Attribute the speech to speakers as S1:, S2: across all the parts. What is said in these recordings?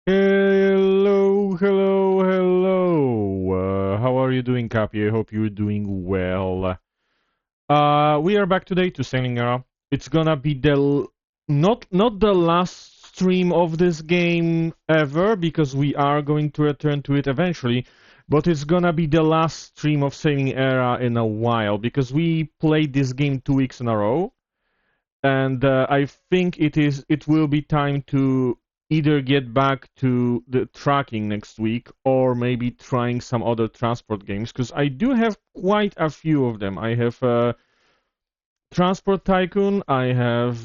S1: Hello, hello, hello. How are you doing, Cappy? I hope you're doing well. We are back today to Sailing Era. It's gonna be not the last stream of this game ever, because we are going to return to it eventually, but it's gonna be the last stream of Sailing Era in a while, because we played this game 2 weeks in a row, and I think it will be time to either get back to the tracking next week or maybe trying some other transport games, because I do have quite a few of them. I have Transport Tycoon, I have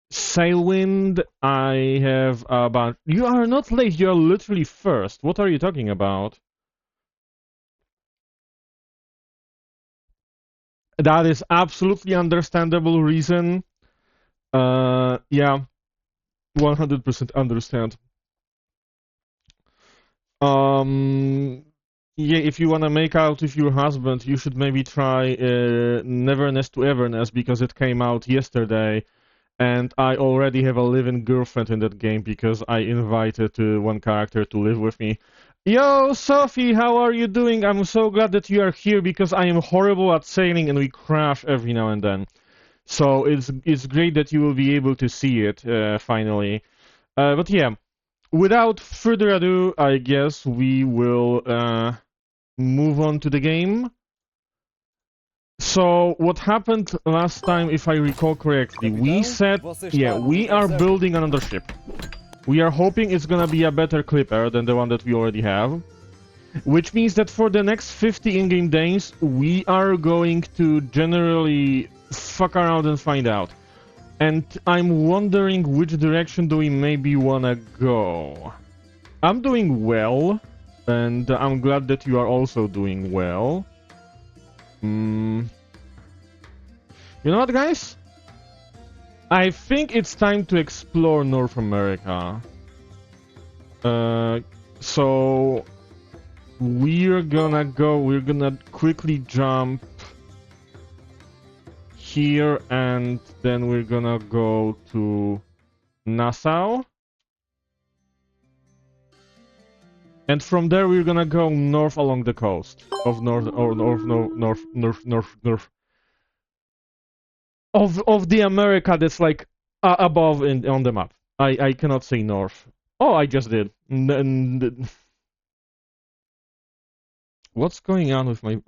S1: Sailwind, I have about. You are not late, you are literally first. What are you talking about? That is absolutely understandable reason. Yeah, 100% understand. Um, yeah, if you wanna make out with your husband, you should maybe try Neverness to Everness, because it came out yesterday, and I already have a live-in girlfriend in that game because I invited one character to live with me. Yo, Sophie, how are you doing? I'm so glad that you are here because I am horrible at sailing and we crash every now and then. So it's great that you will be able to see it finally. But yeah, without further ado, I guess we will move on to the game. So what happened last time, if I recall correctly, we said, yeah, we are building another ship. We are hoping it's gonna be a better clipper than the one that we already have. Which means that for the next 50 in-game days, we are going to generally fuck around and find out. And I'm wondering which direction do we maybe wanna go. I'm doing well, and I'm glad that you are also doing well. You know what, guys? I think it's time to explore North America. So we're gonna quickly jump here, and then we're gonna go to Nassau. And from there we're gonna go north along the coast of north of the America that's like above on the map. I cannot say north. Oh, I just did. What's going on with my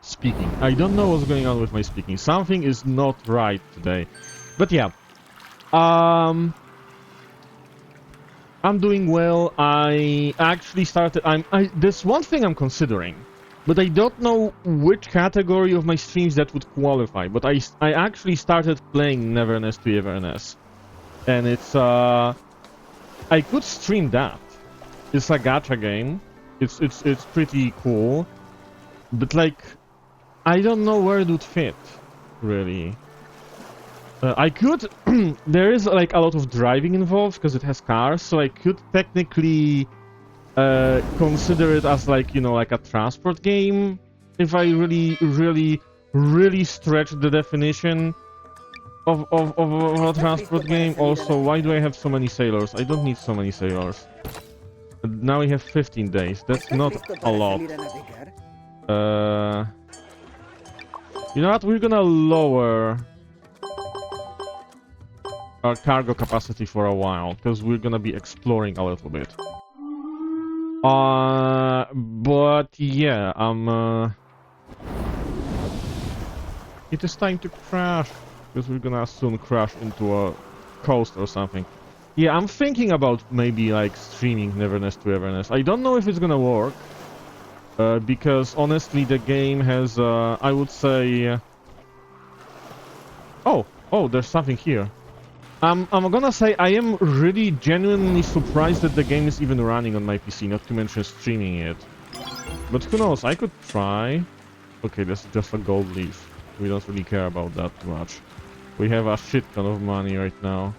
S1: speaking? I don't know what's going on with my speaking. Something is not right today. But yeah. I'm doing well. I actually started. There's one thing I'm considering, but I don't know which category of my streams that would qualify. But I actually started playing Neverness to Everness, and it's I could stream that. It's a gacha game. It's pretty cool, but like I don't know where it would fit, really. I could. There is like a lot of driving involved because it has cars, so I could technically consider it as like, you know, like a transport game if I really stretch the definition of a transport game. Also, why do I have so many sailors? I don't need so many sailors. Now we have 15 days. That's not a lot. You know what? We're gonna lower our cargo capacity for a while because we're gonna be exploring a little bit. But yeah, it is time to crash because we're gonna soon crash into a coast or something. Yeah, I'm thinking about maybe like streaming Neverness to Everness. I don't know if it's gonna work because honestly, the game has, I would say, oh, there's something here. I'm gonna say I am really genuinely surprised that the game is even running on my PC, not to mention streaming it. But who knows, I could try. Okay, that's just a gold leaf. We don't really care about that too much. We have a shit ton of money right now.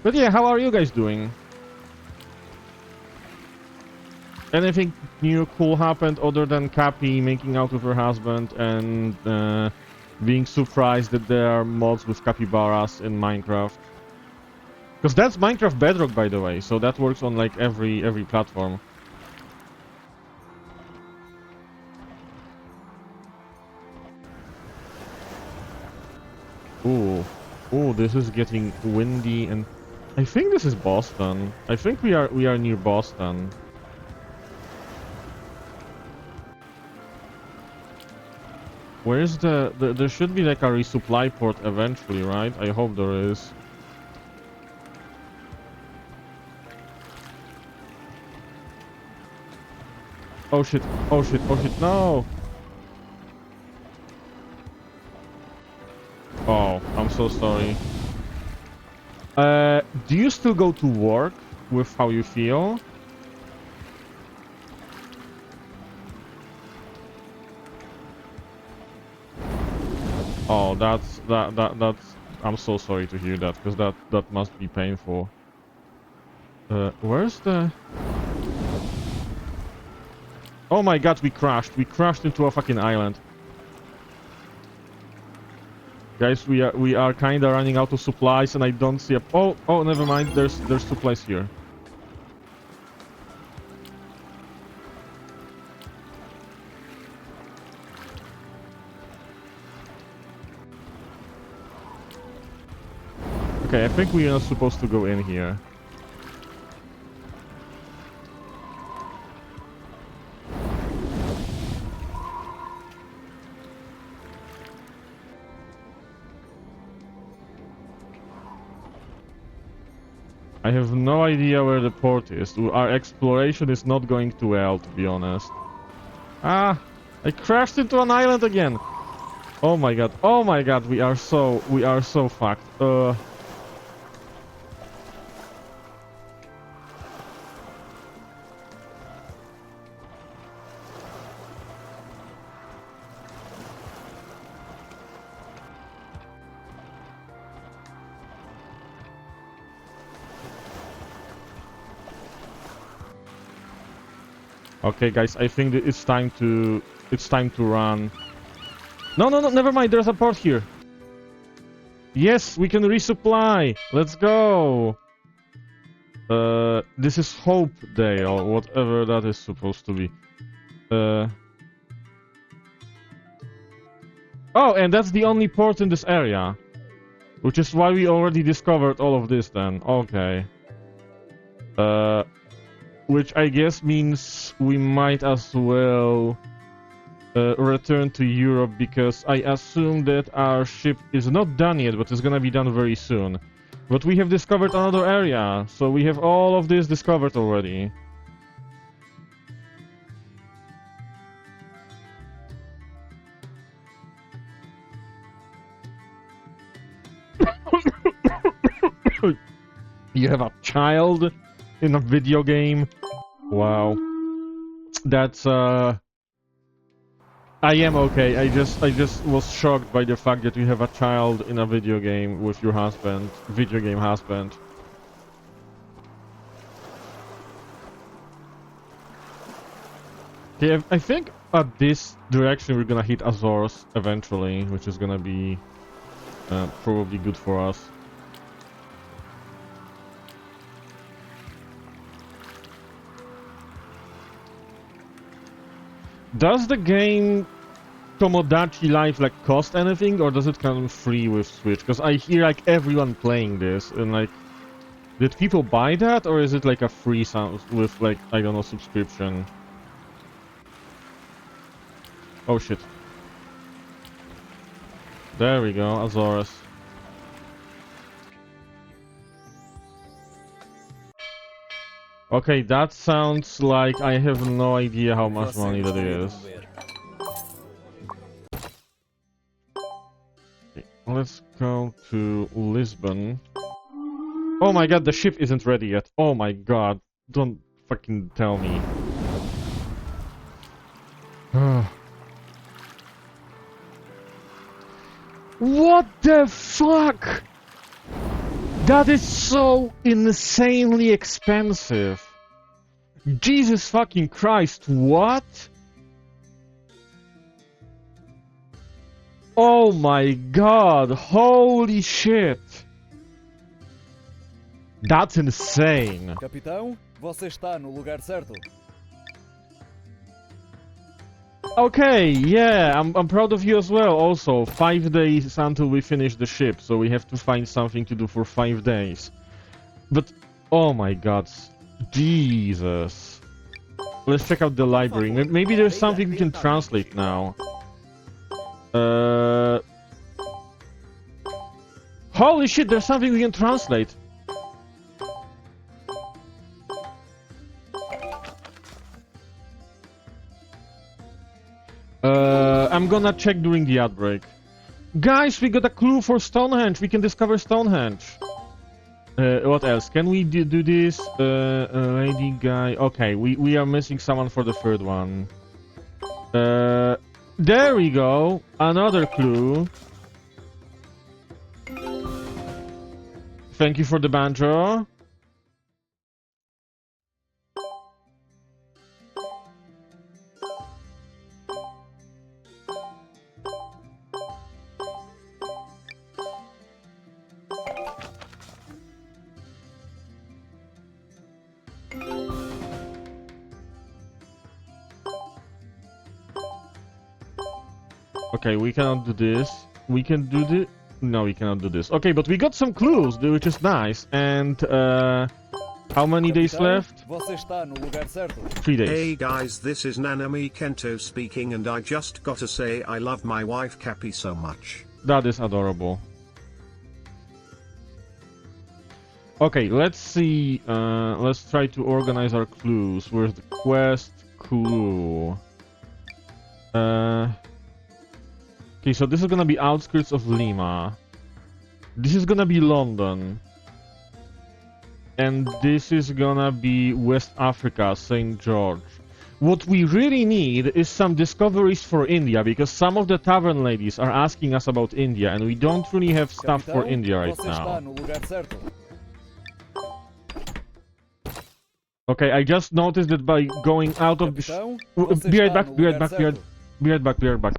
S1: But yeah, how are you guys doing? Anything new cool happened other than Cappy making out with her husband and being surprised that there are mods with capybaras in Minecraft. Because that's Minecraft Bedrock, by the way, so that works on like every platform. Ooh, ooh, this is getting windy, and I think this is Boston. I think we are near Boston. Where's there should be like a resupply port eventually, right? I hope there is. Oh shit, oh shit, oh shit, no! Oh, I'm so sorry. Do you still go to work with how you feel? Oh, that's I'm so sorry to hear that, because that must be painful. Where's the... Oh my god, we crashed. We crashed into a fucking island. Guys, we are kinda running out of supplies, and I don't see a... Oh, never mind. There's supplies here. Okay, I think we are not supposed to go in here. I have no idea where the port is. Our exploration is not going too well, to be honest. Ah! I crashed into an island again! Oh my god, we are so fucked. Okay, guys, I think that it's time to run. No, never mind. There's a port here. Yes, we can resupply. Let's go. This is Hope Day or whatever that is supposed to be. Oh, and that's the only port in this area, which is why we already discovered all of this. Then, okay. Which I guess means we might as well return to Europe, because I assume that our ship is not done yet, but it's gonna be done very soon. But we have discovered another area, so we have all of this discovered already. You have a child in a video game? Wow. That's I am okay. I just was shocked by the fact that you have a child in a video game with your husband, video game husband. Okay, I think at this direction we're gonna hit Azores eventually, which is gonna be probably good for us. Does the game Tomodachi Life like cost anything, or does it come free with Switch? Because I hear like everyone playing this, and like, did people buy that, or is it like a free sound with like, I don't know, subscription? Oh shit. There we go, Azores. Okay, that sounds like I have no idea how much money that is. Okay, let's go to Lisbon. Oh my god, the ship isn't ready yet. Oh my god, don't fucking tell me. What the fuck? That is so insanely expensive. Jesus fucking Christ, what? Oh my god, holy shit! That's insane.
S2: Capitão, você está no lugar certo.
S1: Okay, yeah, I'm proud of you as well. Also, 5 days until we finish the ship, so we have to find something to do for 5 days. But, oh my god, Jesus. Let's check out the library. Maybe there's something we can translate now. Holy shit, there's something we can translate. I'm gonna check during the outbreak. Guys, we got a clue for Stonehenge. We can discover Stonehenge. What else? Can we do this? Lady guy. Okay, we are missing someone for the third one. There we go. Another clue. Thank you for the banjo. Okay, we cannot do this. We can do the... No, we cannot do this. Okay, but we got some clues, which is nice. And, how many days left?
S2: Você está no lugar certo.
S1: 3 days.
S3: Hey guys, this is Nanami Kento speaking, and I just gotta say I love my wife Cappy so much.
S1: That is adorable. Okay, let's see. Let's try to organize our clues. Where's the quest clue? Okay, so this is gonna be outskirts of Lima. This is gonna be London. And this is gonna be West Africa, St. George. What we really need is some discoveries for India, because some of the tavern ladies are asking us about India, and we don't really have stuff for
S2: Capitão,
S1: India right
S2: você está
S1: now.
S2: no lugar certo.
S1: Okay, I just noticed that by going out of the
S2: Capitão, você
S1: be right
S2: está
S1: back,
S2: no
S1: be right
S2: lugar
S1: back, be right,
S2: certo.
S1: be right back, be right back.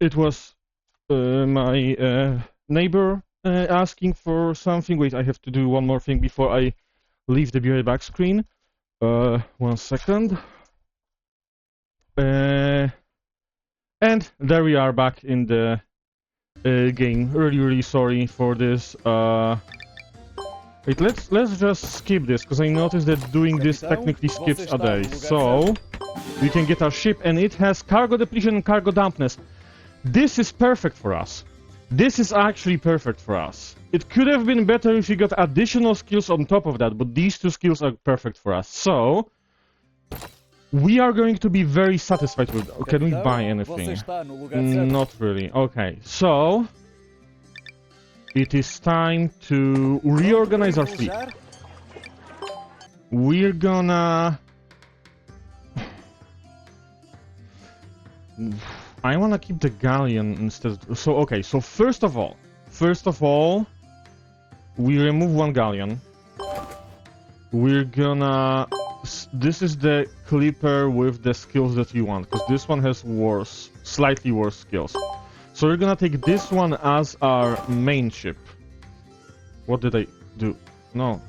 S1: It was my neighbor asking for something. Wait, I have to do one more thing before I leave the BI back screen. 1 second. And there we are back in the game. Really sorry for this. Wait, let's just skip this, because I noticed that doing this technically skips a day. So we can get our ship, and it has cargo depletion and cargo dampness. This is perfect for us. This is actually perfect for us. It could have been better if we got additional skills on top of that, but these two skills are perfect for us. So We are going to be very satisfied with... Can we
S2: Capitão,
S1: buy
S2: você
S1: anything?
S2: está no lugar certo.
S1: Not really. Okay, so... It is time to reorganize our fleet.
S2: Velejar?
S1: We're gonna... I wanna keep the galleon instead. So, okay, so first of all, we remove one galleon. We're gonna... This is the clipper with the skills that you want, because this one has slightly worse skills. So we're gonna take this one as our main ship. What did I do? No.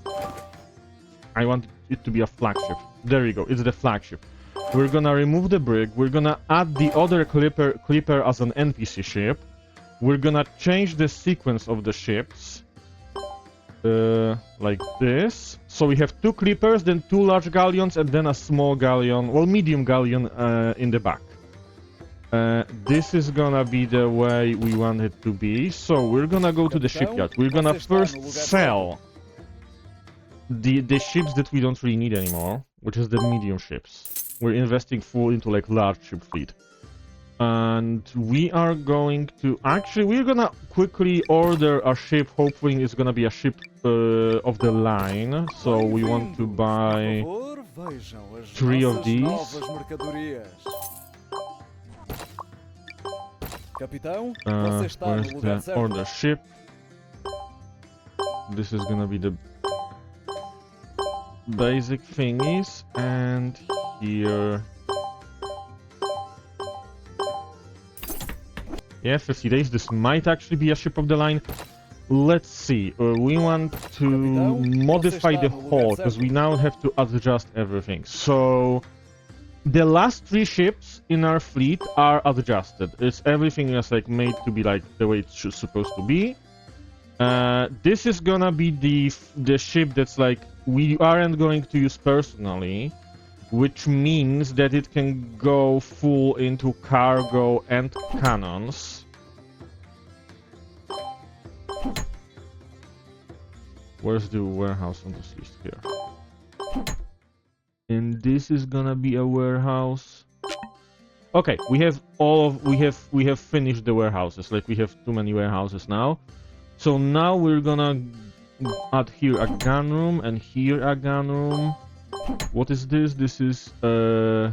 S1: I want it to be a flagship. There you go, it's the flagship. We're gonna remove the brig, we're gonna add the other clipper as an NPC ship. We're gonna change the sequence of the ships. Like this. So we have 2 clippers, then 2 large galleons, and then a small galleon, well, medium galleon in the back. This is gonna be the way we want it to be. So we're gonna go to the shipyard. We're gonna first sell the ships that we don't really need anymore, which is the medium ships. We're investing full into like large ship fleet. And we are going to... Actually, we're gonna quickly order a ship. Hopefully it's gonna be a ship of the line. So we want to buy...
S2: Por favor, vejam as
S1: 3 of
S2: nossas
S1: these.
S2: novas mercadorias. Capitão, você está
S1: Where's
S2: no lugar
S1: the
S2: certo.
S1: order ship? This is gonna be the basic thingies, and here... Yeah, 50 days. This might actually be a ship of the line. Let's see. We want to modify the hull, because we now have to adjust everything. So... The last 3 ships in our fleet are adjusted. It's everything is like made to be like the way it's supposed to be. This is gonna be the ship that's like we aren't going to use personally, which means that it can go full into cargo and cannons. Where's the warehouse on this list here? And this is gonna be a warehouse. Okay, we have finished the warehouses. Like we have too many warehouses now. So now we're gonna add here a gun room and here a gun room. What is this? This is I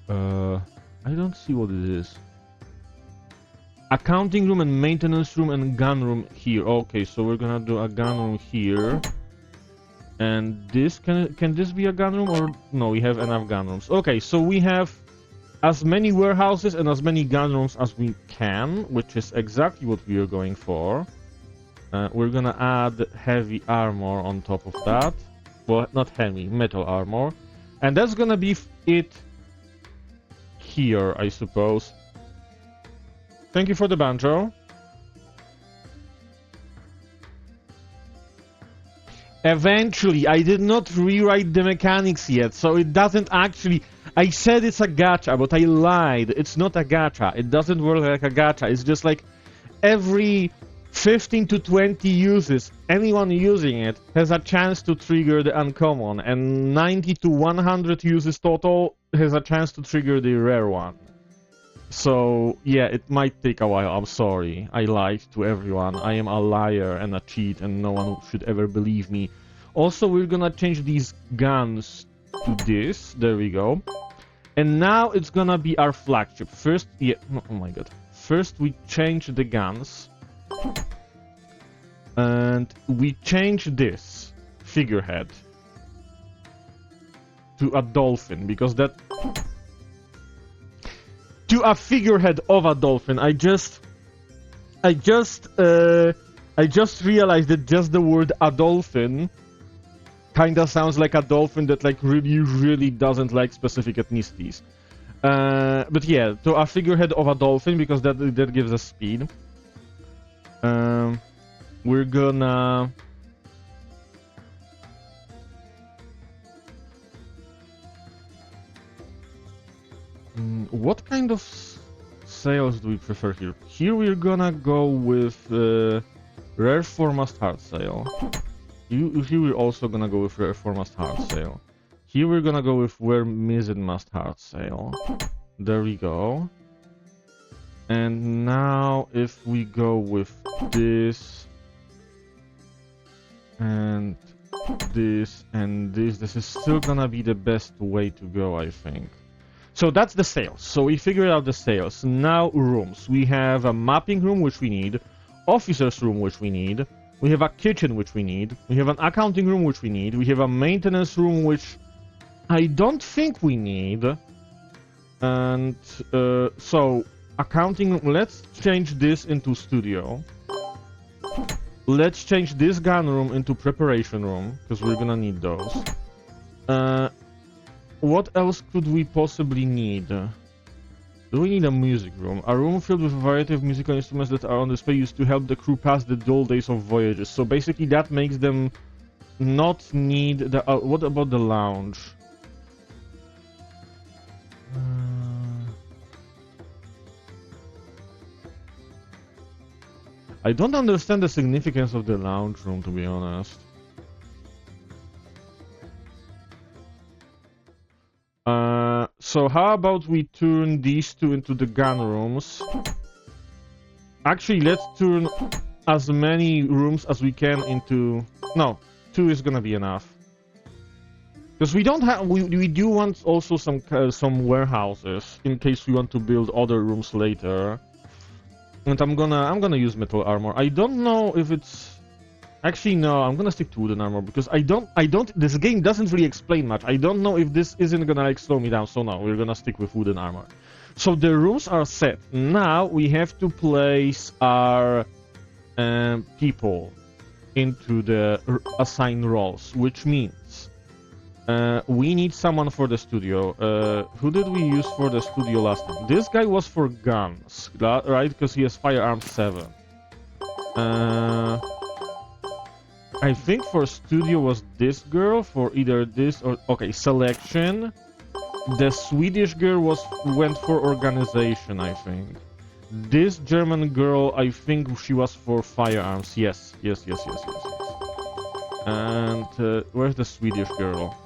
S1: don't see what it is. Accounting room and maintenance room and gun room here. Okay, so we're gonna do a gun room here. And this, can this be a gun room or no, we have enough gun rooms. Okay, so we have as many warehouses and as many gun rooms as we can, which is exactly what we are going for. We're gonna add heavy armor on top of that. Well, not heavy, metal armor. And that's gonna be it here, I suppose. Thank you for the banjo. Eventually, I did not rewrite the mechanics yet, so it doesn't actually... I said it's a gacha, but I lied. It's not a gacha. It doesn't work like a gacha. It's just like every 15 to 20 uses, anyone using it has a chance to trigger the uncommon, and 90 to 100 uses total has a chance to trigger the rare one. So, yeah, it might take a while. I'm sorry. I lied to everyone. I am a liar and a cheat, and no one should ever believe me. Also, we're gonna change these guns to this. There we go. And now it's gonna be our flagship. First, yeah, oh my god. First, we change the guns. And we change this figurehead to a dolphin, because that... To a figurehead of a dolphin. I just realized that just the word a dolphin kinda sounds like a dolphin that like really doesn't like specific ethnicities. But yeah, to a figurehead of a dolphin, because that gives us speed. We're gonna... What kind of sails do we prefer here? Here we're gonna go with rare foremast hard sail. Here we're also gonna go with rare foremast hard sail. Here we're gonna go with where Mizzen must hard sail. There we go. And now if we go with this and this and this is still gonna be the best way to go, I think. So that's the sails. So we figured out the sails. Now rooms. We have a mapping room, which we need. Officer's room, which we need. We have a kitchen, which we need. We have an accounting room, which we need. We have a maintenance room, which I don't think we need. And so accounting room, let's change this into studio. Let's change this gun room into preparation room, because we're gonna need those. What else could we possibly need? Do we need a music room? A room filled with a variety of musical instruments that are on display used to help the crew pass the dull days of voyages. So basically that makes them not need the... what about the lounge? I don't understand the significance of the lounge room, to be honest. So how about we turn these two into the gun rooms? Actually, let's turn as many rooms as we can into... No, 2 is gonna be enough. Because we don't have... We do want also some warehouses in case we want to build other rooms later. And I'm gonna use metal armor. I don't know if it's... Actually, no, I'm gonna stick to wooden armor because this game doesn't really explain much. I don't know if this isn't gonna like slow me down, so no, we're gonna stick with wooden armor. So the rooms are set. Now we have to place our people into the assigned roles, which means we need someone for the studio. Who did we use for the studio last time? This guy was for guns, right? Because he has firearms 7. I think for studio was this girl for either this or... Okay, selection. The Swedish girl went for organization, I think. This German girl, I think she was for firearms. Yes. And where's the Swedish girl?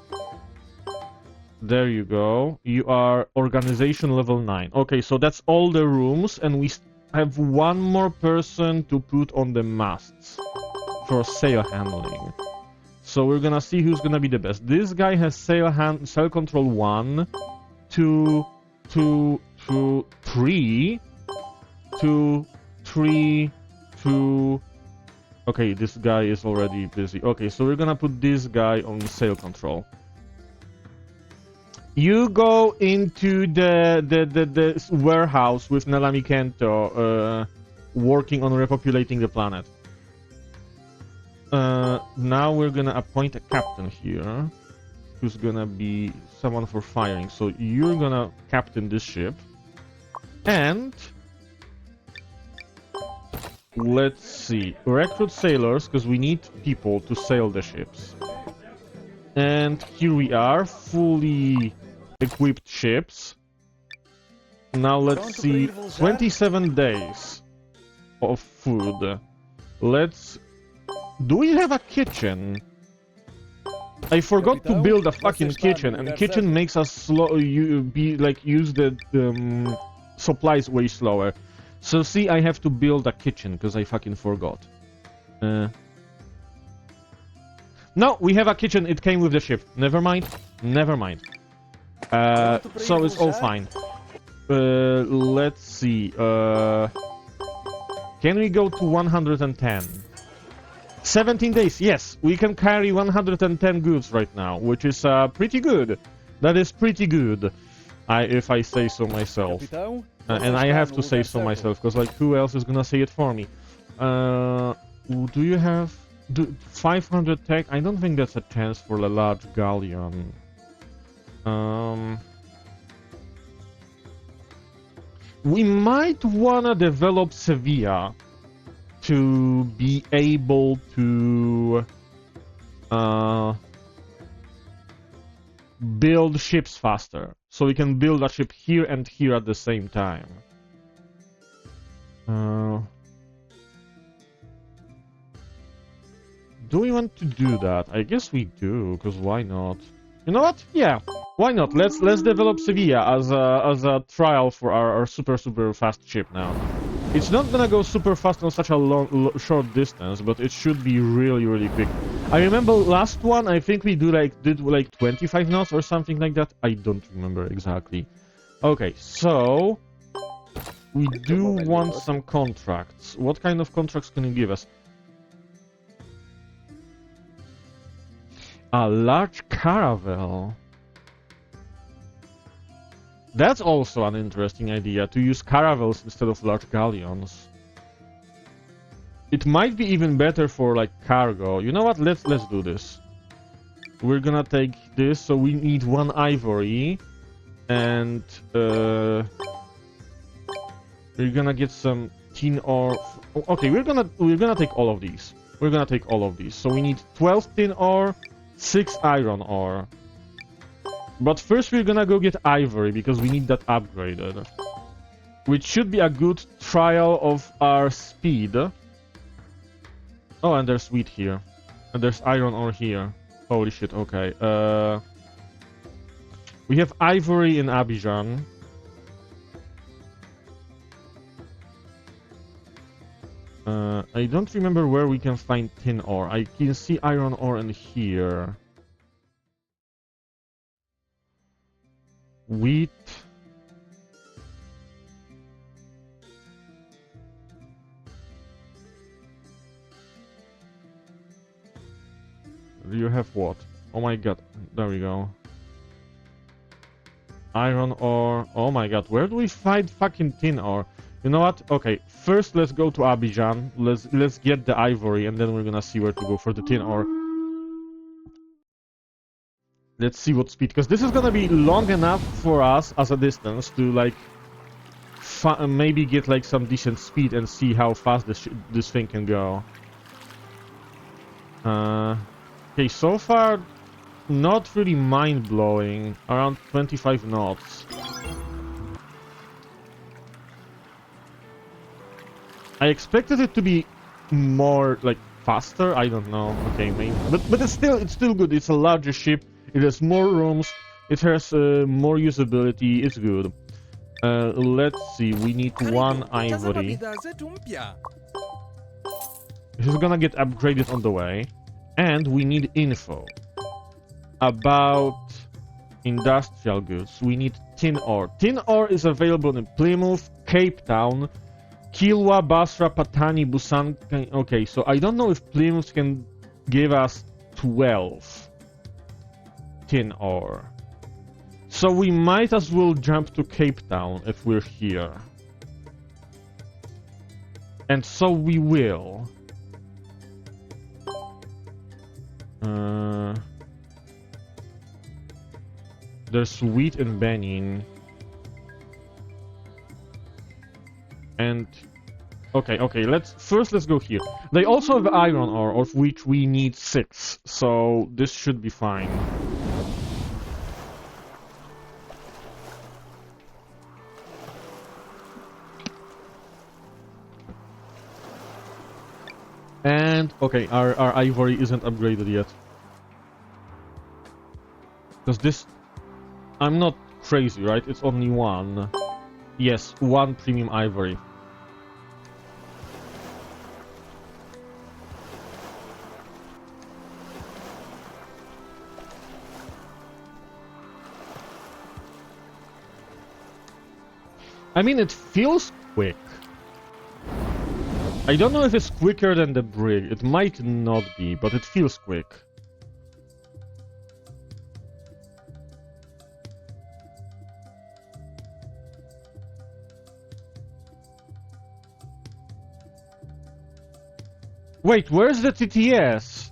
S1: There you go. You are organization level 9. Okay, so that's all the rooms, and we have one more person to put on the masts for sail handling. So we're gonna see who's gonna be the best. This guy has sail control 1, 2, 2, 2, 3, 2, 3, 2. Okay, this guy is already busy. Okay, so we're gonna put this guy on sail control. You go into the warehouse with Nalami Kento, working on repopulating the planet. Now we're gonna appoint a captain here, who's gonna be someone for firing. So you're gonna captain this ship, and let's see, recruit sailors because we need people to sail the ships. And here we are, fully equipped ships. Now let's see, 27 days of food. Let's... Do we have a kitchen? I forgot to build a fucking kitchen, and kitchen makes us use the supplies way slower. So see, I have to build a kitchen because I fucking forgot. No, we have a kitchen. It came with the ship. Never mind. So it's all fine. Let's see. Can we go to 110? 17 days, yes, we can carry 110 goods right now, which is pretty good. That is pretty good, if I say so myself. And I have to say so myself, because like, who else is gonna say it for me? Do you have 500 tech? I don't think that's a chance for a large galleon. We might wanna develop Sevilla to be able to build ships faster. So we can build a ship here and here at the same time. Do we want to do that? I guess we do, because why not? You know what? Yeah, why not? Let's develop Sevilla as a trial for our super fast ship now. It's not gonna go super fast on such a short distance, but it should be really quick. I remember last one, I think we did like 25 knots or something like that. I don't remember exactly. Okay, so we do want some contracts. What kind of contracts can you give us? A large caravel. That's also an interesting idea, to use caravels instead of large galleons. It might be even better for like cargo. You know what? Let's do this. We're gonna take this, so we need 1 ivory, and we're gonna get some tin ore. Okay, we're gonna take all of these. We're gonna take all of these. So we need 12 tin ore, 6 iron ore. But first we're gonna go get ivory, because we need that upgraded. Which should be a good trial of our speed. Oh, and there's wheat here. And there's iron ore here. Holy shit, okay. We have ivory in Abidjan. I don't remember where we can find tin ore. I can see iron ore in here. Wheat. Do you have what? Oh my god, there we go. Iron ore. Oh my god, where do we find fucking tin ore? You know what? Okay, first let's go to Abidjan. Let's get the ivory, and then we're gonna see where to go for the tin ore. Let's see what speed, because this is gonna be long enough for us as a distance to like maybe get like some decent speed and see how fast this thing can go. Okay, so far not really mind-blowing. Around 25 knots. I expected it to be more like faster. I don't know. Okay, maybe, but it's still good. It's a larger ship. It has more rooms. It has more usability. It's good. Let's see. We need 1 ivory. This is gonna get upgraded on the way. And we need info about industrial goods. We need tin ore. Tin ore is available in Plymouth, Cape Town, Kilwa, Basra, Patani, Busan. Okay, so I don't know if Plymouth can give us 12 tin ore. So we might as well jump to Cape Town if we're here. And so we will. There's wheat in Benin. And okay, let's go here. They also have iron ore, of which we need 6, so this should be fine. And okay, our ivory isn't upgraded yet. Because this, I'm not crazy, right? It's only 1. Yes, 1 premium ivory. I mean, it feels quick. I don't know if it's quicker than the brig. It might not be, but it feels quick. Wait, where's the TTS?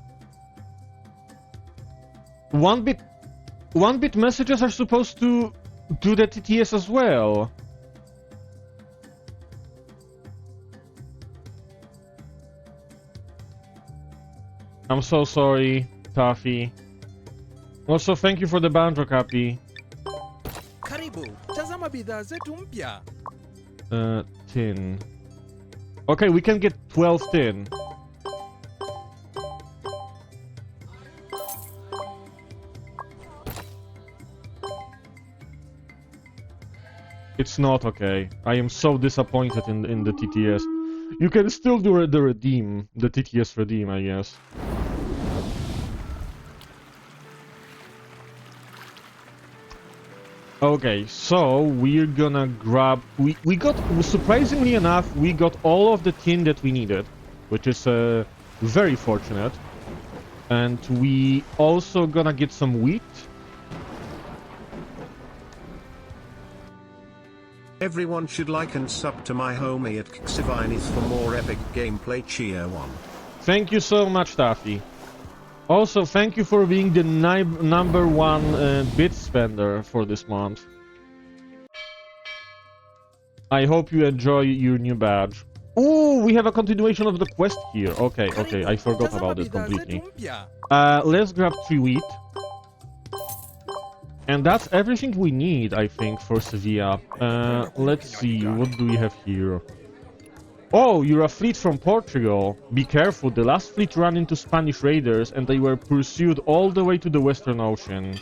S1: 1-bit messages are supposed to do the TTS as well. I'm so sorry, Taffy. Also, thank you for the Bandro copy.
S2: Karibu, tazama bidhaa zetu mpya.
S1: Tin. Okay, we can get 12 tin. It's not okay. I am so disappointed in the TTS. You can still do the redeem, the TTS redeem, I guess. Okay, so we're gonna grab... We got, surprisingly enough, we got all of the tin that we needed, which is very fortunate. And we also gonna get some wheat.
S3: Everyone should like and sub to my homie at Xivinis for more epic gameplay. Cheer one.
S1: Thank you so much, Taffy. Also, thank you for being the number one bit spender for this month. I hope you enjoy your new badge. Ooh, we have a continuation of the quest here. Okay, okay, I forgot about it completely. Let's grab 3 wheat. And that's everything we need, I think, for Sevilla. Let's see, what do we have here? Oh, you're a fleet from Portugal. Be careful, the last fleet ran into Spanish raiders and they were pursued all the way to the Western Ocean.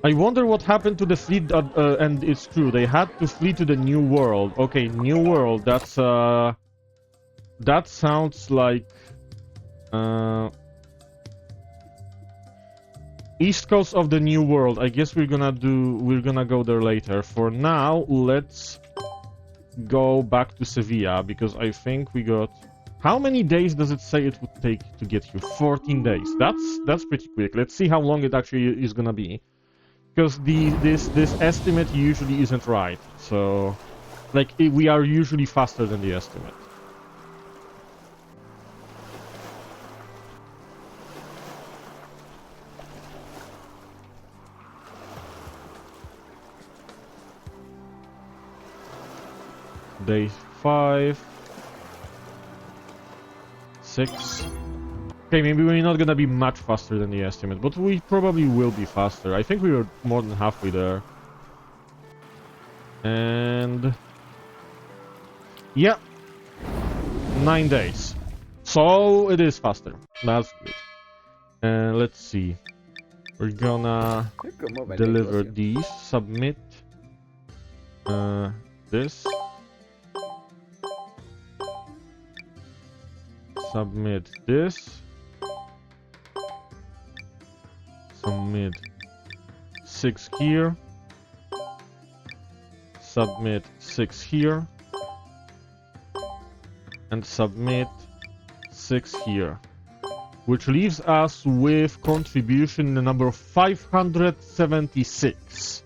S1: I wonder what happened to the fleet and its crew. They had to flee to the New World. Okay, New World, that's that sounds like East coast of the New World. I guess we're gonna go there later. For now, let's go back to Sevilla, because I think we got... How many days does it say it would take to get here? 14 days. That's pretty quick. Let's see how long it actually is gonna be. Because this estimate usually isn't right. So, like, we are usually faster than the estimate. Day 5, 6. Okay, maybe we're not gonna be much faster than the estimate, but we probably will be faster. I think we were more than halfway there. And... yeah. 9 days. So it is faster. That's good. And let's see. We're gonna deliver these. Submit. This. Submit this. Submit 6 here. Submit 6 here. And submit 6 here. Which leaves us with contribution number 576.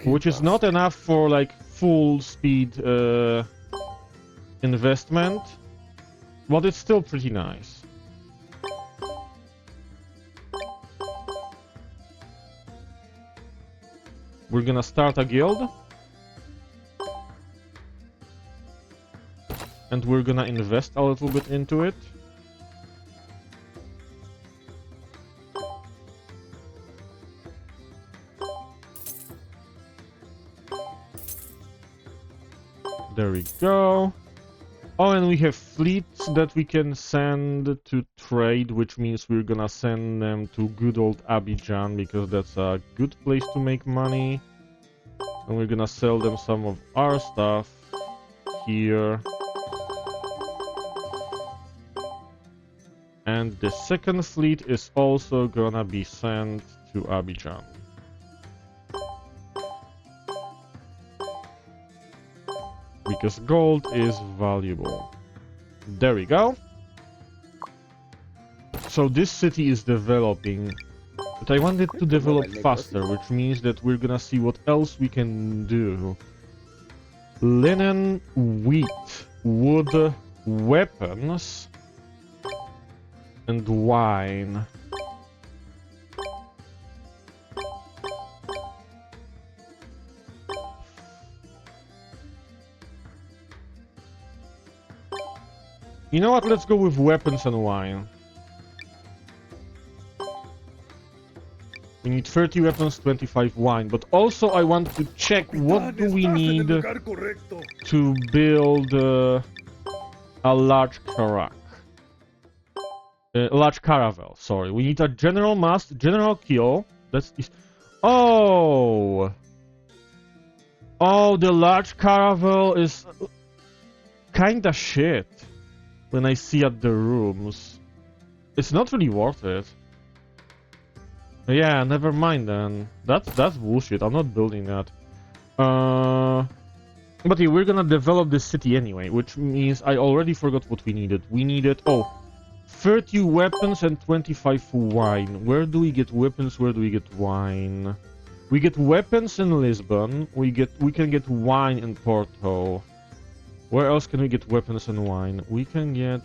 S1: Which is not enough for like full speed investment. But it's still pretty nice. We're gonna start a guild. And we're gonna invest a little bit into it. There we go. Oh, and we have fleets that we can send to trade, which means we're gonna send them to good old Abidjan, because that's a good place to make money. And we're gonna sell them some of our stuff here. And the second fleet is also gonna be sent to Abidjan. Because gold is valuable. There we go. So this city is developing, but I want it to develop faster, which means that we're gonna see what else we can do. Linen, wheat, wood, weapons, and wine. You know what, let's go with weapons and wine. We need 30 weapons, 25 wine, but also I want to check what do we need to build a large carack. Large caravel, sorry. We need a general mast, general kill. Oh! Oh, the large caravel is kinda shit when I see at the rooms. It's not really worth it. Yeah, never mind then. That's bullshit. I'm not building that. But yeah, we're gonna develop this city anyway, which means I already forgot what we needed. We needed 30 weapons and 25 wine. Where do we get weapons? Where do we get wine? We get weapons in Lisbon. We can get wine in Porto. Where else can we get weapons and wine? We can get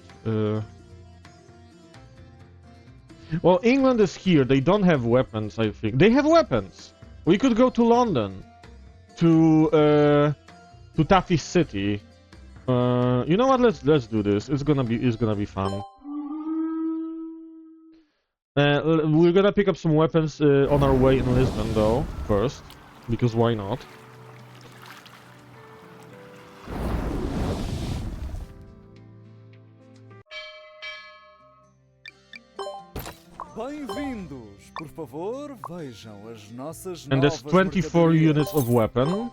S1: well, England is here. They don't have weapons, I think. They have weapons. We could go to London, to Taffy City. You know what? Let's do this. It's gonna be fun. We're gonna pick up some weapons on our way in Lisbon, though, first, because why not?
S4: Bem-vindos! Por favor, vejam as nossas
S1: And there's
S4: novas
S1: 24
S4: mercadorias.
S1: units of weapon,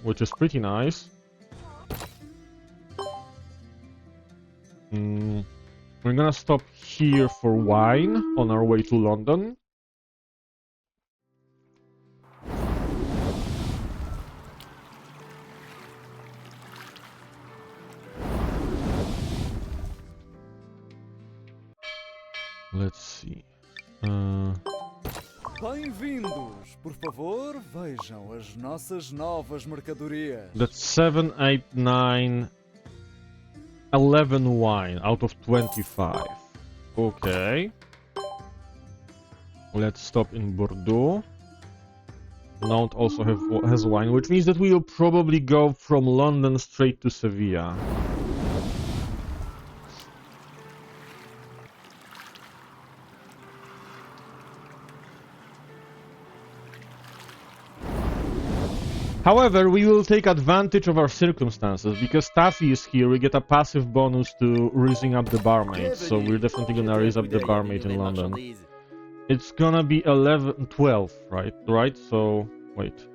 S1: which is pretty nice. We're gonna stop here for wine on our way to London. Let's see.
S4: Bem-vindos! Por favor, vejam as nossas novas mercadorias.
S1: That's 7, 8, 9, 11 wine out of 25. Okay. Let's stop in Bordeaux. Nantes also has wine, which means that we will probably go from London straight to Sevilla. However, we will take advantage of our circumstances, because Taffy is here, we get a passive bonus to raising up the barmaid, so we're definitely gonna raise up the barmaid in London. It's gonna be 11, 12, right? So, wait.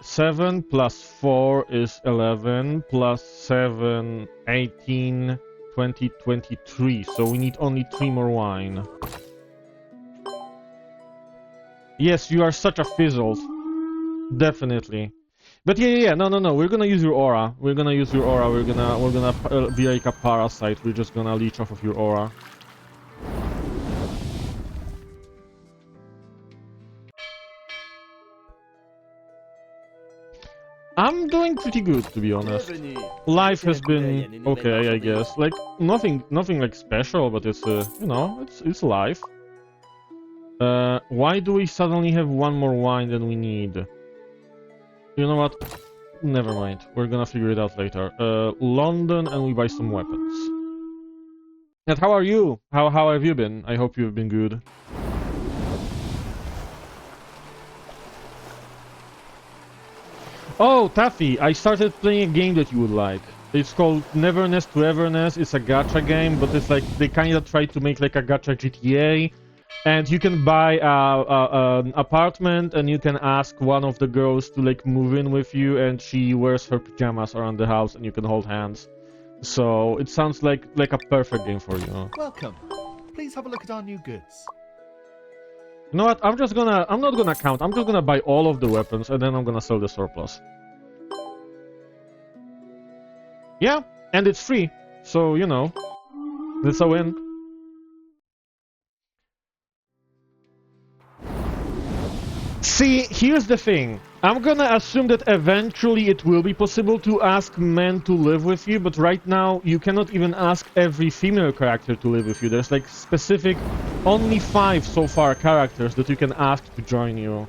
S1: 7 plus 4 is 11, plus 7, 18, 20, 23, so we need only 3 more wine. Yes, you are such a fizzle. Definitely. But yeah, no, we're gonna use your aura. We're gonna be like a parasite. We're just gonna leech off of your aura. I'm doing pretty good, to be honest. Life has been okay, I guess. Like nothing like special, but it's you know, it's life. Why do we suddenly have one more wine than we need? You know what? Never mind. We're gonna figure it out later. London, and we buy some weapons. And how are you? How have you been? I hope you've been good. Oh, Taffy, I started playing a game that you would like. It's called Neverness to Everness. It's a gacha game, but it's like they kind of try to make like a gacha GTA. And you can buy an apartment, and you can ask one of the girls to like move in with you, and she wears her pajamas around the house, and you can hold hands. So it sounds like a perfect game for you.
S5: Welcome. Please have a look at our new goods.
S1: You know what? I'm not gonna count. I'm just gonna buy all of the weapons, and then I'm gonna sell the surplus. Yeah, and it's free, so you know, it's a win. See, here's the thing. I'm gonna assume that eventually it will be possible to ask men to live with you, but right now you cannot even ask every female character to live with you. There's like specific, only 5 so far characters that you can ask to join you.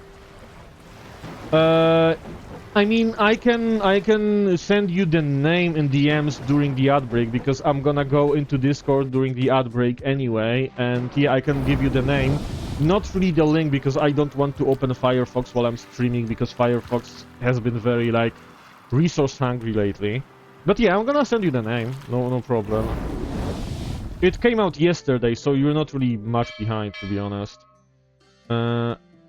S1: I mean, I can send you the name in DMs during the ad break, because I'm gonna go into Discord during the ad break anyway, and yeah, I can give you the name. Not really the link, because I don't want to open Firefox while I'm streaming, because Firefox has been very, like, resource hungry lately. But yeah, I'm gonna send you the name, no problem. It came out yesterday, so you're not really much behind, to be honest.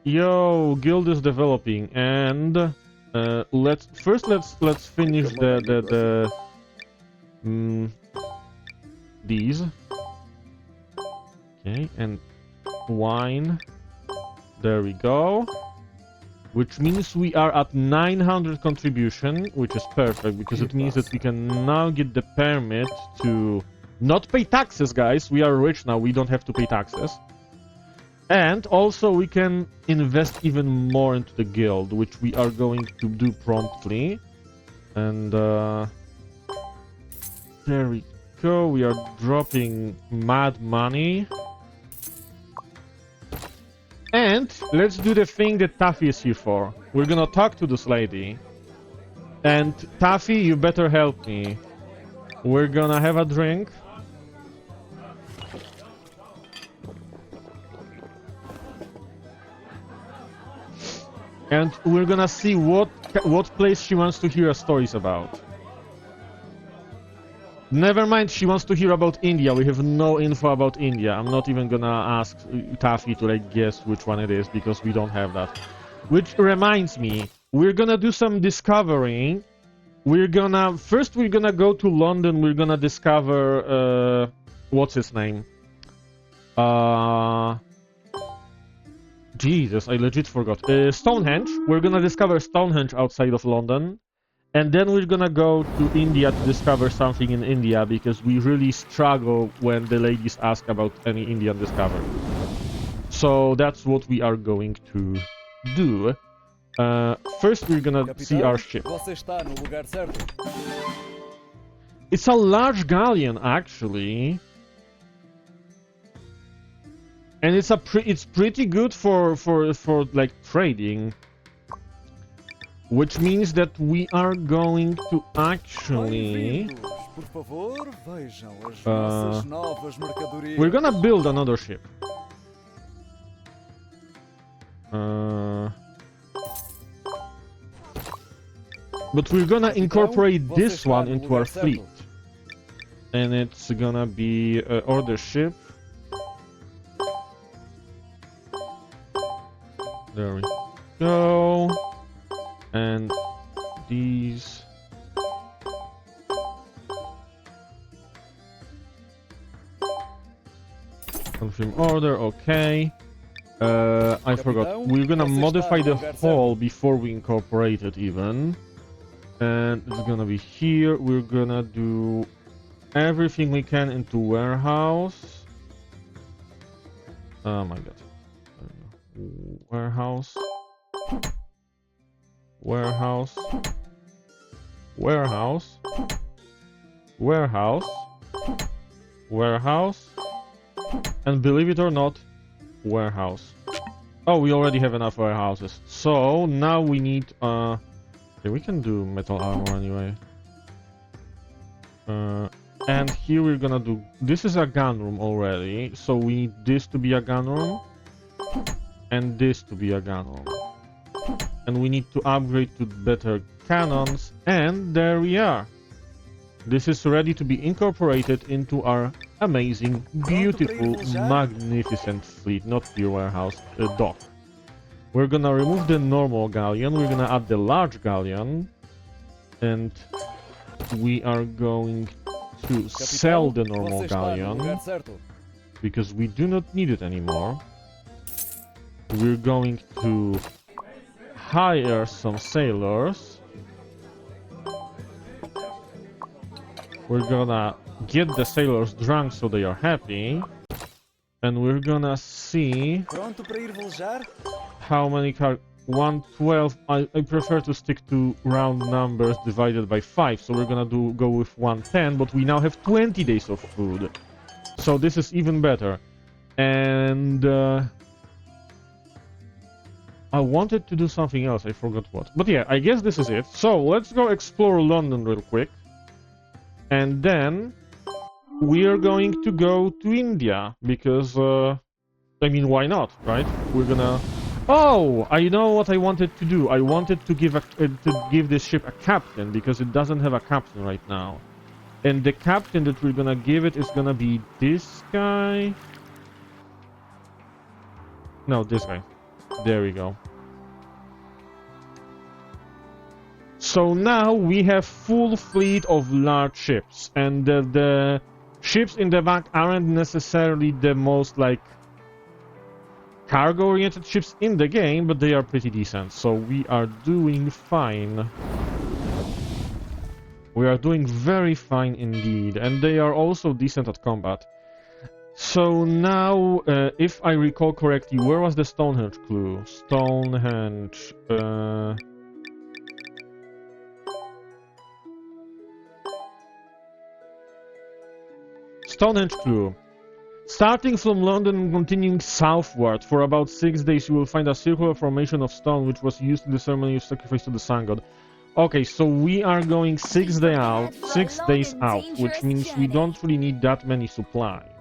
S1: Yo, guild is developing, and let's finish these. Okay, and wine. There we go. Which means we are at 900 contribution, which is perfect, because it means that we can now get the permit to not pay taxes, guys. We are rich now, we don't have to pay taxes. And also we can invest even more into the guild, which we are going to do promptly. And there we go, we are dropping mad money. And let's do the thing that Taffy is here for. We're gonna talk to this lady. And Taffy, you better help me. We're gonna have a drink. And we're gonna see what place she wants to hear stories about. Never mind, she wants to hear about India. We have no info about India. I'm not even gonna ask Taffy to like guess which one it is, because we don't have that. Which reminds me, we're gonna do some discovering. We're gonna go to London. We're gonna discover what's his name? Jesus, I legit forgot. Stonehenge. We're gonna discover Stonehenge outside of London. And then we're gonna go to India to discover something in India, because we really struggle when the ladies ask about any Indian discovery. So that's what we are going to do. First we're gonna see our ship.
S4: Você está no lugar certo.
S1: It's a large galleon, actually. And it's pretty good for like trading. Which means that we are going to actually...
S4: Por favor, vejam as nossas novas mercadorias.
S1: We're gonna build another ship. But we're gonna incorporate this one into our fleet. And it's gonna be order ship. There we go. And these. Confirm order, okay. I forgot. We're gonna modify the hull before we incorporate it even. And it's gonna be here. We're gonna do everything we can into warehouse. Oh my god. Warehouse. Warehouse. Warehouse. Warehouse. Warehouse. And believe it or not, warehouse. Oh, we already have enough warehouses. So now we need okay, we can do metal armor anyway. And here we're gonna do, this is a gun room already, so we need this to be a gun room and this to be a gun room. And we need to upgrade to better cannons, and there we are. This is ready to be incorporated into our amazing, beautiful, magnificent fleet, not your warehouse, dock. We're gonna remove the normal galleon, we're gonna add the large galleon, and we are going to sell the normal galleon, because we do not need it anymore. We're going to hire some sailors. We're gonna get the sailors drunk so they are happy. And we're gonna see how many 112. I prefer to stick to round numbers divided by 5. So we're gonna go with 110, but we now have 20 days of food. So this is even better. And I wanted to do something else, I forgot what. But yeah, I guess this is it. So let's go explore London real quick. And then we are going to go to India, because, I mean, why not, right? We're gonna... Oh, I know what I wanted to do. I wanted to give this ship a captain, because it doesn't have a captain right now. And the captain that we're gonna give it is gonna be this guy. No, this guy. There we go. So now we have full fleet of large ships, and the ships in the back aren't necessarily the most like cargo-oriented ships in the game, but they are pretty decent, so we are doing fine. We are doing very fine indeed, and they are also decent at combat. So now, if I recall correctly, where was the Stonehenge clue? Stonehenge... Stonehenge clue. Starting from London and continuing southward, for about 6 days you will find a circular formation of stone which was used in the ceremony of sacrifice to the sun god. Okay, so we are going 6 days out, which means we don't really need that many supplies.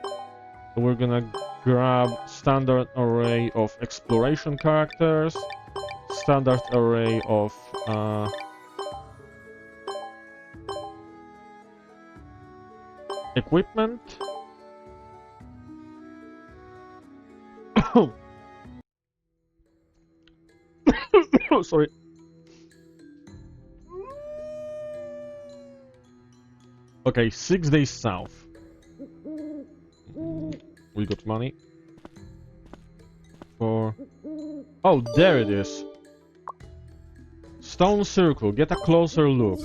S1: So we're gonna grab standard array of exploration characters, standard array of equipment. Oh, sorry. Okay, 6 days south. We got money. For... Oh, there it is. Stone circle, get a closer look.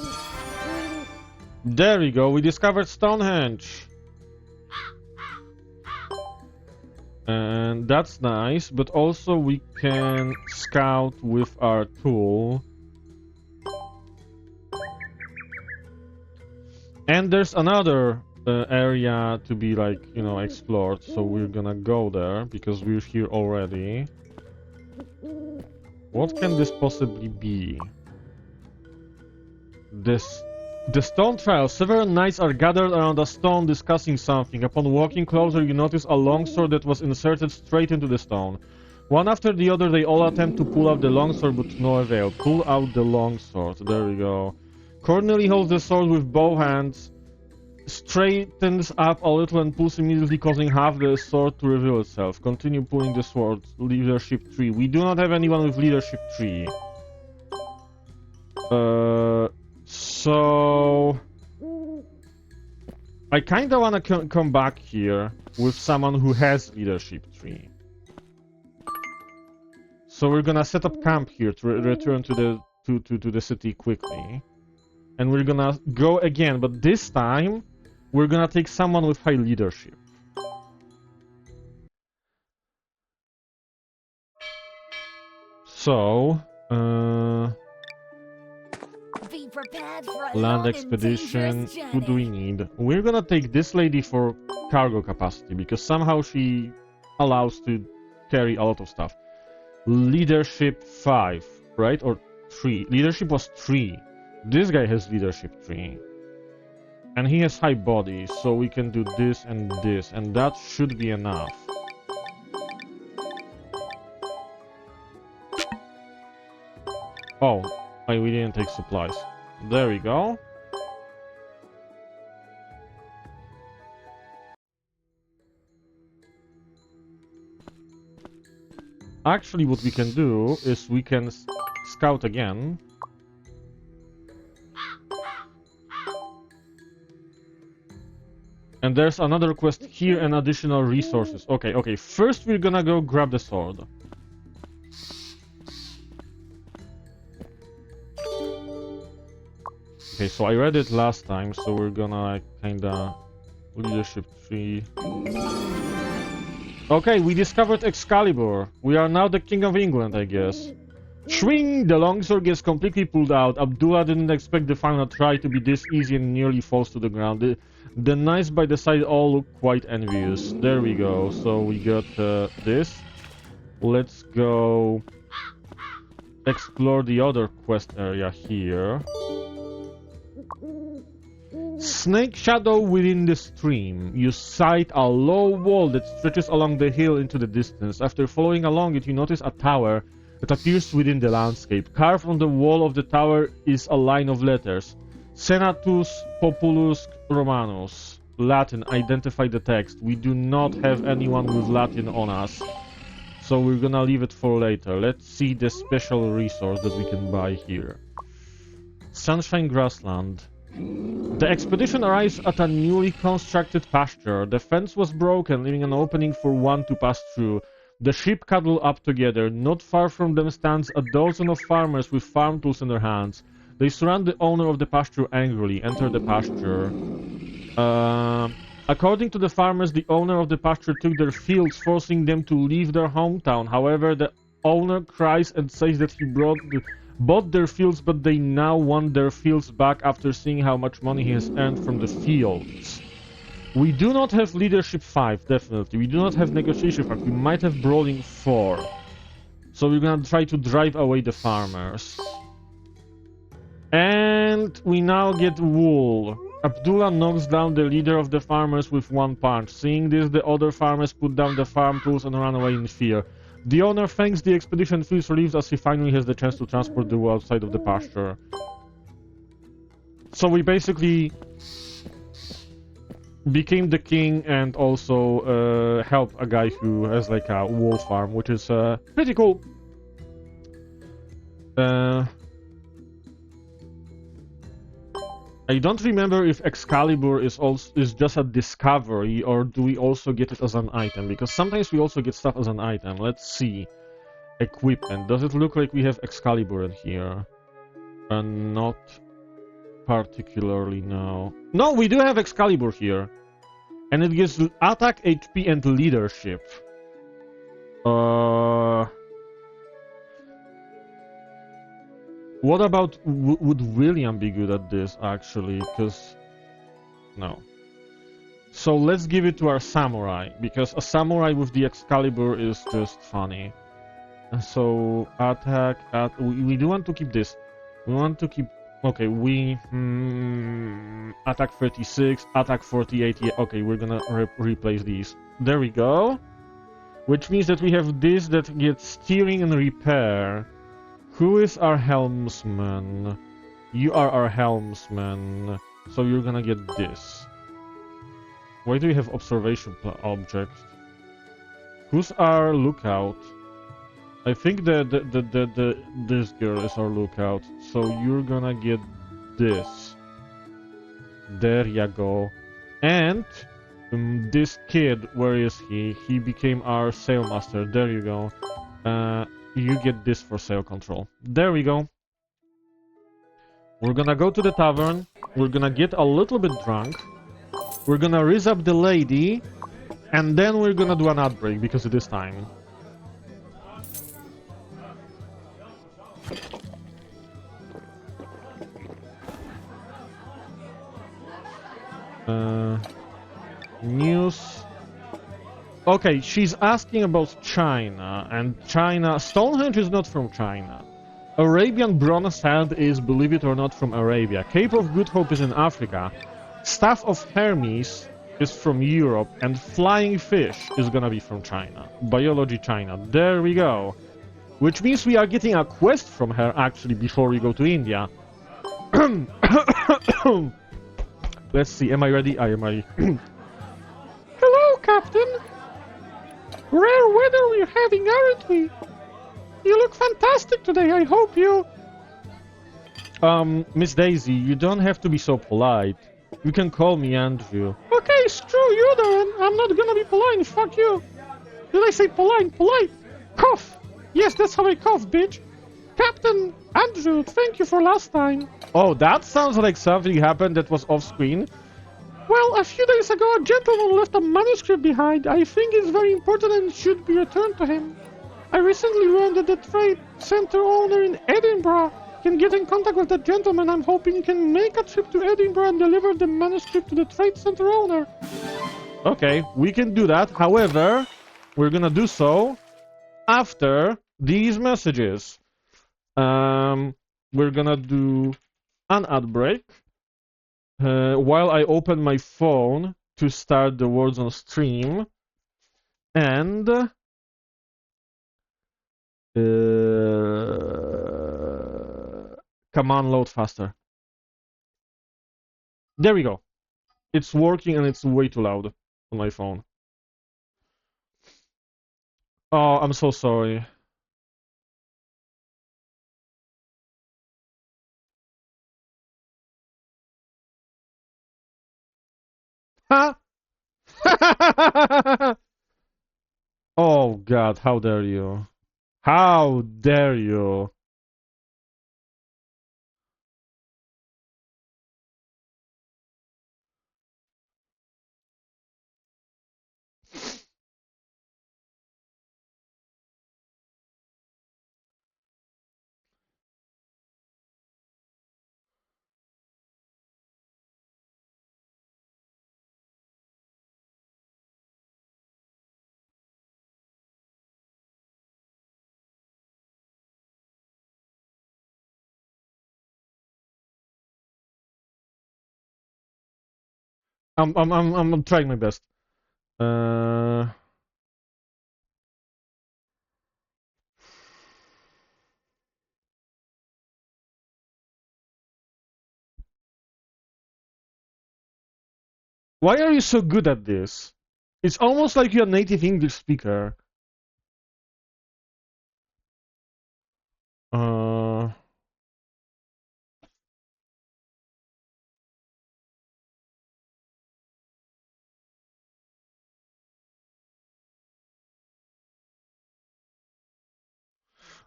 S1: There we go, we discovered Stonehenge. And that's nice, but also we can scout with our tool. And there's another area to be, like, you know, explored, so we're gonna go there, because we're here already. What can this possibly be? The stone trial. Several knights are gathered around a stone discussing something. Upon walking closer, you notice a longsword that was inserted straight into the stone. One after the other, they all attempt to pull out the longsword, but to no avail. Pull out the longsword. There we go. Corneli holds the sword with both hands, straightens up a little and pulls immediately, causing half the sword to reveal itself. Continue pulling the sword. Leadership 3. We do not have anyone with leadership 3. So... I kinda wanna come back here with someone who has leadership 3. So we're gonna set up camp here to return to the city quickly. And we're gonna go again, but this time we're gonna take someone with high leadership. So,
S6: Be prepared for a
S1: land
S6: long and
S1: expedition.
S6: dangerous
S1: Who do we
S6: journey.
S1: need? We're gonna take this lady for cargo capacity, because somehow she allows to carry a lot of stuff. Leadership 5, right? Or 3. Leadership was 3. This guy has leadership 3. And he has high body, so we can do this, and that should be enough. Oh, we didn't take supplies. There we go. Actually, what we can do is we can scout again. And there's another quest here and additional resources. Okay. First we're gonna go grab the sword. Okay, so I read it last time, so we're gonna kinda... Leadership 3... Okay, we discovered Excalibur. We are now the King of England, I guess. Swing! The longsword gets completely pulled out. Abdullah didn't expect the final try to be this easy and nearly falls to the ground. The knights by the side all look quite envious. There we go. So we got this. Let's go explore the other quest area here. Snake shadow within the stream. You sight a low wall that stretches along the hill into the distance. After following along it, you notice a tower that appears within the landscape. Carved on the wall of the tower is a line of letters. Senatus Populus Romanus. Latin. Identify the text. We do not have anyone with Latin on us, so we're gonna leave it for later. Let's see the special resource that we can buy here. Sunshine Grassland. The expedition arrives at a newly constructed pasture. The fence was broken, leaving an opening for one to pass through. The sheep cuddle up together. Not far from them stands a dozen of farmers with farm tools in their hands. They surround the owner of the pasture angrily. Enter the pasture. According to the farmers, the owner of the pasture took their fields, forcing them to leave their hometown. However, the owner cries and says that he bought their fields, but they now want their fields back after seeing how much money he has earned from the fields. We do not have leadership 5, definitely. We do not have negotiation 5. We might have brawling 4. So we're gonna try to drive away the farmers. And we now get wool. Abdullah knocks down the leader of the farmers with one punch. Seeing this, the other farmers put down the farm tools and run away in fear. The owner thanks the expedition, feels relieved as he finally has the chance to transport the wool outside of the pasture. So we basically became the king and also help a guy who has like a wool farm, which is pretty cool. I don't remember if Excalibur is just a discovery, or do we also get it as an item, because sometimes we also get stuff as an item. Let's see. Equipment. Does it look like we have Excalibur in here? Not particularly, no. No, we do have Excalibur here. And it gives attack, HP, and leadership. What about, would William be good at this, actually? Because, no. So let's give it to our samurai, because a samurai with the Excalibur is just funny. So, attack, we do want to keep this. We want to keep, okay, we, attack 36, attack 48, yeah, okay, we're gonna replace these. There we go. Which means that we have this that gets steering and repair. Who is our helmsman? You are our helmsman. So you're gonna get this. Why do we have observation object? Who's our lookout? I think this girl is our lookout. So you're gonna get this. There you go. And this kid, where is he? He became our sailmaster. There you go. You get this for sail control. There we go. We're gonna go to the tavern. We're gonna get a little bit drunk. We're gonna raise up the lady. And then we're gonna do an outbreak, because it is time. News. Okay, she's asking about China, and China... Stonehenge is not from China. Arabian Bronze Hand is, believe it or not, from Arabia. Cape of Good Hope is in Africa. Staff of Hermes is from Europe, and Flying Fish is gonna be from China. Biology China. There we go. Which means we are getting a quest from her, actually, before we go to India. Let's see, am I ready? I am ready. Hello, Captain! Rare weather we're having, aren't we? You look fantastic today, I hope you... Miss Daisy, you don't have to be so polite. You can call me Andrew. Okay, screw you then. I'm not gonna be polite, fuck you. Did I say polite? Polite! Cough! Yes, that's how I cough, bitch. Captain Andrew, thank you for last time. Oh, that sounds like something happened that was off-screen. Well, a few days ago, a gentleman left a manuscript behind. I think it's very important and should be returned to him. I recently learned that the trade center owner in Edinburgh can get in contact with that gentleman. I'm hoping he can make a trip to Edinburgh and deliver the manuscript to the trade center owner. Okay, we can do that. However, we're gonna do so after these messages. We're gonna do an ad break. While I open my phone to start the words on stream, and come on, load faster. There we go. It's working and it's way too loud on my phone. Oh, I'm so sorry. Huh? Oh God, how dare you? How dare you? I'm trying my best. Uh, why are you so good at this? It's almost like you're a native English speaker. Uh,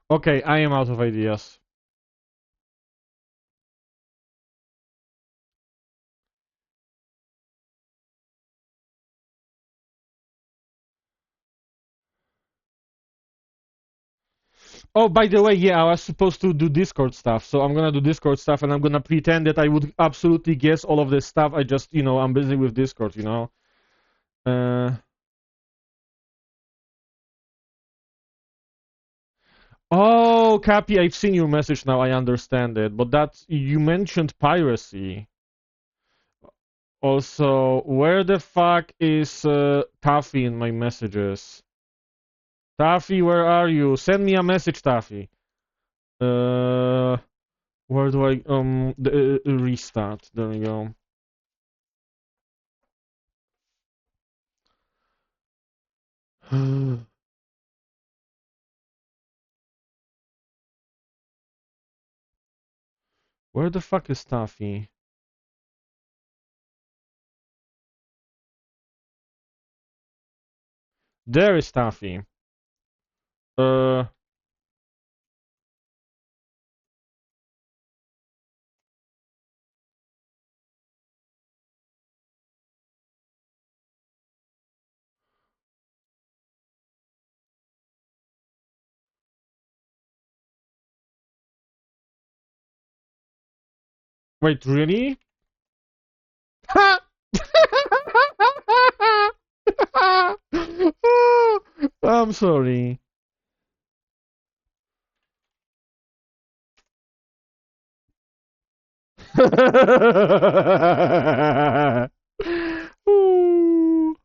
S1: okay, I am out of ideas. Oh, by the way, yeah, I was supposed to do Discord stuff, so I'm gonna do Discord stuff, and I'm gonna pretend that I would absolutely guess all of this stuff. I just, I'm busy with Discord, Uh, oh, Cappy, I've seen your message now. I understand it, but you mentioned piracy. Also, where the fuck is Taffy in my messages? Taffy, where are you? Send me a message, Taffy. Where do I restart? There we go. Where the fuck is Taffy? There is Taffy. Uh. Wait, really? Ha! I'm sorry. Ooh.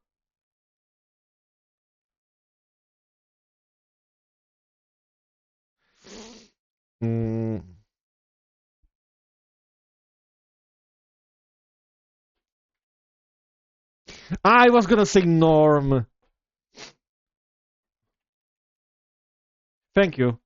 S1: Mm. I was gonna say Norm. Thank you.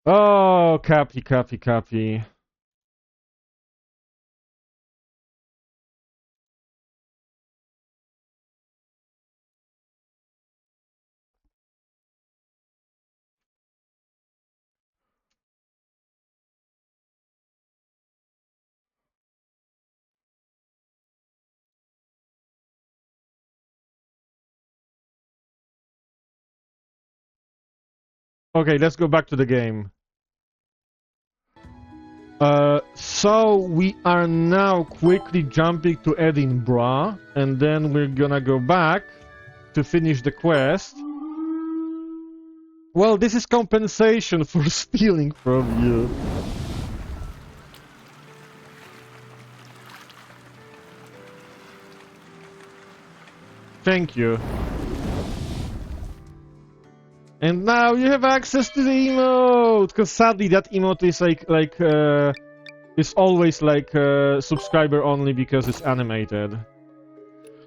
S1: Oh, copy, copy, copy. Okay, let's go back to the game. So we are now quickly jumping to Edinburgh, and then we're gonna go back to finish the quest. Well, this is compensation for stealing from you. Thank you. And now you have access to the emote! Because sadly that emote is It's always like subscriber only because it's animated.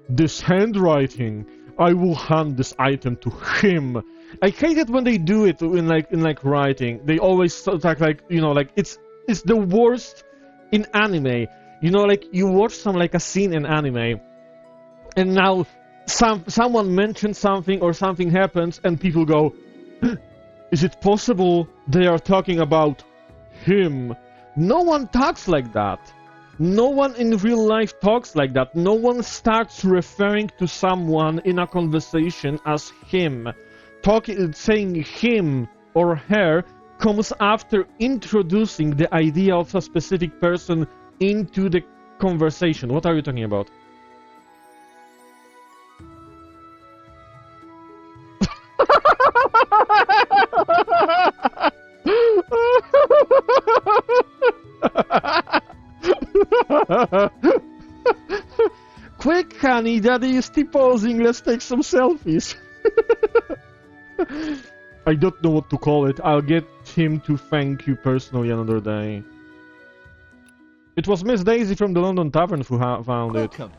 S1: This handwriting. I will hand this item to him. I hate it when they do it in like writing. They always talk like, you know, like it's the worst in anime. You know, like you watch a scene in anime, and now someone mentions something or something happens, and people go, "Is it possible they are talking about him?" No one talks like that. No one in real life talks like that. No one starts referring to someone in a conversation as him. Saying him or her comes after introducing the idea of a specific person into the conversation. What are you talking about? Quick, honey, daddy is T-posing. Let's take some selfies. I don't know what to call it. I'll get him to thank you personally another day. It was Miss Daisy from the London Tavern who found it.
S5: Welcome.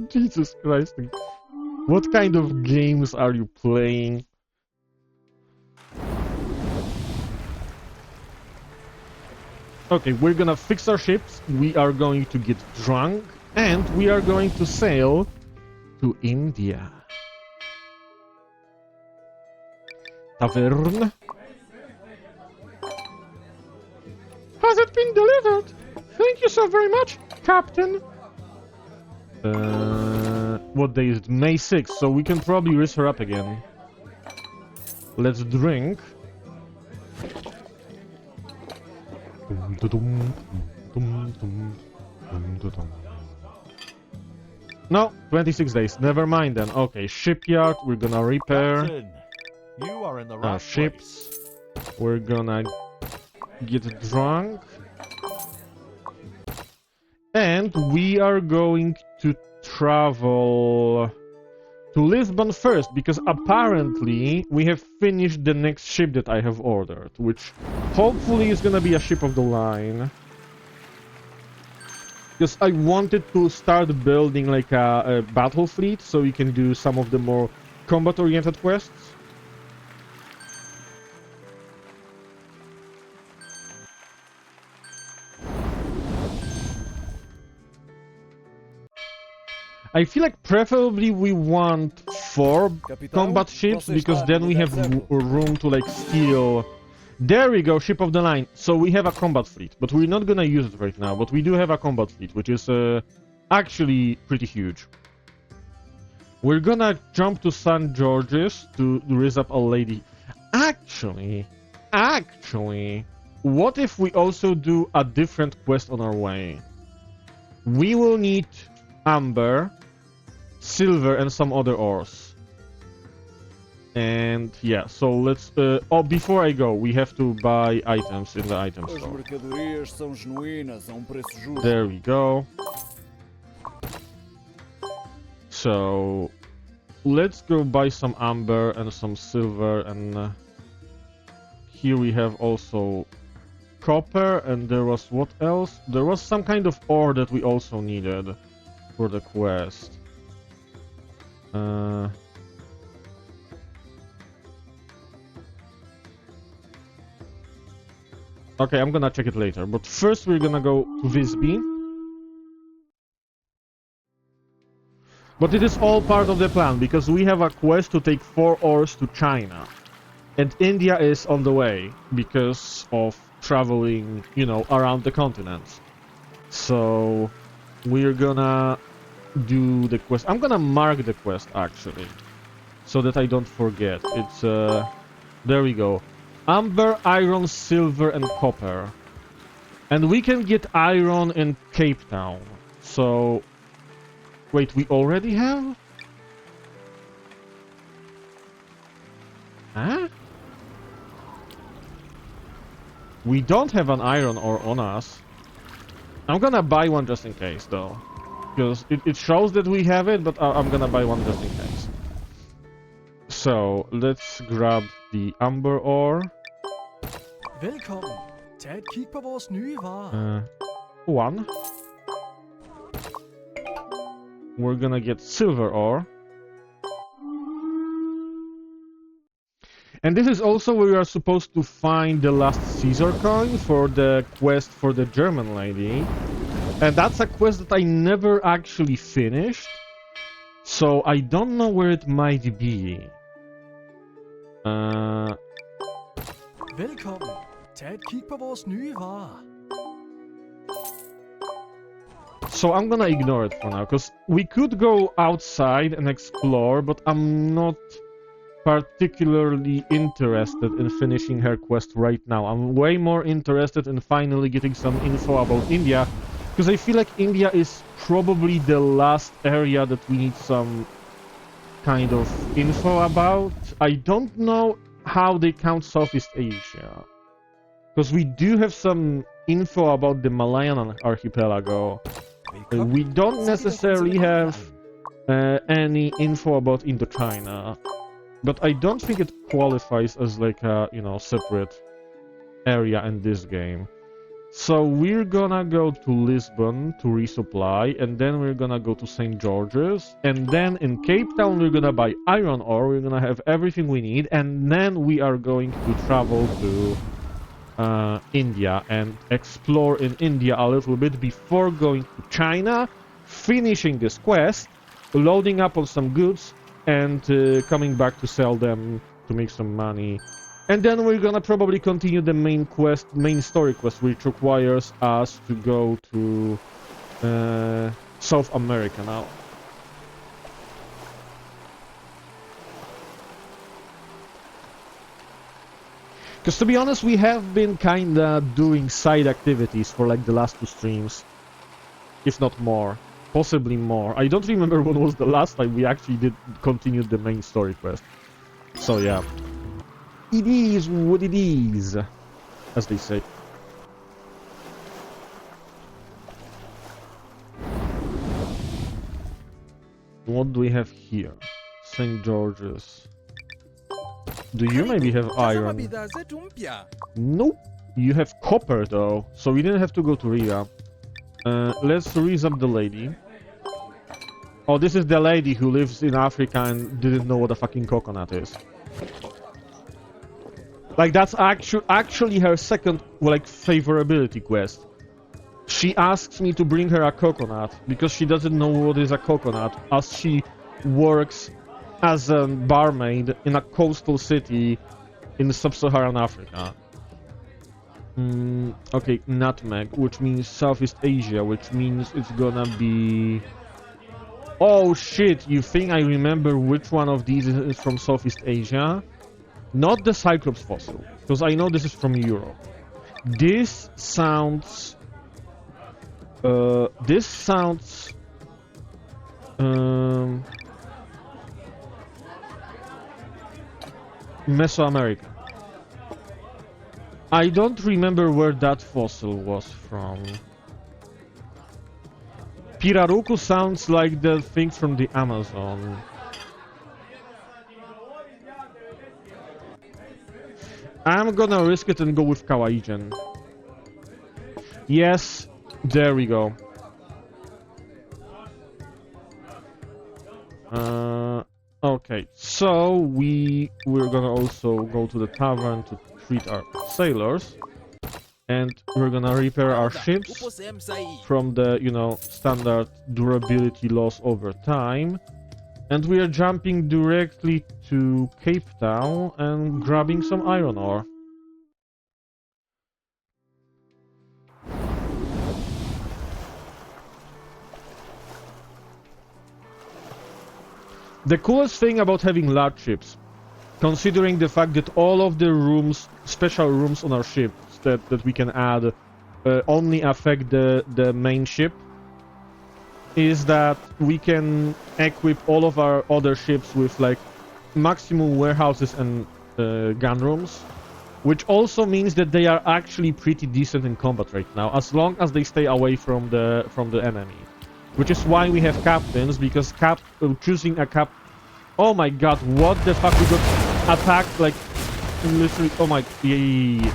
S1: Jesus Christ. What kind of games are you playing? Okay, we're gonna fix our ships, we are going to get drunk, and we are going to sail to India. Tavern. Has it been delivered? Thank you so very much, Captain. What day is it? May 6th, so we can probably raise her up again. Let's drink. No, 26 days. Never mind then. Okay, shipyard. We're gonna repair.
S5: Captain, you are in the right
S1: Ships.
S5: place.
S1: We're gonna get drunk. And we are going to travel to Lisbon first, because apparently we have finished the next ship that I have ordered, which hopefully is gonna be a ship of the line. Because I wanted to start building like a battle fleet, so we can do some of the more combat-oriented quests. I feel like preferably we want 4 combat ships, because then we have room to like steal. There we go, ship of the line. So we have a combat fleet, but we're not gonna use it right now. But we do have a combat fleet, which is actually pretty huge. We're gonna jump to St. George's to raise up a lady. Actually, what if we also do a different quest on our way? We will need amber, silver, and some other ores. And yeah, so let's... oh, before I go, we have to buy items in the item
S4: As
S1: store.
S4: mercadorias são genuínas, a preço justo.
S1: There we go. So, let's go buy some amber and some silver, and here we have also copper, and there was what else? There was some kind of ore that we also needed for the quest. Okay, I'm gonna check it later, but first we're gonna go to Visby. But it is all part of the plan, because we have a quest to take 4 ores to China. And India is on the way, because of traveling, you know, around the continent. So, we're gonna do the quest. I'm gonna mark the quest, actually, so that I don't forget. It's, there we go. Amber, iron, silver, and copper. And we can get iron in Cape Town. So... Wait, we already have? Huh? We don't have an iron ore on us. I'm gonna buy one just in case, though. Because it shows that we have it, but I'm gonna buy one just in case. So, let's grab the amber ore.
S7: Velkommen. Tag et kig på vores nye varer.
S1: One. We're gonna get silver ore. And this is also where we are supposed to find the last Caesar coin for the quest for the German lady. And that's a quest that I never actually finished. So I don't know where it might be.
S7: Velkommen. Tag et kig på vores nye varer.
S1: So I'm gonna ignore it for now, because we could go outside and explore, but I'm not particularly interested in finishing her quest right now. I'm way more interested in finally getting some info about India, because I feel like India is probably the last area that we need some kind of info about. I don't know how they count Southeast Asia, because we do have some info about the Malayan archipelago. We don't necessarily have any info about Indochina, but I don't think it qualifies as like a, you know, separate area in this game. So we're gonna go to Lisbon to resupply, and then we're gonna go to St. George's, and then in Cape Town we're gonna buy iron ore, we're gonna have everything we need, and then we are going to travel to India and explore in India a little bit before going to China, finishing this quest, loading up on some goods, and coming back to sell them to make some money. And then we're gonna probably continue the main story quest, which requires us to go to South America now. Because to be honest, we have been kinda doing side activities for like the last 2 streams. If not more. Possibly more. I don't remember when was the last time we actually did continue the main story quest. So yeah. It is what it is, as they say. What do we have here? St. George's. Do you maybe have
S2: Tazama
S1: iron?
S2: bidhaa zetu mpya.
S1: Nope. You have copper though, so we didn't have to go to Ria. Let's raise up the lady. Oh, this is the lady who lives in Africa and didn't know what a fucking coconut is. Like, that's actually her second, like, favorability quest. She asks me to bring her a coconut because she doesn't know what is a coconut, as she works as a barmaid in a coastal city in sub-Saharan Africa. Okay, nutmeg, which means Southeast Asia, which means it's gonna be... Oh shit, you think I remember which one of these is from Southeast Asia? Not the Cyclops fossil, because I know this is from Europe. This sounds... Mesoamerica. I don't remember where that fossil was from. Pirarucu sounds like the thing from the Amazon. I'm gonna risk it and go with Kawaiian. Yes, there we go. Okay, so we're gonna also go to the tavern to treat our sailors, and we're gonna repair our ships
S2: Upo sehemu sahihi.
S1: from the, you know, standard durability loss over time, and we are jumping directly to Cape Town and grabbing some iron ore. The coolest thing about having large ships, considering the fact that all of the rooms, special rooms on our ships that we can add, only affect the main ship, is that we can equip all of our other ships with like maximum warehouses and gun rooms, which also means that they are actually pretty decent in combat right now, as long as they stay away from the enemy. Which is why we have captains, because choosing a cap... Oh my god, what the fuck, we got attacked like literally... Oh my... Yeah.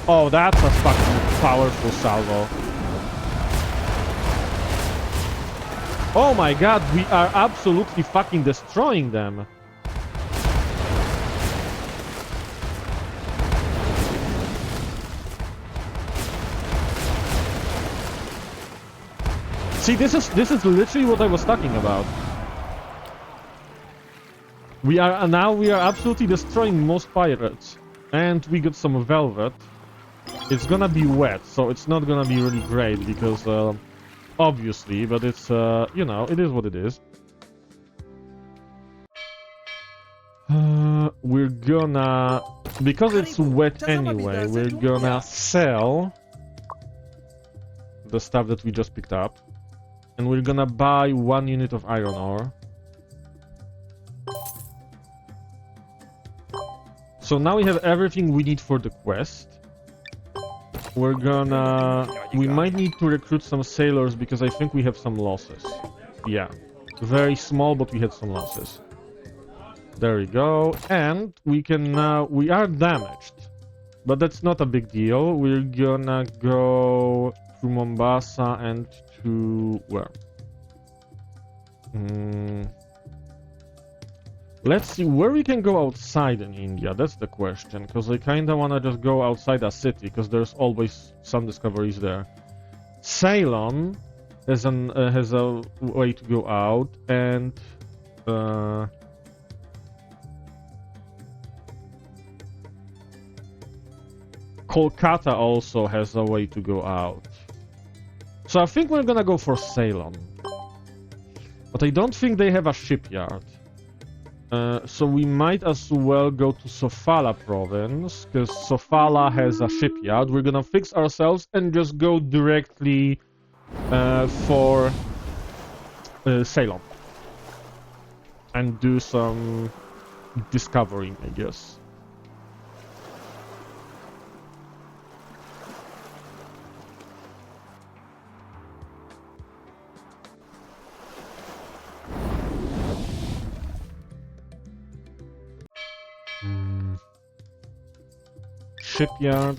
S1: Oh, that's a fucking powerful salvo. Oh my god, we are absolutely fucking destroying them. See, this is literally what I was talking about. We are absolutely destroying most pirates. And we got some velvet. It's gonna be wet, so it's not gonna be really great because obviously, but it's you know, it is what it is. We're gonna, because it's wet anyway, we're gonna sell the stuff that we just picked up. And we're gonna buy 1 unit of iron ore. So now we have everything we need for the quest. We're gonna... We might need to recruit some sailors because I think we have some losses. Yeah. Very small, but we had some losses. There we go. And we can now... We are damaged. But that's not a big deal. We're gonna go to Mombasa and to... where? Let's see where we can go outside in India. That's the question, because I kinda wanna just go outside a city, because there's always some discoveries there. Ceylon has a way to go out, and Kolkata also has a way to go out. So I think we're gonna go for Ceylon. But I don't think they have a shipyard. So we might as well go to Sofala province, because Sofala has a shipyard. We're gonna fix ourselves and just go directly for Ceylon. And do some discovering, I guess. Shipyard.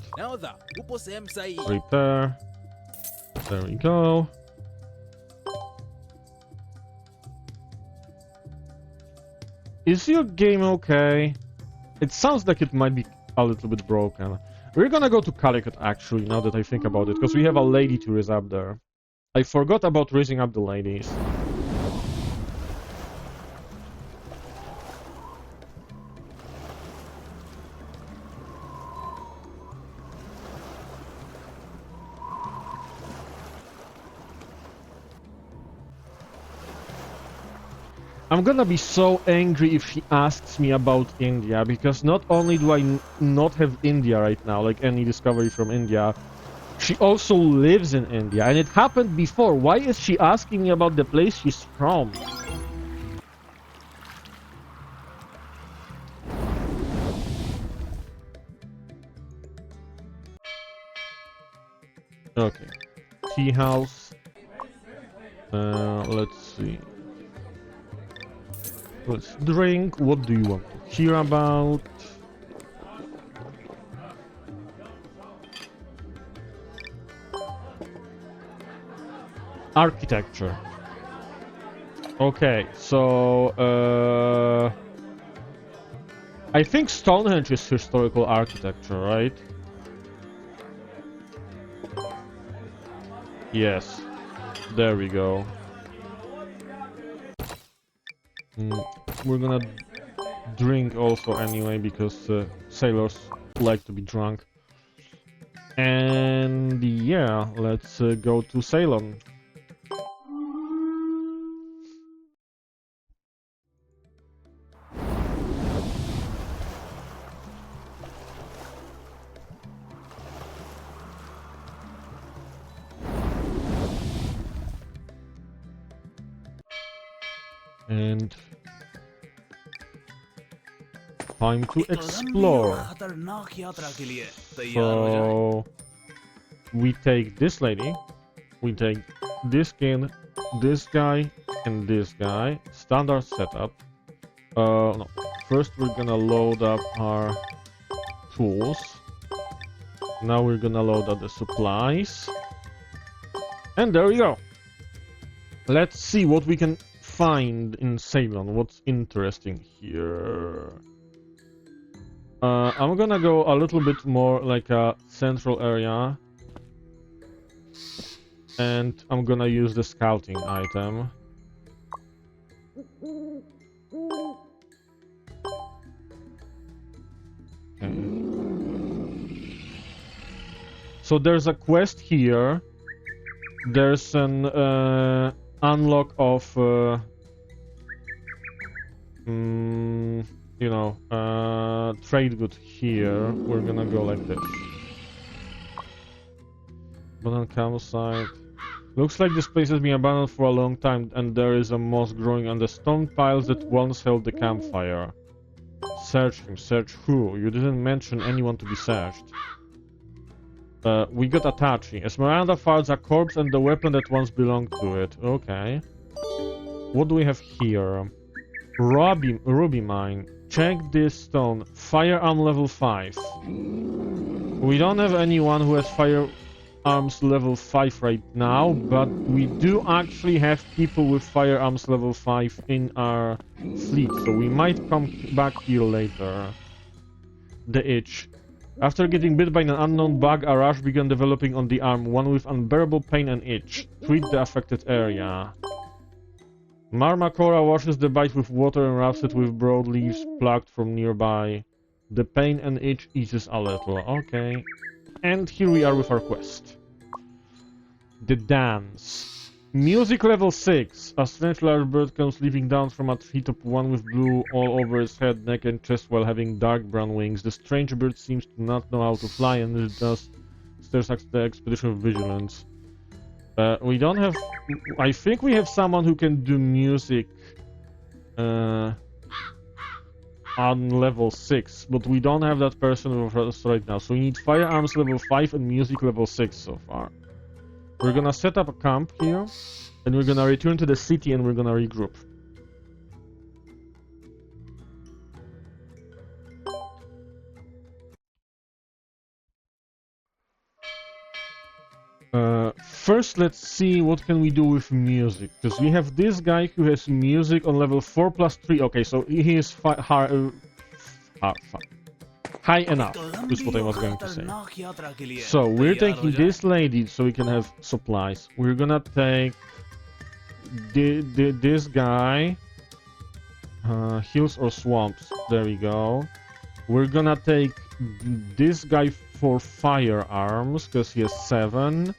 S1: Repair. There we go. Is your game okay? It sounds like it might be a little bit broken. We're gonna go to Calicut actually, now that I think about it, because we have a lady to raise up there. I forgot about raising up the ladies. I'm gonna be so angry if she asks me about India, because not only do I not have India right now, like any discovery from India, she also lives in India, and it happened before. Why is she asking me about the place she's from? Okay. Tea house. Let's see. Let's drink. What do you want to hear about? Architecture. Okay, so I think Stonehenge is historical architecture, right? Yes. There we go. We're gonna drink also anyway, because sailors like to be drunk. And yeah, let's go to Ceylon. And time to explore. So we take this lady, we take this kid, this guy, and this guy. Standard setup. No. First we're gonna load up our tools. Now we're gonna load up the supplies. And there we go. Let's see what we can find in Ceylon. What's interesting here? I'm gonna go a little bit more like a central area. And I'm gonna use the scouting item. Okay. So there's a quest here. There's an unlock of you know, trade good here. We're gonna go like this. Abandoned campsite. Looks like this place has been abandoned for a long time, and there is a moss growing on the stone piles that once held the campfire. Search him. Search who? You didn't mention anyone to be searched. We got Atachi. Esmeralda finds a corpse and the weapon that once belonged to it. Okay. What do we have here? Ruby mine. Check this stone. Firearm level 5. We don't have anyone who has firearms level 5 right now, but we do actually have people with firearms level 5 in our fleet, so we might come back here later. The itch. After getting bit by an unknown bug, a rash began developing on the arm, one with unbearable pain and itch. Treat the affected area. Marmakora washes the bite with water and wraps it with broad leaves plucked from nearby. The pain and itch eases a little. Okay. And here we are with our quest. The dance. Music level 6. A strange large bird comes leaping down from a treetop, one with blue all over its head, neck and chest while having dark brown wings. The strange bird seems to not know how to fly and it just stares at the expedition with vigilance. We don't have... I think we have someone who can do music on level 6, but we don't have that person with us right now. So we need firearms level 5 and music level 6 so far. We're gonna set up a camp here, and we're gonna return to the city and we're gonna regroup. First, let's see what can we do with music, because we have this guy who has music on level 4 plus 3. Okay, so he is high enough, is what I was going to say. So, we're taking this lady so we can have supplies. We're gonna take this guy. Hills or swamps. There we go. We're gonna take this guy for firearms, because he has 7.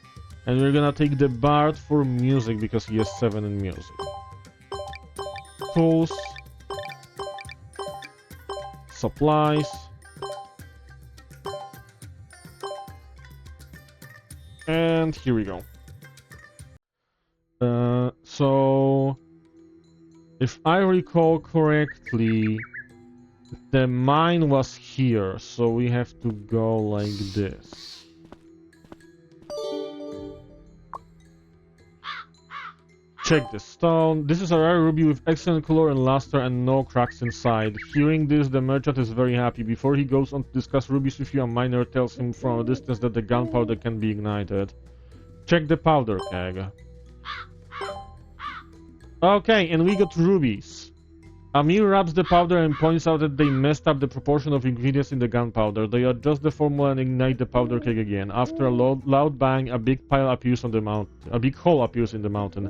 S1: And we're gonna take the bard for music, because he has 7 in music. Tools. Supplies. And here we go. So, if I recall correctly, the mine was here, so we have to go like this. Check the stone. This is a rare ruby with excellent color and luster and no cracks inside. Hearing this, the merchant is very happy. Before he goes on to discuss rubies with you, a miner tells him from a distance that the gunpowder can be ignited. Check the powder keg. Okay, and we got rubies. Amir wraps the powder and points out that they messed up the proportion of ingredients in the gunpowder. They adjust the formula and ignite the powder keg again. After a loud bang, a big pile appears on the mountain. A big hole appears in the mountain.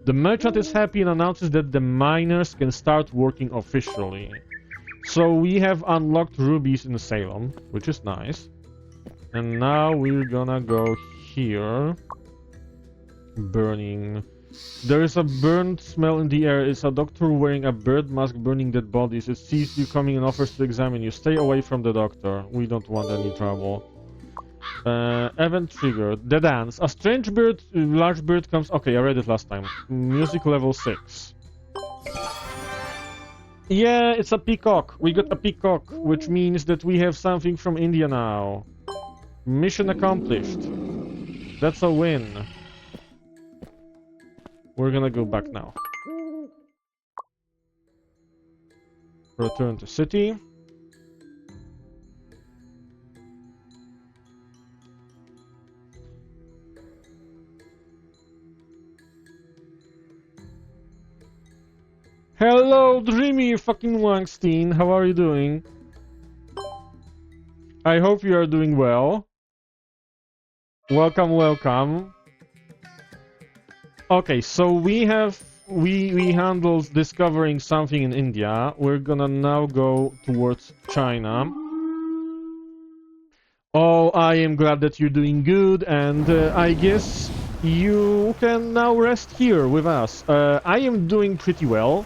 S1: The merchant is happy and announces that the miners can start working officially. So we have unlocked rubies in Salem, which is nice. And now we're gonna go here. Burning. There is a burnt smell in the air. It's a doctor wearing a bird mask burning dead bodies. It sees you coming and offers to examine you. Stay away from the doctor. We don't want any trouble. Event triggered. The dance. A strange bird, large bird comes... Okay, I read it last time. Music level 6. Yeah, it's a peacock. We got a peacock, which means that we have something from India now. Mission accomplished. That's a win. We're gonna go back now. Return to city. Hello, Dreamy fucking Wangstein. How are you doing? I hope you are doing well. Welcome, welcome. Okay, so we handled discovering something in India. We're gonna now go towards China. Oh, I am glad that you're doing good, and I guess you can now rest here with us. I am doing pretty well.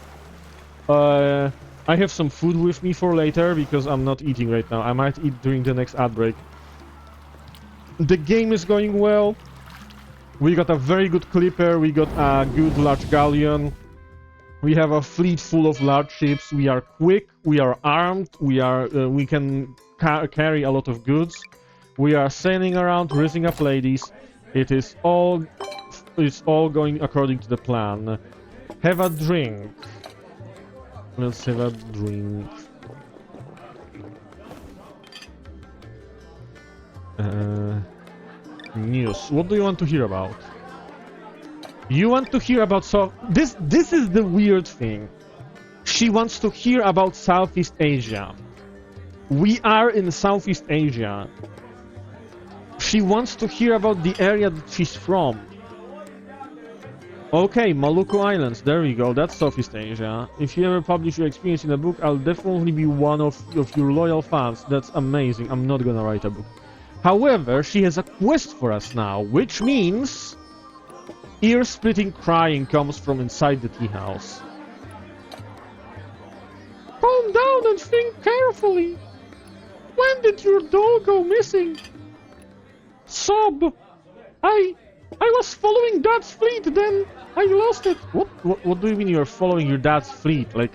S1: I have some food with me for later, because I'm not eating right now. I might eat during the next ad break. The game is going well. We got a very good clipper, we got a good large galleon. We have a fleet full of large ships. We are quick, we are armed, we can carry a lot of goods. We are sailing around, raising up ladies. It's all going according to the plan. Have a drink. Let's have a drink. News. What do you want to hear about? You want to hear about this is the weird thing. She wants to hear about Southeast Asia. We are in Southeast Asia. She wants to hear about the area that she's from. Okay, Maluku Islands, there we go, that's Southeast Asia. If you ever publish your experience in a book, I'll definitely be one of your loyal fans. That's amazing, I'm not gonna write a book. However, she has a quest for us now, which means... ear-splitting crying comes from inside the tea house. Calm down and think carefully. When did your doll go missing? Sob. I was following Dad's fleet, then I lost it. What do you mean you're following your dad's fleet? Like,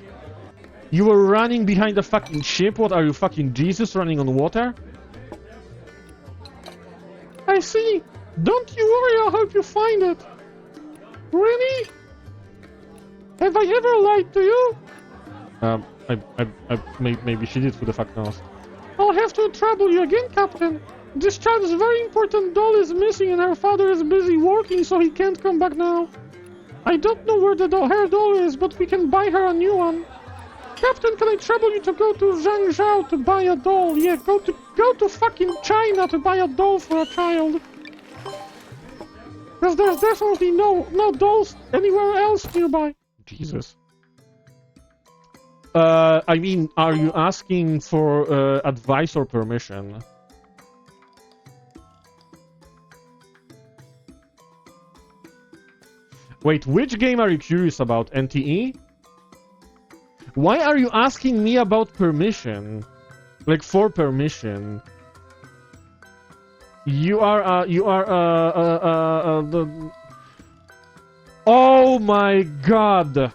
S1: you were running behind a fucking ship? What are you, fucking Jesus running on water? I see. Don't you worry, I'll help you find it. Really? Have I ever lied to you? Maybe she did, who the fuck knows. I'll have to trouble you again, Captain. This child's very important doll is missing and her father is busy working, so he can't come back now. I don't know where her doll is, but we can buy her a new one. Captain, can I trouble you to go to Zhangzhou to buy a doll? Yeah, go to fucking China to buy a doll for a child. Because there's definitely no dolls anywhere else nearby. Jesus. I mean, are you asking for advice or permission? Wait, which game are you curious about? NTE? Why are you asking me about permission? Like, for permission? Oh my god!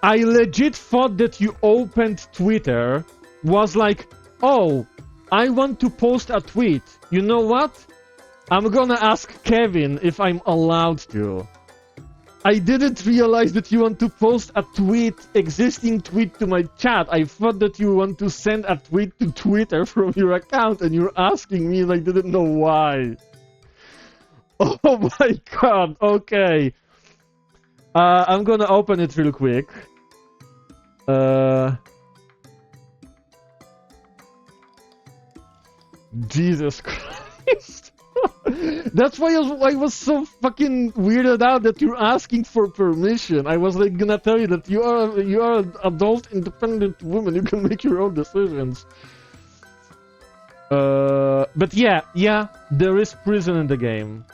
S1: I legit thought that you opened Twitter, was like, oh, I want to post a tweet. You know what? I'm gonna ask Kevin if I'm allowed to. I didn't realize that you want to post a existing tweet to my chat. I thought that you want to send a tweet to Twitter from your account and you're asking me and I didn't know why. Oh my god, okay. I'm gonna open it real quick. Jesus Christ. That's why I was so fucking weirded out that you're asking for permission. I was like gonna tell you that you are an adult, independent woman. You can make your own decisions. But yeah, there is prison in the game.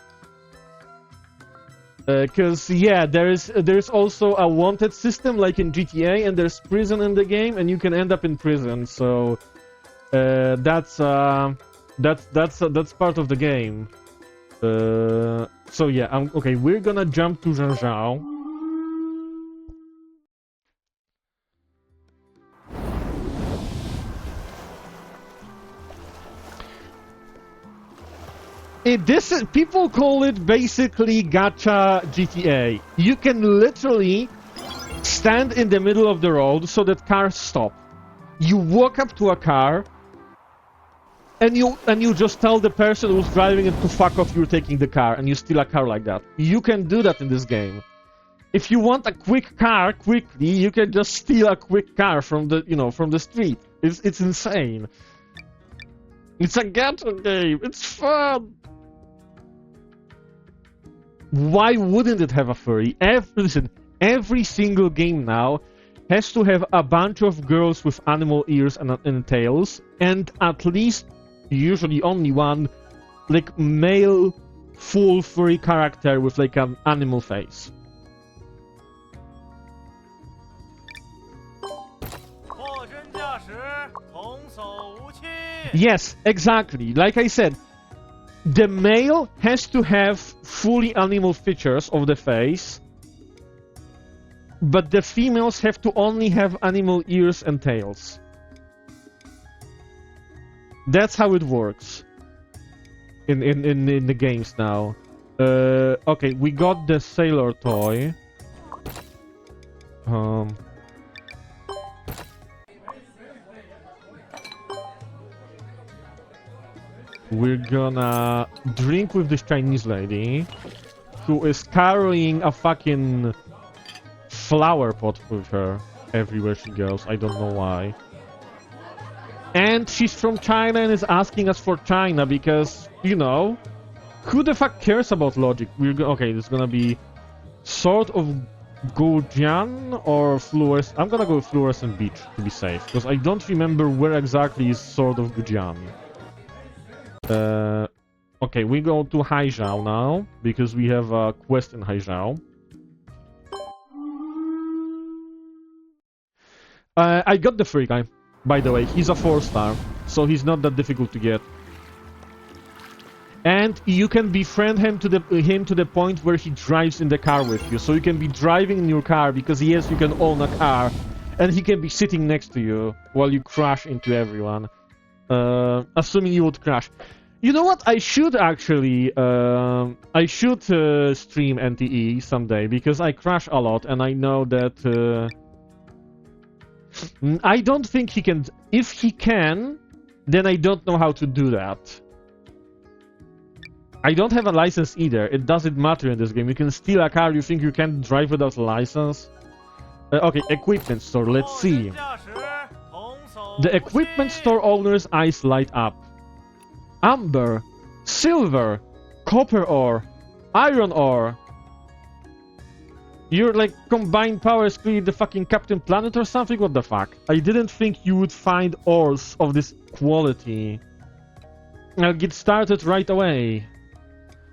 S1: Cause yeah, there's also a wanted system like in GTA, and there's prison in the game, and you can end up in prison. So that's part of the game. So yeah, okay, we're gonna jump to Zhangzhou. People call it basically gacha GTA. You can literally stand in the middle of the road so that cars stop. You walk up to a car, and you just tell the person who's driving it to fuck off, you're taking the car, and you steal a car like that. You can do that in this game. If you want a quick car quickly, you can just steal a quick car from the, you know, from the street. It's insane. It's a ghetto game. It's fun. Why wouldn't it have a furry? Listen, every single game now has to have a bunch of girls with animal ears and tails, and at least, usually only one, like, male full furry character with like an animal face. Yes, exactly. Like I said, the male has to have fully animal features of the face, but the females have to only have animal ears and tails. That's how it works in the games now. Okay, we got the sailor toy. We're gonna drink with this Chinese lady who is carrying a fucking flower pot with her everywhere she goes. I don't know why. And she's from China and is asking us for China because, you know, who the fuck cares about logic? Okay, this is gonna be Sword of Gujian or Fluorescent. I'm gonna go with Fluorescent Beach to be safe, because I don't remember where exactly is Sword of Gujian. Okay, we go to Haizhao now, because we have a quest in Haizhao. I got the free guy, by the way. He's a 4-star, so he's not that difficult to get. And you can befriend him to the point where he drives in the car with you. So you can be driving in your car, because yes, you can own a car, and he can be sitting next to you while you crash into everyone. Assuming you would crash. You know what? I should actually, stream NTE someday, because I crash a lot, and I know that, I don't think he can. If he can, then I don't know how to do that. I don't have a license either. It doesn't matter in this game. You can steal a car, you think you can drive without a license? Okay, equipment store, let's see. The equipment store owner's eyes light up. Amber, silver, copper ore, iron ore. Your, like, combined powers create the fucking Captain Planet or something? What the fuck? I didn't think you would find ores of this quality. I'll get started right away.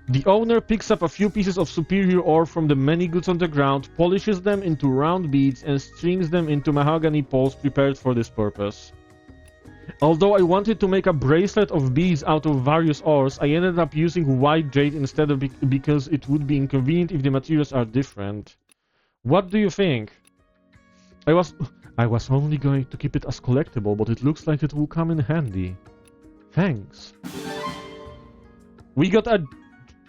S1: The owner picks up a few pieces of superior ore from the many goods on the ground, polishes them into round beads, and strings them into mahogany poles prepared for this purpose. Although I wanted to make a bracelet of beads out of various ores, I ended up using white jade instead of because it would be inconvenient if the materials are different. What do you think? I was only going to keep it as collectible, but it looks like it will come in handy. Thanks. We got a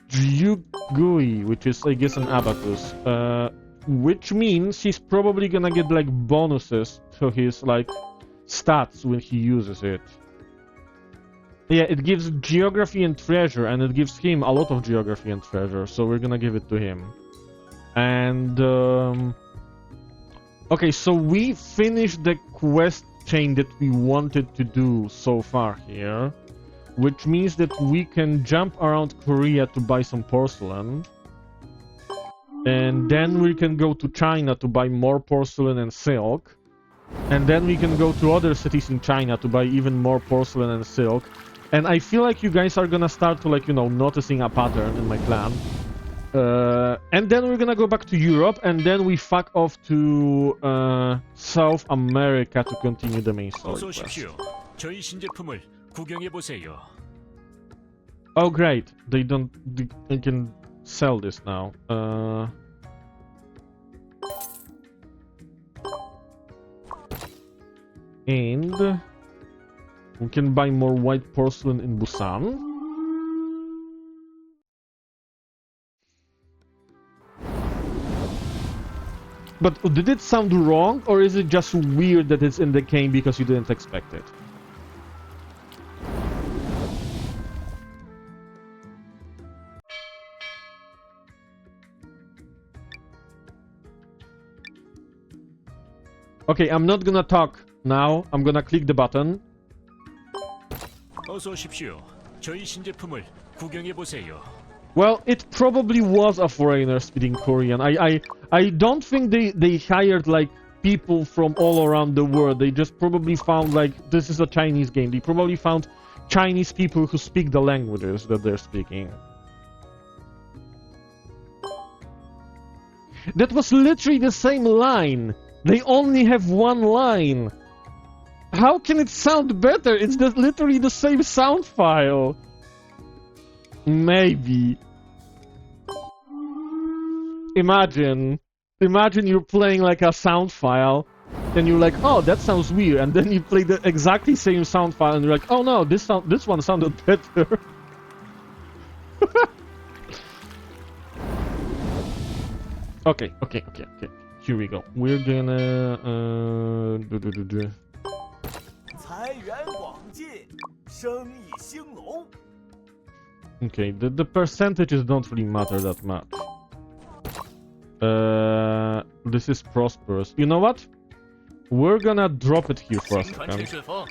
S1: Jugui, which is, I guess, an abacus. Which means he's probably gonna get, like, bonuses to his, like, stats when he uses it. Yeah, it gives geography and treasure, and it gives him a lot of geography and treasure, so we're gonna give it to him. And, okay, so we finished the quest chain that we wanted to do so far here, which means that we can jump around Korea to buy some porcelain. And then we can go to China to buy more porcelain and silk. And then we can go to other cities in China to buy even more porcelain and silk. And I feel like you guys are gonna start to, like, you know, noticing a pattern in my clan. And then we're gonna go back to Europe, and then we fuck off to South America to continue the main story quest. Oh great, they can sell this now. And we can buy more white porcelain in Busan. But did it sound wrong, or is it just weird that it's in the game because you didn't expect it? Okay, I'm not gonna talk now. I'm gonna click the button.
S5: 어서 오십시오. 저희 신제품을 구경해 보세요.
S1: Well, it probably was a foreigner speaking Korean. I don't think they hired like people from all around the world. They just probably found like this is a Chinese game. They probably found Chinese people who speak the languages that they're speaking. That was literally the same line. They only have one line. How can it sound better? It's literally the same sound file. Maybe. Imagine you're playing like a sound file, and you're like, oh, that sounds weird, and then you play the exactly same sound file, and you're like, oh no, this one sounded better. Okay. Here we go. We're gonna
S8: 财源广进，生意兴隆。
S1: Okay, the percentages don't really matter that much. This is prosperous. You know what? We're gonna drop it here for a
S5: 新团成
S1: second.
S5: 是否？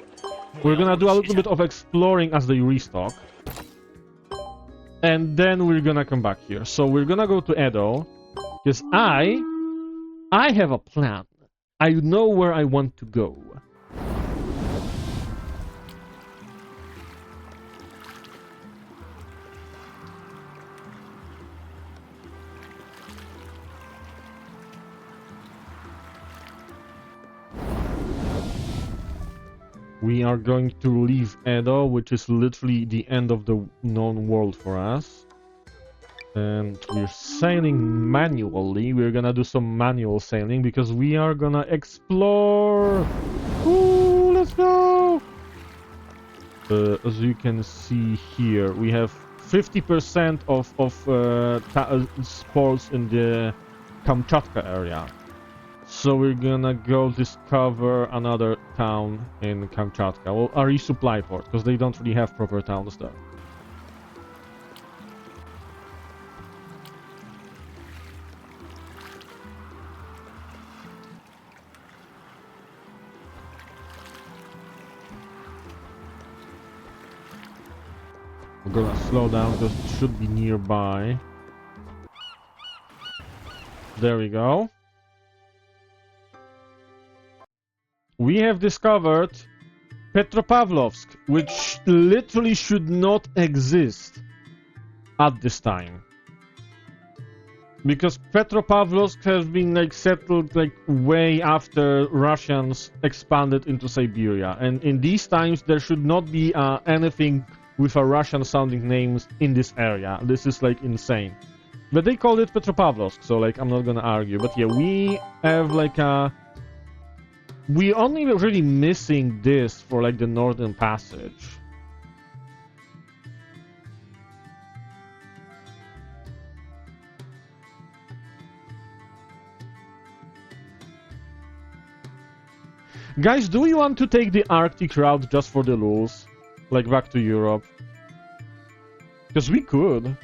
S1: We're gonna do a little bit of exploring as they restock. And then we're gonna come back here. So we're gonna go to Edo. Because I have a plan. I know where I want to go. We are going to leave Edo, which is literally the end of the known world for us. And we're sailing manually. We're gonna do some manual sailing because we are gonna explore. Ooh, let's go! As you can see here, we have 50% of sports in the Kamchatka area. So we're gonna go discover another town in Kamchatka. Well, a resupply port, because they don't really have proper towns there. We're gonna slow down because it should be nearby. There we go. We have discovered Petropavlovsk, which literally should not exist at this time. Because Petropavlovsk has been like settled like way after Russians expanded into Siberia. And in these times there should not be anything with a Russian sounding names in this area. This is like insane. But they called it Petropavlovsk, so like I'm not gonna argue. But yeah, we have like a... We're only really missing this for like the Northern Passage. Guys, do you want to take the Arctic route just for the lulz? Like back to Europe? Because we could.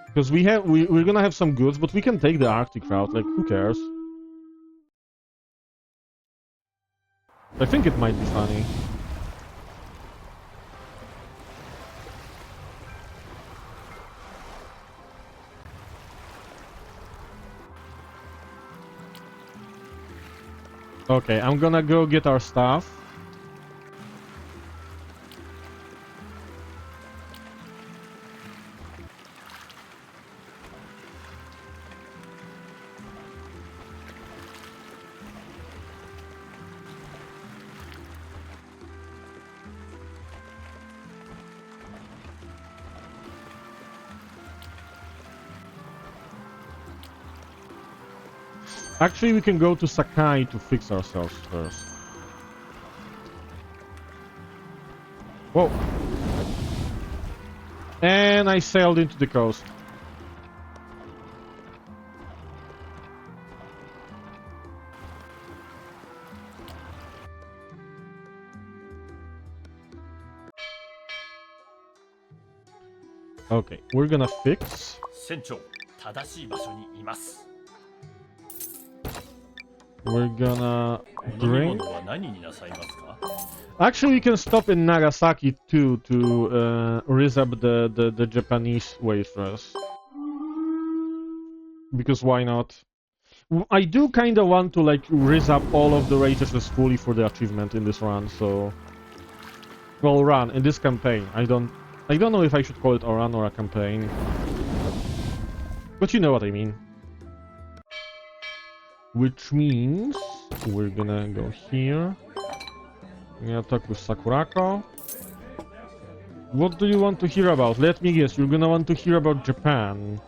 S1: Because we're gonna have some goods, but we can take the Arctic route, like who cares? I think it might be funny. Okay, I'm gonna go get our stuff. Actually, we can go to Sakai to fix ourselves first. Whoa. And I sailed into the coast. Okay, we're gonna fix.
S5: 船長、正しい場所にいます。
S1: We're gonna
S8: 飲み
S1: drink.
S8: 物は何になさいますか？
S1: Actually, we can stop in Nagasaki too to raise up the Japanese waitress. Because why not? I do kind of want to like raise up all of the waitresses fully for the achievement in this run. So, well, run in this campaign. I don't know if I should call it a run or a campaign, but you know what I mean. Which means we're gonna go here. I'm gonna talk with Sakurako. What do you want to hear about? Let me guess, you're gonna want to hear about Japan.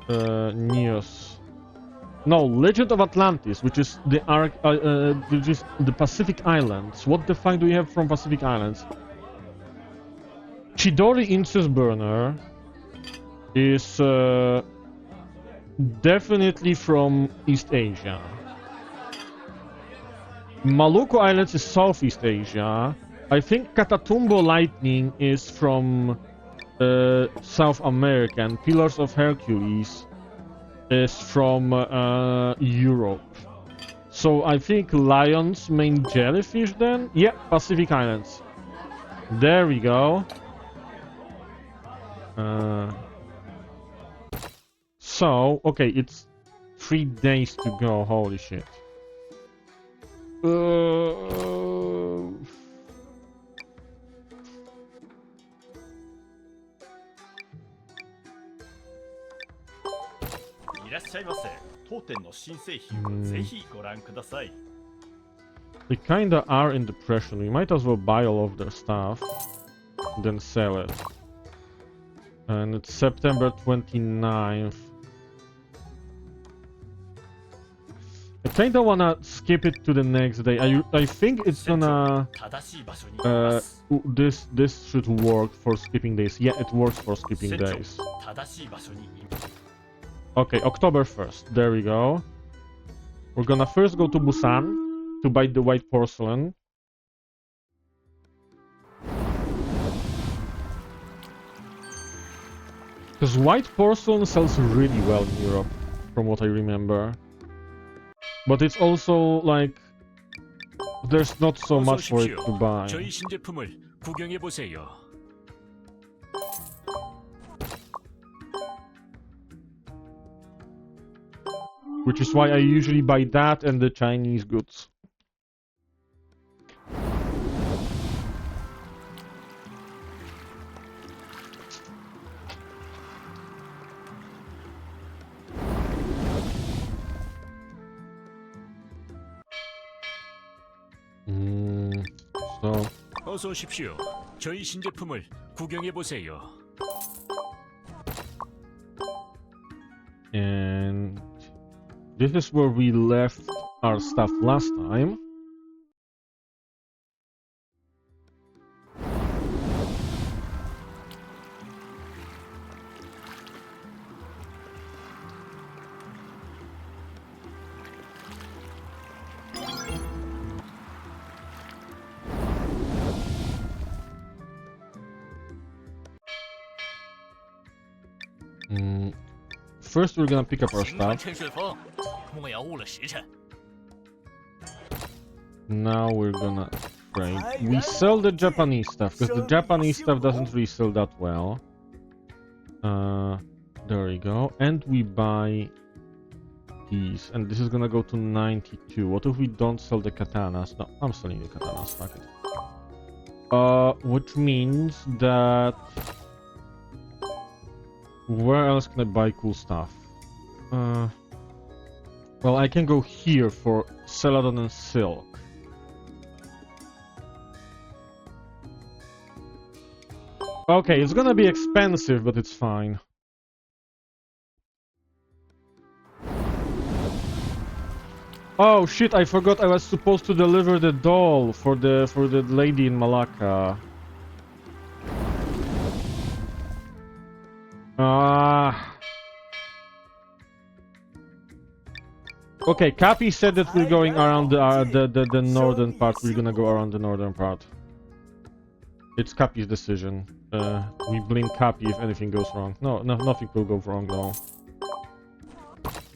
S1: News. No, Legend of Atlantis, which is the which is the Pacific Islands. What the fuck do we have from Pacific Islands? Chidori Incest Burner is definitely from East Asia. Maluku Islands is Southeast Asia. I think Catatumbo Lightning is from South America, and Pillars of Hercules is from Europe. So I think Lion's main jellyfish then? Yeah, Pacific Islands. There we go. So, okay, it's 3 days to go, holy shit. They kinda are in depression. We might as well buy all of their stuff, then sell it. And it's September 29th. I kinda wanna skip it to the next day. I think it's gonna this should work for skipping days. Yeah, it works for skipping days. Okay, October 1st. There we go. We're gonna first go to Busan to buy the white porcelain. Because white porcelain sells really well in Europe, from what I remember. But it's also like there's not so
S5: 어서
S1: much for it
S5: 오십시오.
S1: to buy.
S5: 저희 신제품을 구경해 보세요.
S1: Which is why I usually buy that and the Chinese goods. So
S5: 어서 오십시오. 저희 신제품을 구경해 보세요.
S1: and this is where we left our stuff last time. First, we're gonna pick up our
S8: 行船
S1: stuff.
S8: 趁顺风，莫要误了时辰。
S1: Now we're gonna trade. We sell the Japanese stuff because the Japanese stuff doesn't really sell that well. There we go. And we buy these, and this is gonna go to 92. What if we don't sell the katanas? No, I'm selling the katanas. Fuck it. Which means that where else can I buy cool stuff? Well, I can go here for Celadon and Silk. Okay, it's gonna be expensive, but it's fine. Oh shit, I forgot I was supposed to deliver the doll for the lady in Malacca. Okay, Cappy said that we're going around the northern part. We're gonna go around the northern part. It's Cappy's decision. We blame Cappy if anything goes wrong. No, nothing will go wrong though.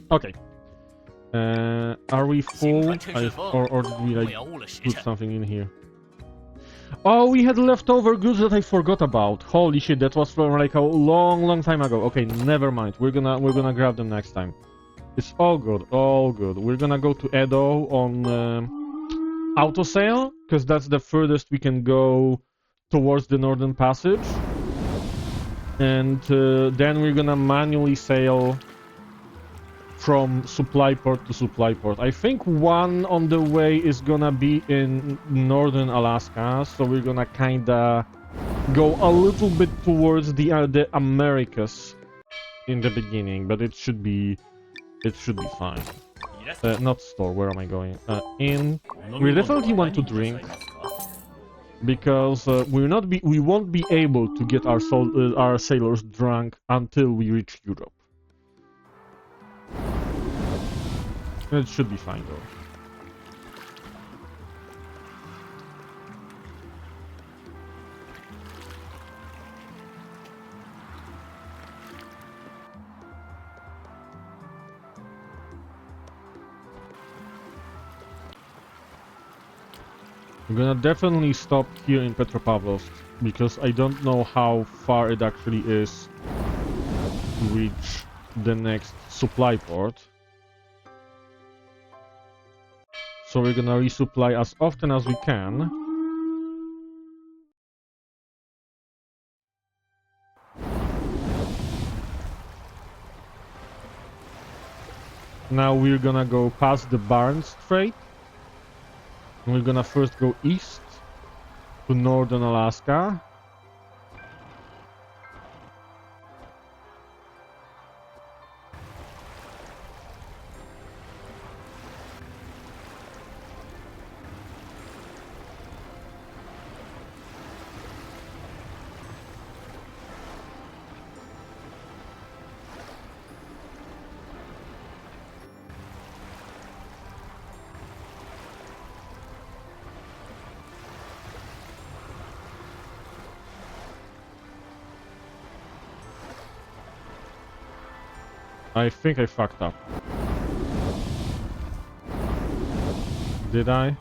S1: Okay. Are we full? Or did we like put something in here? Oh, we had leftover goods that I forgot about. Holy shit, that was from like a long time ago. Okay, never mind. We're gonna grab them next time. It's all good, all good. We're gonna go to Edo on auto sail, because that's the furthest we can go towards the Northern Passage. And then we're gonna manually sail from supply port to supply port. I think one on the way is gonna be in northern Alaska, so we're gonna kinda go a little bit towards the Americas in the beginning, but it should be fine. Not store. Where am I going? In. We definitely want to drink because we won't be able to get our sailors drunk until we reach Europe. It should be fine though. I'm gonna definitely stop here in Petropavlovsk because I don't know how far it actually is to reach the next supply port. So we're gonna resupply as often as we can. Now we're gonna go past the Barents Strait. And we're gonna first go east to northern Alaska. I think I fucked up. Did I?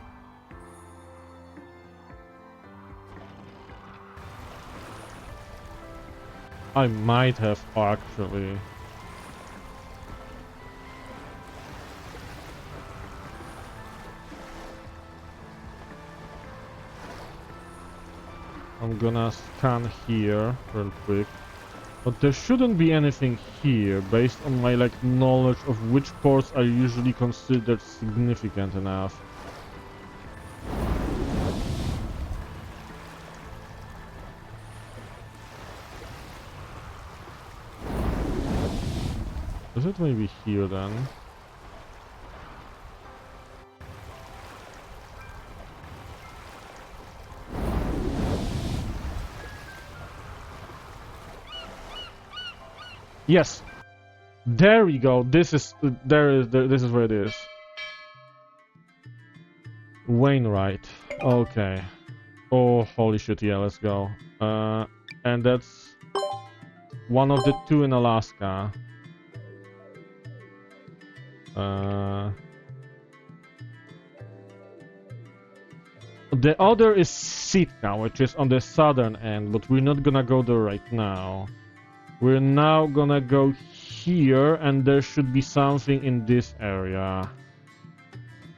S1: I might have actually. I'm gonna scan here real quick. But there shouldn't be anything here, based on my like knowledge of which ports are usually considered significant enough. Is it maybe here then? Yes, there we go. This is this is where it is. Wainwright. Okay. Oh, holy shit! Yeah, let's go. And that's one of the two in Alaska. The other is Sitka, which is on the southern end, but we're not gonna go there right now. We're now gonna go here, and there should be something in this area.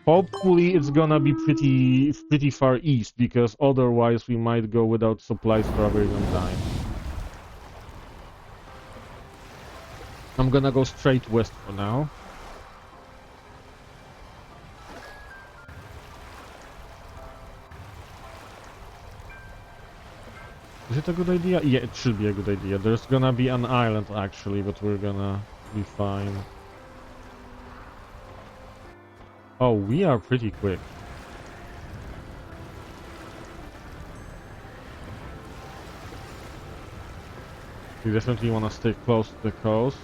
S1: Hopefully it's gonna be pretty far east, because otherwise we might go without supplies for a very long time. I'm gonna go straight west for now. Is it a good idea? Yeah, it should be a good idea. There's gonna be an island actually, but we're gonna be fine. Oh, we are pretty quick. We definitely want to stay close to the coast.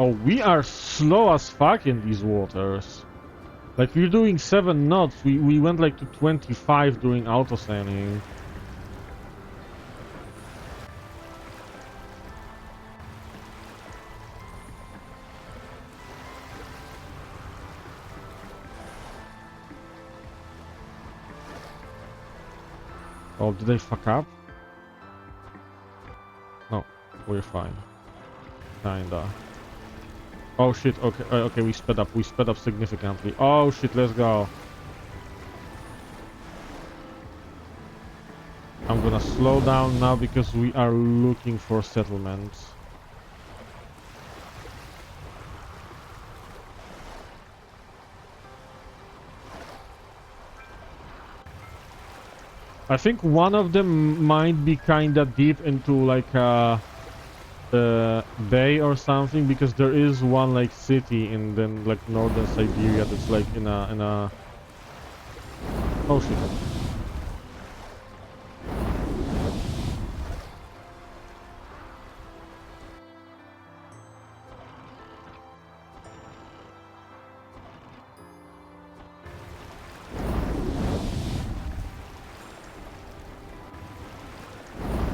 S1: Oh, we are slow as fuck in these waters. Like, we're doing 7 knots. We went like to 25 during auto-sailing. Oh, did they fuck up? No, we're fine. Kinda. Oh shit, okay, okay, we sped up significantly. Oh shit, let's go. I'm gonna slow down now because we are looking for settlements. I think one of them might be kinda deep into like a bay or something, because there is one like city in then like northern Siberia that's like in a oh shit.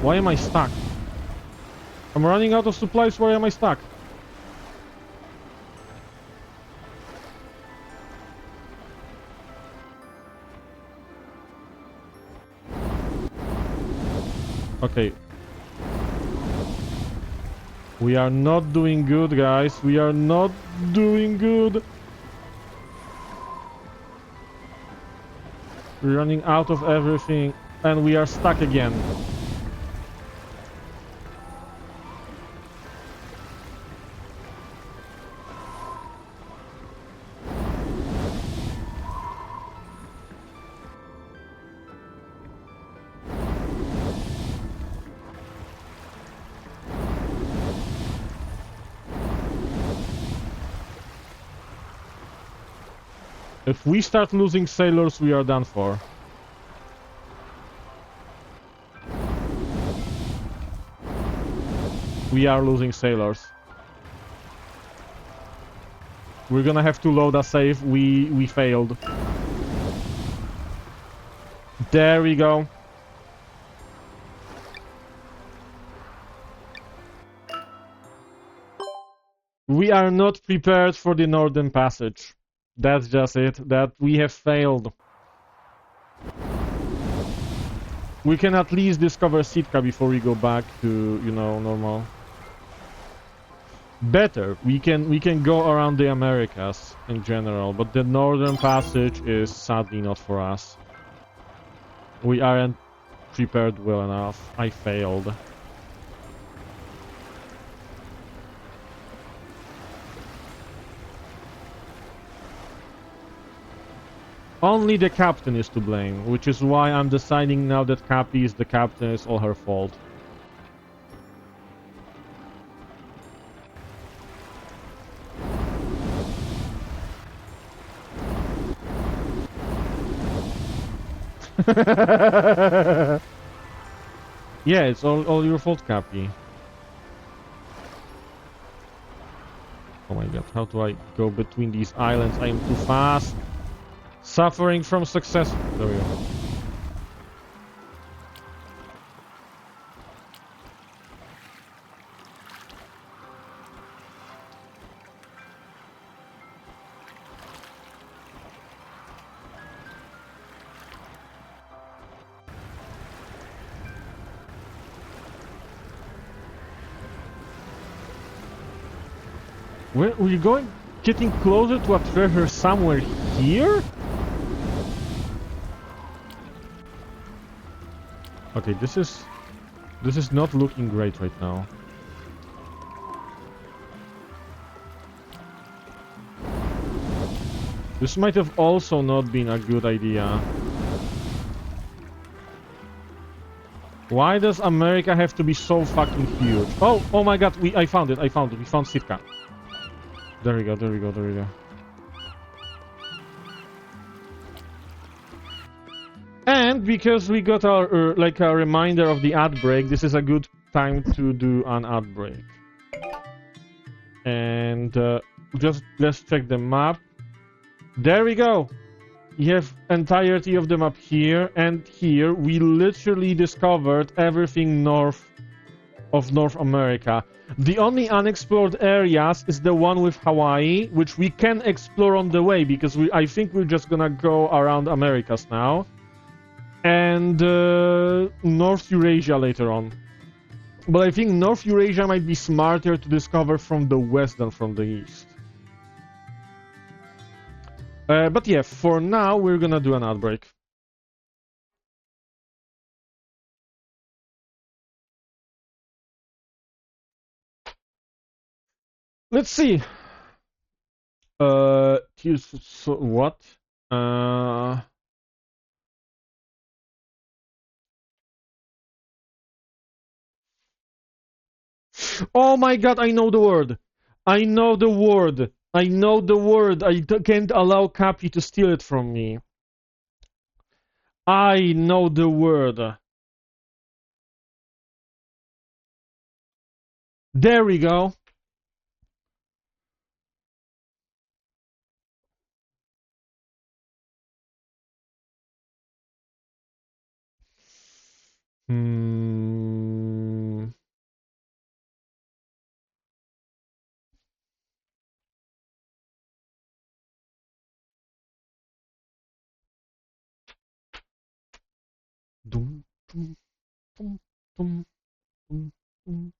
S1: Why am I stuck? I'm running out of supplies. Why am I stuck? Okay. We are not doing good, guys. We are not doing good. We're running out of everything and we are stuck again. If we start losing sailors, we are done for. We are losing sailors. We're gonna have to load a save. We failed. There we go. We are not prepared for the Northern Passage. That's just it. That we have failed. We can at least discover Sitka before we go back to, you know, normal. Better. We can go around the Americas in general, but the Northern Passage is sadly not for us. We aren't prepared well enough. I failed. Only the captain is to blame, which is why I'm deciding now that Cappy is the captain. It's all her fault. Yeah, it's all your fault, Cappy. Oh my god, how do I go between these islands? I am too fast. Suffering from success. There we go. Where are you going? Getting closer to a treasure somewhere here? Okay, this is not looking great right now. This might have also not been a good idea. Why does America have to be so fucking huge? Oh my god, I found it. We found Sitka. There we go. And because we got our like a reminder of the ad break, this is a good time to do an ad break. And just let's check the map. There we go. You have entirety of the map here and here. We literally discovered everything north of North America. The only unexplored areas is the one with Hawaii, which we can explore on the way, because I think we're just gonna go around Americas now. And North Eurasia later on. But I think North Eurasia might be smarter to discover from the west than from the east. But yeah, for now, we're gonna do an outbreak. Let's see. So what? Oh my god, I know the word. I know the word. I know the word. Can't allow Cappy to steal it from me. I know the word. There we go. Hmm. Dum, dum, dum, dum, dum, dum.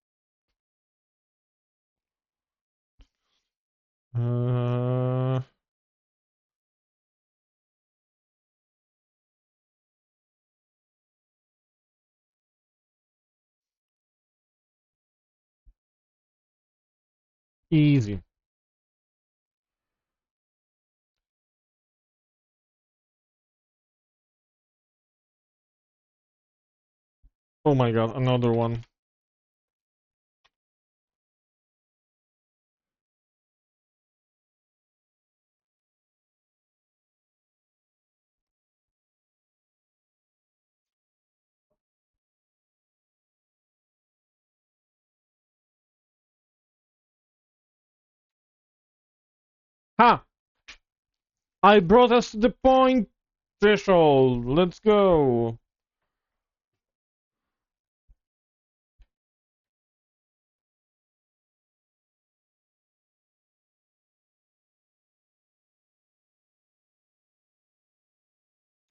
S1: Easy. Oh my god, another one. Ha! I brought us to the point threshold. Let's go.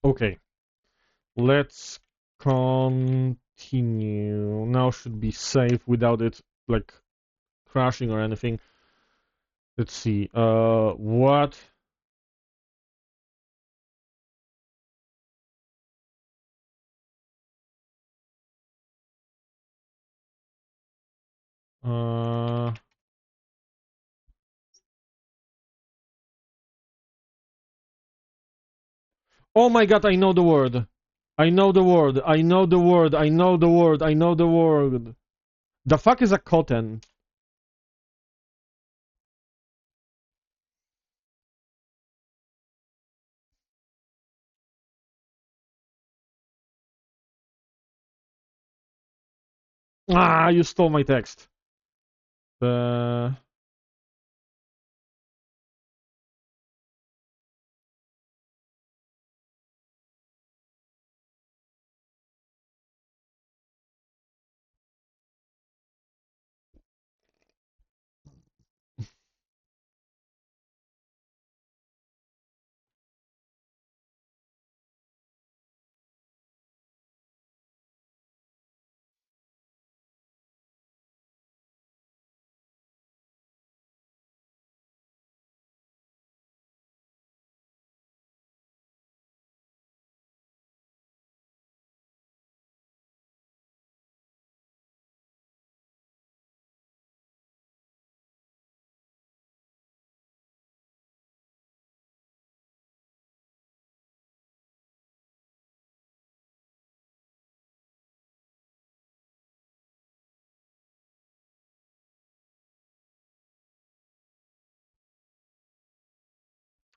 S1: Okay. Let's continue. Now should be safe without it, like, crashing or anything. Let's see. What? Uh... Oh my god, I know the word. I know the word. I know the word. I know the word. I know the word. The fuck is a cotton? Ah, you stole my text. Uh...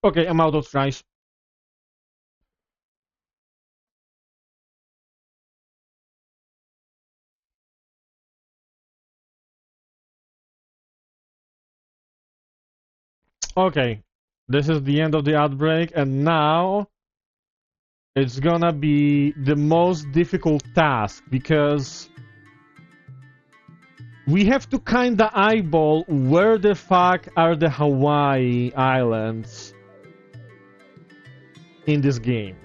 S1: Okay, I'm out of tries. Okay. This is the end of the outbreak, and now it's gonna be the most difficult task because we have to kinda eyeball where the fuck are the Hawaii Islands in this game.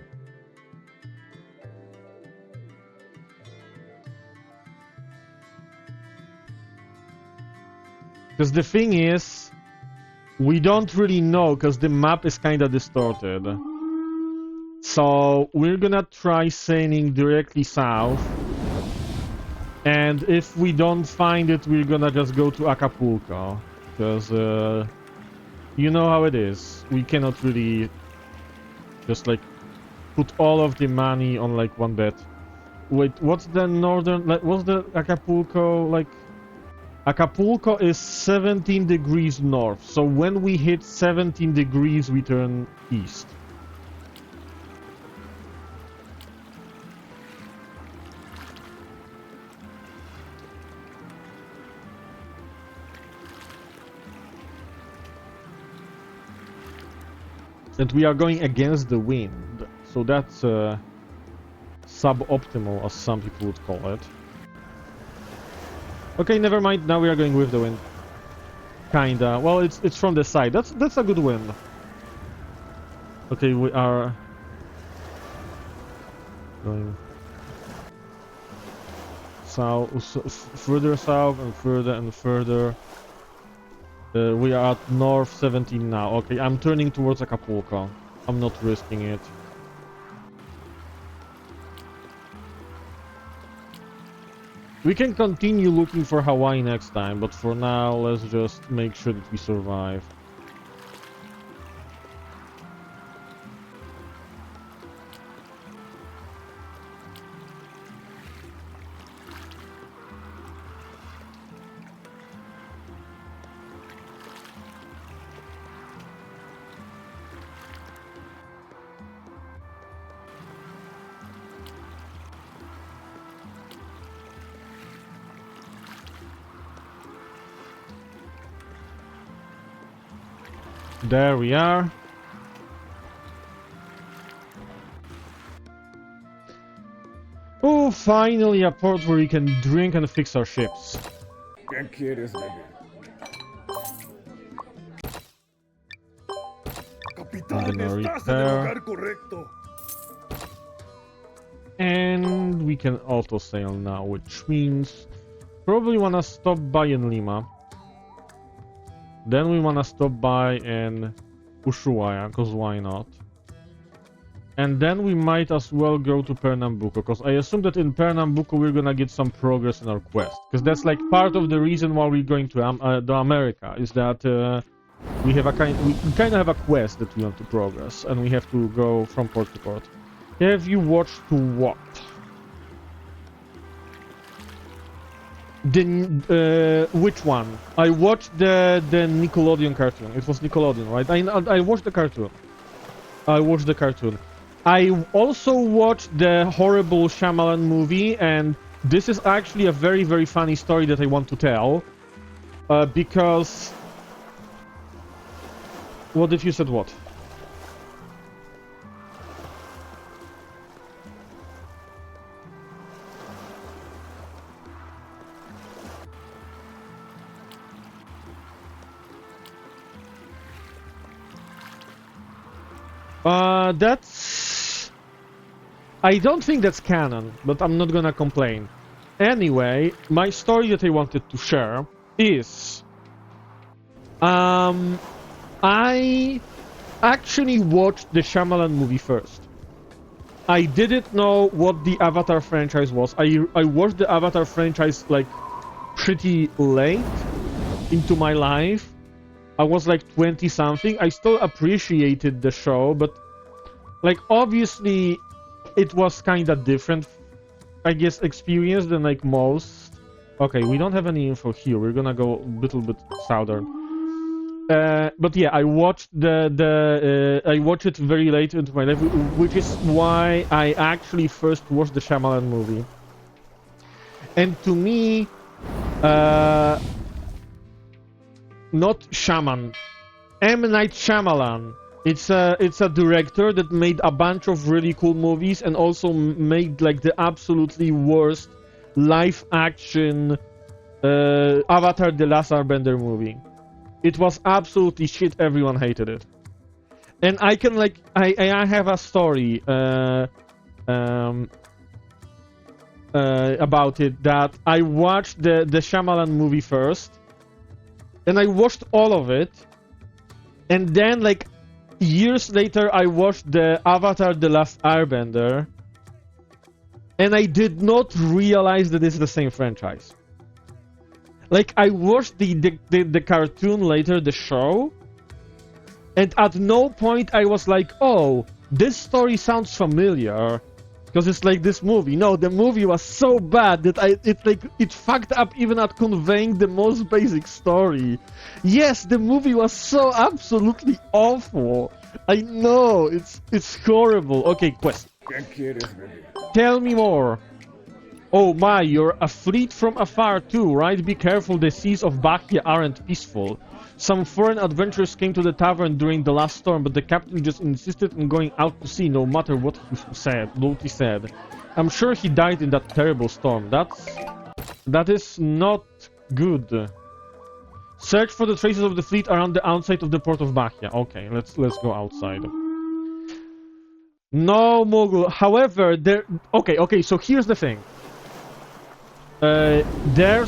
S1: Because the thing is, we don't really know because the map is kinda distorted. So we're gonna try sailing directly south. And if we don't find it, we're gonna just go to Acapulco. Because, you know how it is. We cannot really just, like, put all of the money on, like, one bet. Wait, what's the northern... Like, what's the Acapulco, like... Acapulco is 17 degrees north. So when we hit 17 degrees, we turn east. And we are going against the wind, so that's suboptimal, as some people would call it. Okay, never mind. Now we are going with the wind. Kinda. Well, it's from the side. That's a good wind. Okay, we are going south, further south, and further. We are at north 17 now. Okay, I'm turning towards Acapulco. I'm not risking it. We can continue looking for Hawaii next time, but for now, let's just make sure that we survive. There we are. Oh, finally a port where we can drink and fix our ships.
S4: ¿Qué quieres beber?
S8: Capitán,
S1: gonna
S8: estás en el
S1: repair.
S8: lugar correcto.
S1: And we can auto sail now, which means probably wanna stop by in Lima. Then we wanna stop by in Ushuaia, cause why not? And then we might as well go to Pernambuco, cause I assume that in Pernambuco we're gonna get some progress in our quest. Cause that's like part of the reason why we're going to America, is that we kind of have a quest that we want to progress, and we have to go from port to port. Have you watched what? Which one? I watched the Nickelodeon cartoon. It was Nickelodeon, right? I watched the cartoon. I also watched the horrible Shyamalan movie, and this is actually a very, very funny story that I want to tell. Because... What if you said what? That's... I don't think that's canon, but I'm not gonna complain. Anyway, my story that I wanted to share is... I actually watched the Shyamalan movie first. I didn't know what the Avatar franchise was. I watched the Avatar franchise, like, pretty late into my life. I was like 20-something. I still appreciated the show, but like obviously it was kind of different, I guess, experience than like most. Okay, we don't have any info here. We're gonna go a little bit southern. But yeah, I watched I watched it very late into my life, which is why I actually first watched the Shyamalan movie. And to me, not shaman. M. Night Shyamalan. It's a director that made a bunch of really cool movies and also made like the absolutely worst live action Avatar: The Last Airbender movie. It was absolutely shit. Everyone hated it. And I can like I have a story about it, that I watched the Shyamalan movie first, and I watched all of it, and then like years later I watched the Avatar: The Last Airbender, and I did not realize that it's the same franchise. Like, I watched the cartoon later, the show, and at no point I was like, oh, this story sounds familiar, because it's like this movie. No, the movie was so bad that it fucked up even at conveying the most basic story. Yes, the movie was so absolutely awful. I know, it's horrible. Okay, quest. Tell me more. Oh my, you're a fleet from afar too, right? Be careful, the seas of Bahia aren't peaceful. Some foreign adventurers came to the tavern during the last storm, but the captain just insisted on going out to sea no matter what he said. I'm sure he died in that terrible storm. That is not good. Search for the traces of the fleet around the outside of the port of Bahia. Okay, let's go outside. No, Mogul. However, okay, so here's the thing. There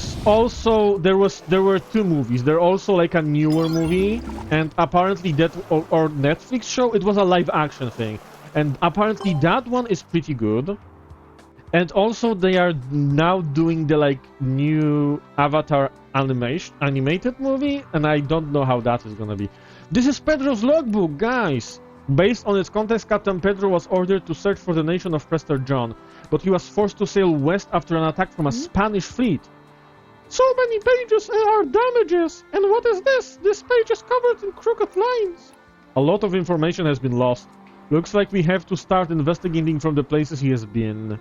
S1: were two movies. There also like a newer movie, and apparently that or Netflix show. It was a live action thing, and apparently that one is pretty good. And also they are now doing the like new Avatar animated movie, and I don't know how that is gonna be. This is Pedro's logbook, guys. Based on its context, Captain Pedro was ordered to search for the nation of Prester John, but he was forced to sail west after an attack from a Spanish fleet. So many pages are damages! And what is this? This page is covered in crooked lines. A lot of information has been lost. Looks like we have to start investigating from the places he has been.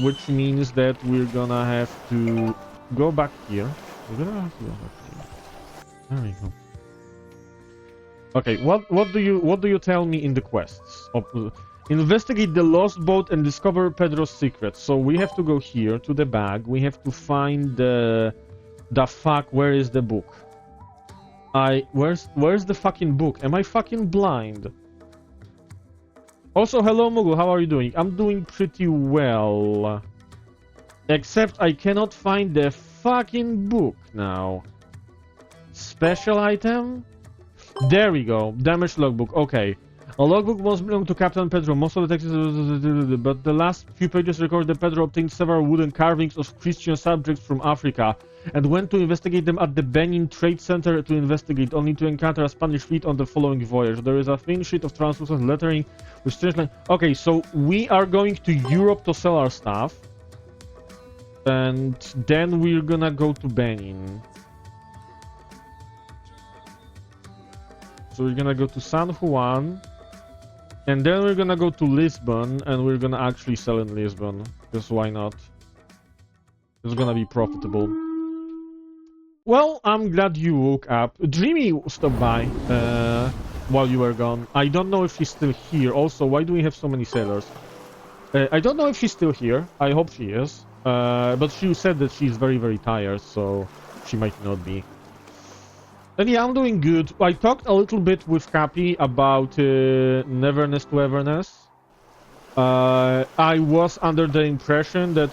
S1: Which means that we're gonna have to go back here. We're gonna have to go back here. There we go. Okay, what do you tell me in the quests? Investigate the lost boat and discover Pedro's secrets. So we have to go here to the bag. We have to find the fuck. Where is the book? Where's the fucking book? Am I fucking blind? Also, hello Mogul, how are you doing? I'm doing pretty well. Except I cannot find the fucking book now. Special item? There we go. Damaged logbook. Okay. A logbook once belonged to Captain Pedro. Most of the text is... But the last few pages record that Pedro obtained several wooden carvings of Christian subjects from Africa and went to investigate them at the Benin Trade Center to investigate, only to encounter a Spanish fleet on the following voyage. There is a thin sheet of translucent lettering with strange line. Okay, so we are going to Europe to sell our stuff. And then we're gonna go to Benin. So we're gonna go to San Juan, and then we're gonna go to Lisbon, and we're gonna actually sell in Lisbon, because why not? It's gonna be profitable. Well, I'm glad you woke up. Dreamy stopped by while you were gone. I don't know if she's still here. Also, why do we have so many sailors? I don't know if she's still here. I hope she is. But she said that she's very, very tired, so she might not be. And yeah, I'm doing good. I talked a little bit with Cappy about Neverness to Everness. I was under the impression that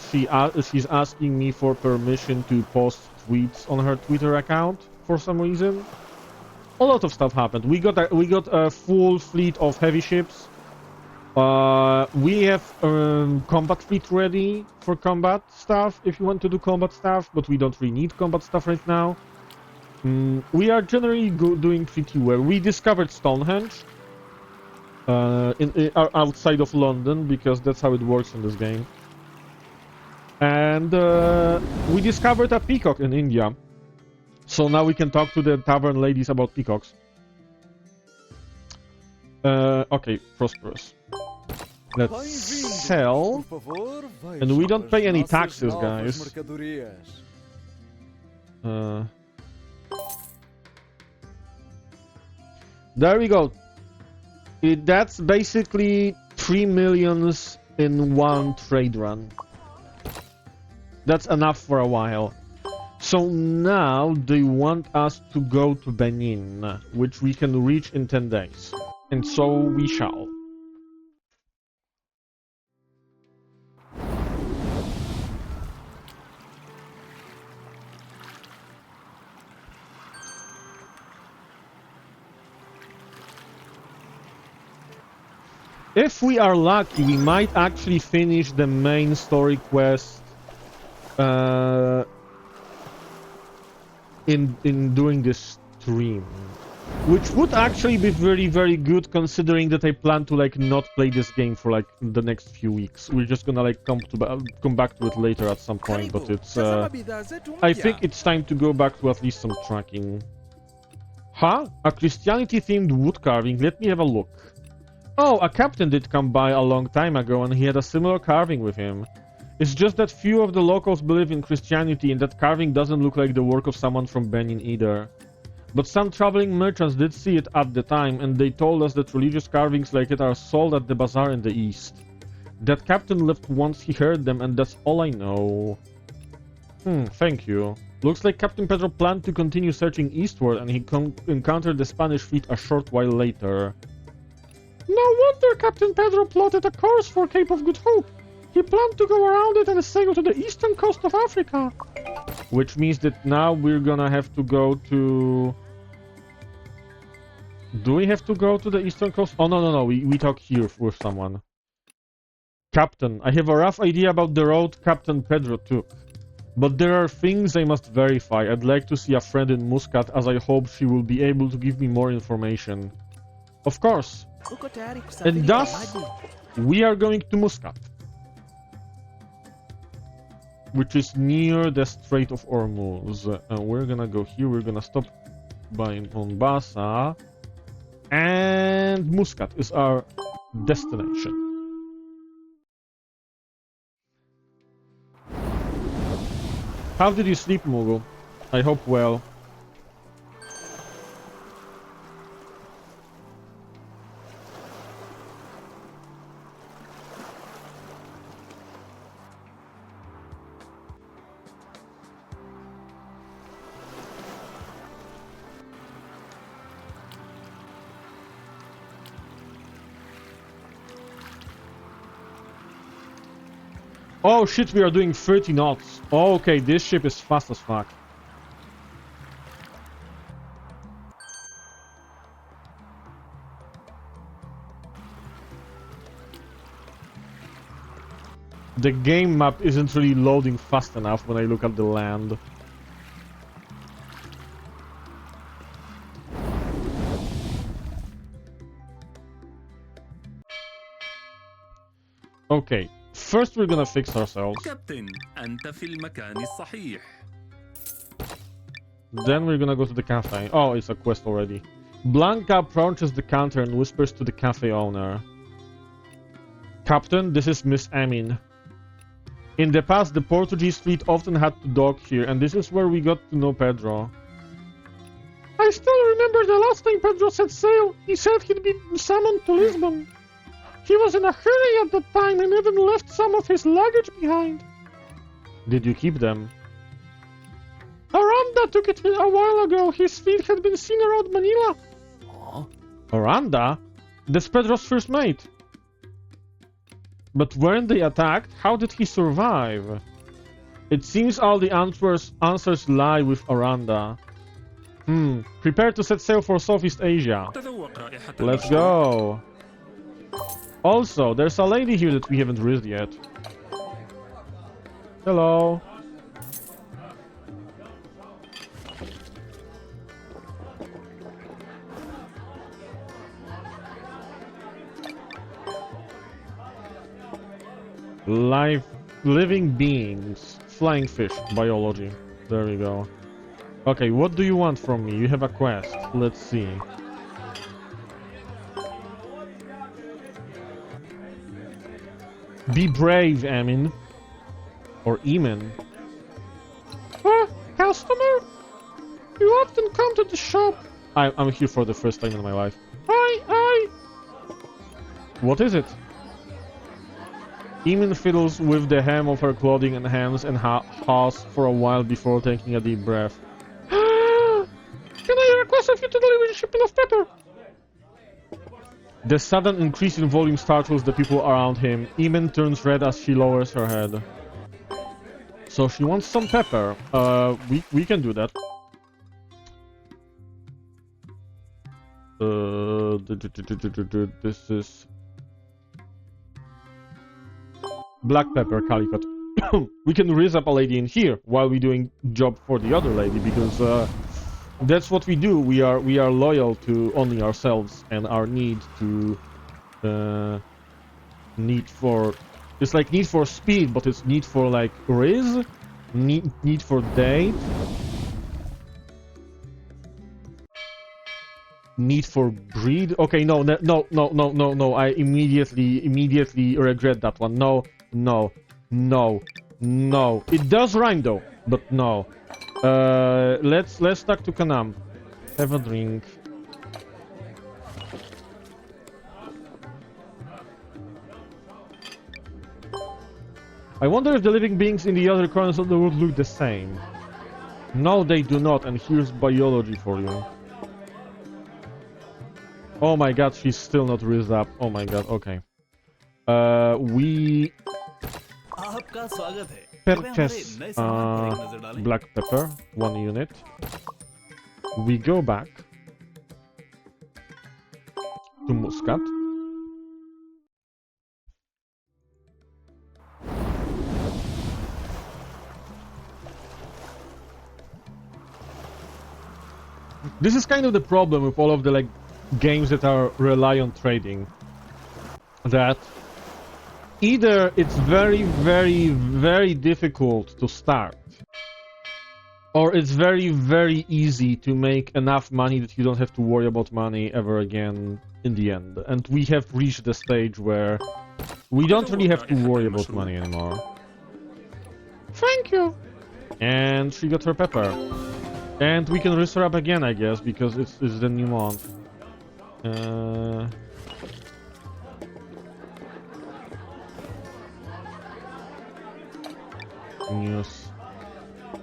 S1: she's asking me for permission to post tweets on her Twitter account for some reason. A lot of stuff happened. We got a full fleet of heavy ships. We have combat fleet ready for combat stuff if you want to do combat stuff, but we don't really need combat stuff right now. We are generally doing pretty well. We discovered Stonehenge outside of London, because that's how it works in this game. And we discovered a peacock in India. So now we can talk to the tavern ladies about peacocks. Okay, prosperous. Let's sell. And we don't pay any taxes, guys. There we go. That's basically 3 millions in one trade run. That's enough for a while. So now they want us to go to Benin, which we can reach in 10 days. And so we shall. If we are lucky, we might actually finish the main story quest in doing this stream, which would actually be very, very good, considering that I plan to like not play this game for like the next few weeks. We're just gonna like come back to it later at some point, but it's I think it's time to go back to at least some tracking. Huh? A Christianity-themed wood carving. Let me have a look. Oh, a captain did come by a long time ago and he had a similar carving with him. It's just that few of the locals believe in Christianity and that carving doesn't look like the work of someone from Benin either. But some traveling merchants did see it at the time and they told us that religious carvings like it are sold at the bazaar in the east. That captain left once he heard them and that's all I know. Thank you. Looks like Captain Pedro planned to continue searching eastward and he encountered the Spanish fleet a short while later. No wonder Captain Pedro plotted a course for Cape of Good Hope. He planned to go around it and sail to the eastern coast of Africa. Which means that now we're gonna have to go to... Do we have to go to the eastern coast? Oh, no. We talk here with someone. Captain, I have a rough idea about the road Captain Pedro took. But there are things I must verify. I'd like to see a friend in Muscat as I hope she will be able to give me more information. Of course. And thus, we are going to Muscat, which is near the Strait of Hormuz. And we're gonna go here, we're gonna stop by Mombasa, and Muscat is our destination. How did you sleep, Mughal? I hope well. Oh shit, we are doing 30 knots. Oh, okay, this ship is fast as fuck. The game map isn't really loading fast enough when I look at the land. Okay. First, we're gonna fix ourselves.
S2: كابتن أنت في المكان الصحيح.
S1: Then we're gonna go to the cafe. Oh, it's a quest already. Blanca approaches the counter and whispers to the cafe owner. Captain, this is Miss Amin. In the past, the Portuguese fleet often had to dock here, and this is where we got to know Pedro. I still remember the last time Pedro set sail. He said he'd be summoned to Lisbon. He was in a hurry at the time and even left some of his luggage behind. Did you keep them? Aranda took it a while ago. His feet had been seen around Manila.
S7: Huh?
S1: Aranda? That's Pedro's first mate. But weren't they attacked? How did he survive? It seems all the answers lie with Aranda. Prepare to set sail for Southeast Asia. Let's go. Also, there's a lady here that we haven't raised yet. Hello. Living beings. Flying fish. Biology. There we go. Okay, what do you want from me? You have a quest. Let's see. Be brave, Amin. Or Eamon. Customer? You often come to the shop. I'm here for the first time in my life. Hi! What is it? Eamon fiddles with the hem of her clothing and hands and haws for a while before taking a deep breath. Can I request of you to deliver a shipment of pepper? The sudden increase in volume startles the people around him. Eamon turns red as she lowers her head. So she wants some pepper. We can do that. This is black pepper, Calicut. We can raise up a lady in here while we're doing job for the other lady, because that's what we do. We are loyal to only ourselves and our need to it's like need for speed, but it's need for like riz, need for date, need for breed. Okay, no. I immediately regret that one. No. It does rhyme though, but no. Let's talk to Kanam. Have a drink. I wonder if the living beings in the other corners of the world look the same. No, they do not, and here's biology for you. Oh my god, she's still not raised up. Oh my god, okay. We purchase black pepper, 1 unit. We go back to Muscat. This is kind of the problem with all of the like games that are rely on trading. That either it's very difficult to start, or it's very easy to make enough money that you don't have to worry about money ever again in the end. And we have reached the stage where we don't really have to worry about money anymore. Thank you! And she got her pepper. And we can raise her up again, I guess, because it's the new month. News.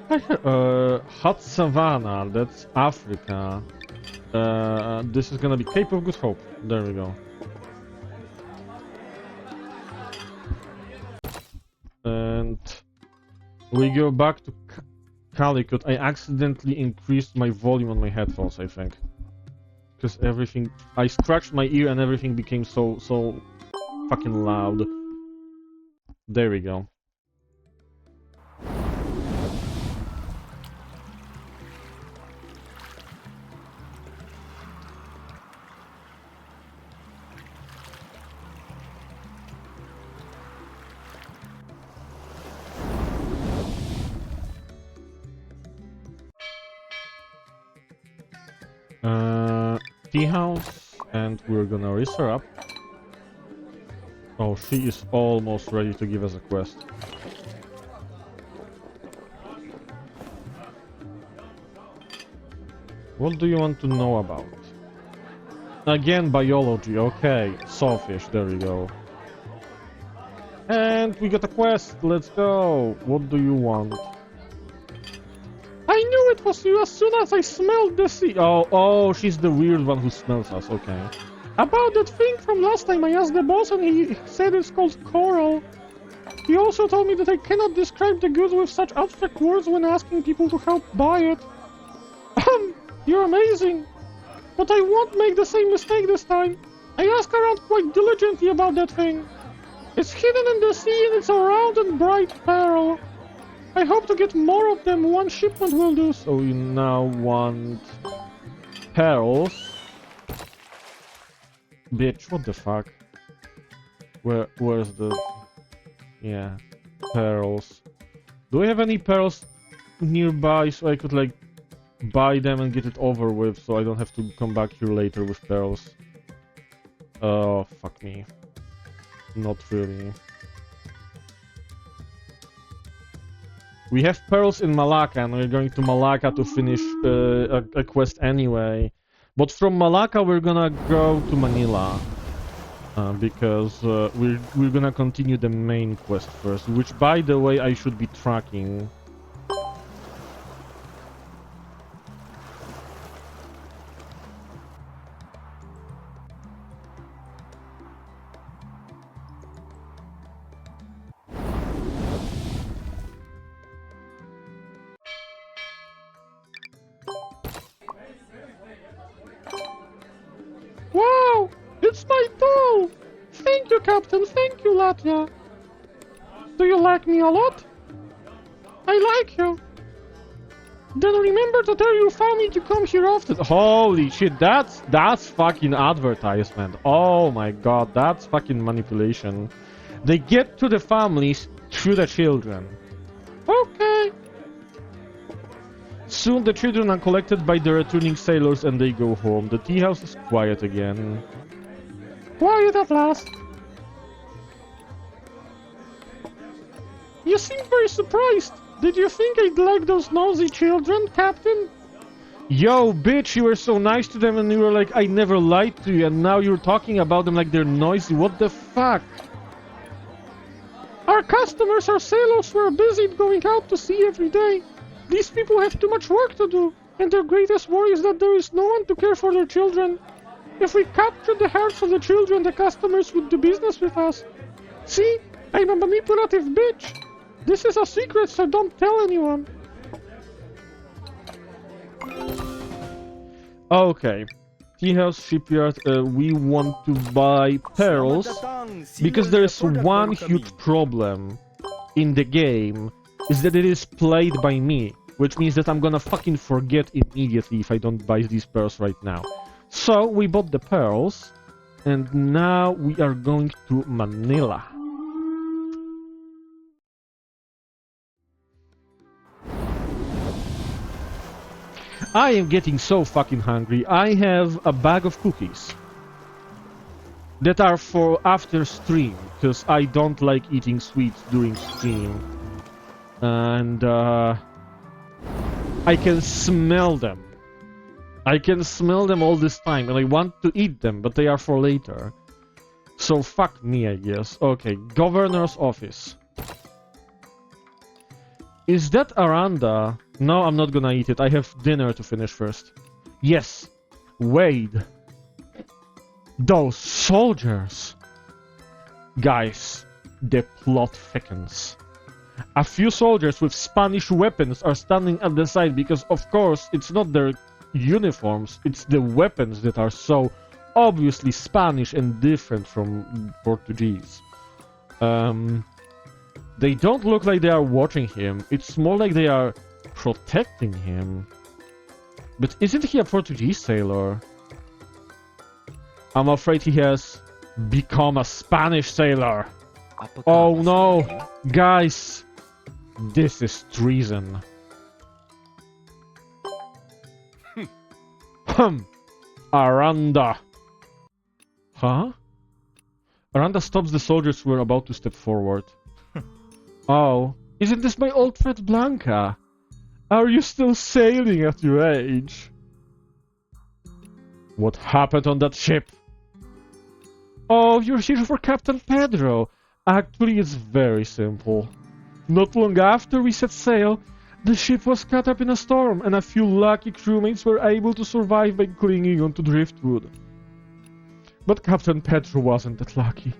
S1: Hot Savannah, that's Africa. This is gonna be Cape of Good Hope. There we go. And we go back to Calicut. I accidentally increased my volume on my headphones, I think. Because everything... I scratched my ear and everything became so fucking loud. There we go. Tea house, and we're gonna raise her up. Oh, she is almost ready to give us a quest. What do you want to know about? Again, biology. Okay, sawfish. There we go. And we got a quest. Let's go. What do you want? I knew it was you as soon as I smelled the sea. Oh, she's the weird one who smells us. Okay. About that thing from last time, I asked the boss and he said it's called coral. He also told me that I cannot describe the goods with such abstract words when asking people to help buy it. You're amazing. But I won't make the same mistake this time. I asked around quite diligently about that thing. It's hidden in the sea and it's a round and bright pearl. I hope to get more of them. One shipment will do. So you now want pearls? Bitch, what the fuck? Where's the... Yeah, pearls. Do I have any pearls nearby so I could like buy them and get it over with so I don't have to come back here later with pearls? Oh, fuck me. Not really. We have pearls in Malacca, and we're going to Malacca to finish a quest anyway. But from Malacca, we're gonna go to Manila. Because we're gonna continue the main quest first, which, by the way, I should be tracking. Wow! It's my doll! Thank you, Captain. Thank you, Latvia. Do you like me a lot? I like you. Then remember to tell your family to come here often. Holy shit, that's fucking advertisement. Oh my god, that's fucking manipulation. They get to the families through the children. Okay. Soon the children are collected by the returning sailors and they go home. The tea house is quiet again. Quiet at last. You seem very surprised. Did you think I'd like those nosy children, Captain? Yo, bitch, you were so nice to them and you were like, I never lied to you, and now you're talking about them like they're noisy. What the fuck? Our customers are sailors who are busy going out to sea every day. These people have too much work to do, and their greatest worry is that there is no one to care for their children. If we captured the hearts of the children, the customers would do business with us. See? I'm a manipulative bitch. This is a secret, so don't tell anyone. Okay. Tea house, shipyard, we want to buy pearls. Because there is one huge problem in the game, is that it is played by me. Which means that I'm gonna fucking forget immediately if I don't buy these pearls right now. So, we bought the pearls, and now we are going to Manila. I am getting so fucking hungry. I have a bag of cookies that are for after stream, because I don't like eating sweets during stream. And I can smell them. I can smell them all this time, and I want to eat them, but they are for later. So fuck me, I guess. Okay, governor's office. Is that Aranda? No, I'm not gonna eat it. I have dinner to finish first. Yes. Wade. Those soldiers. Guys, the plot thickens. A few soldiers with Spanish weapons are standing at the side because, of course, it's not their uniforms, it's the weapons that are so obviously Spanish and different from Portuguese. They don't look like they are watching him. It's more like they are protecting him. But isn't he a Portuguese sailor? I'm afraid he has become a Spanish sailor. Oh no, guys, this is treason. Aranda. Huh? Aranda stops the soldiers who are about to step forward. Oh, isn't this my old friend Blanca? Are you still sailing at your age? What happened on that ship? Oh, you're here for Captain Pedro. Actually, it's very simple. Not long after we set sail, the ship was caught up in a storm, and a few lucky crewmates were able to survive by clinging onto driftwood. But Captain Pedro wasn't that lucky.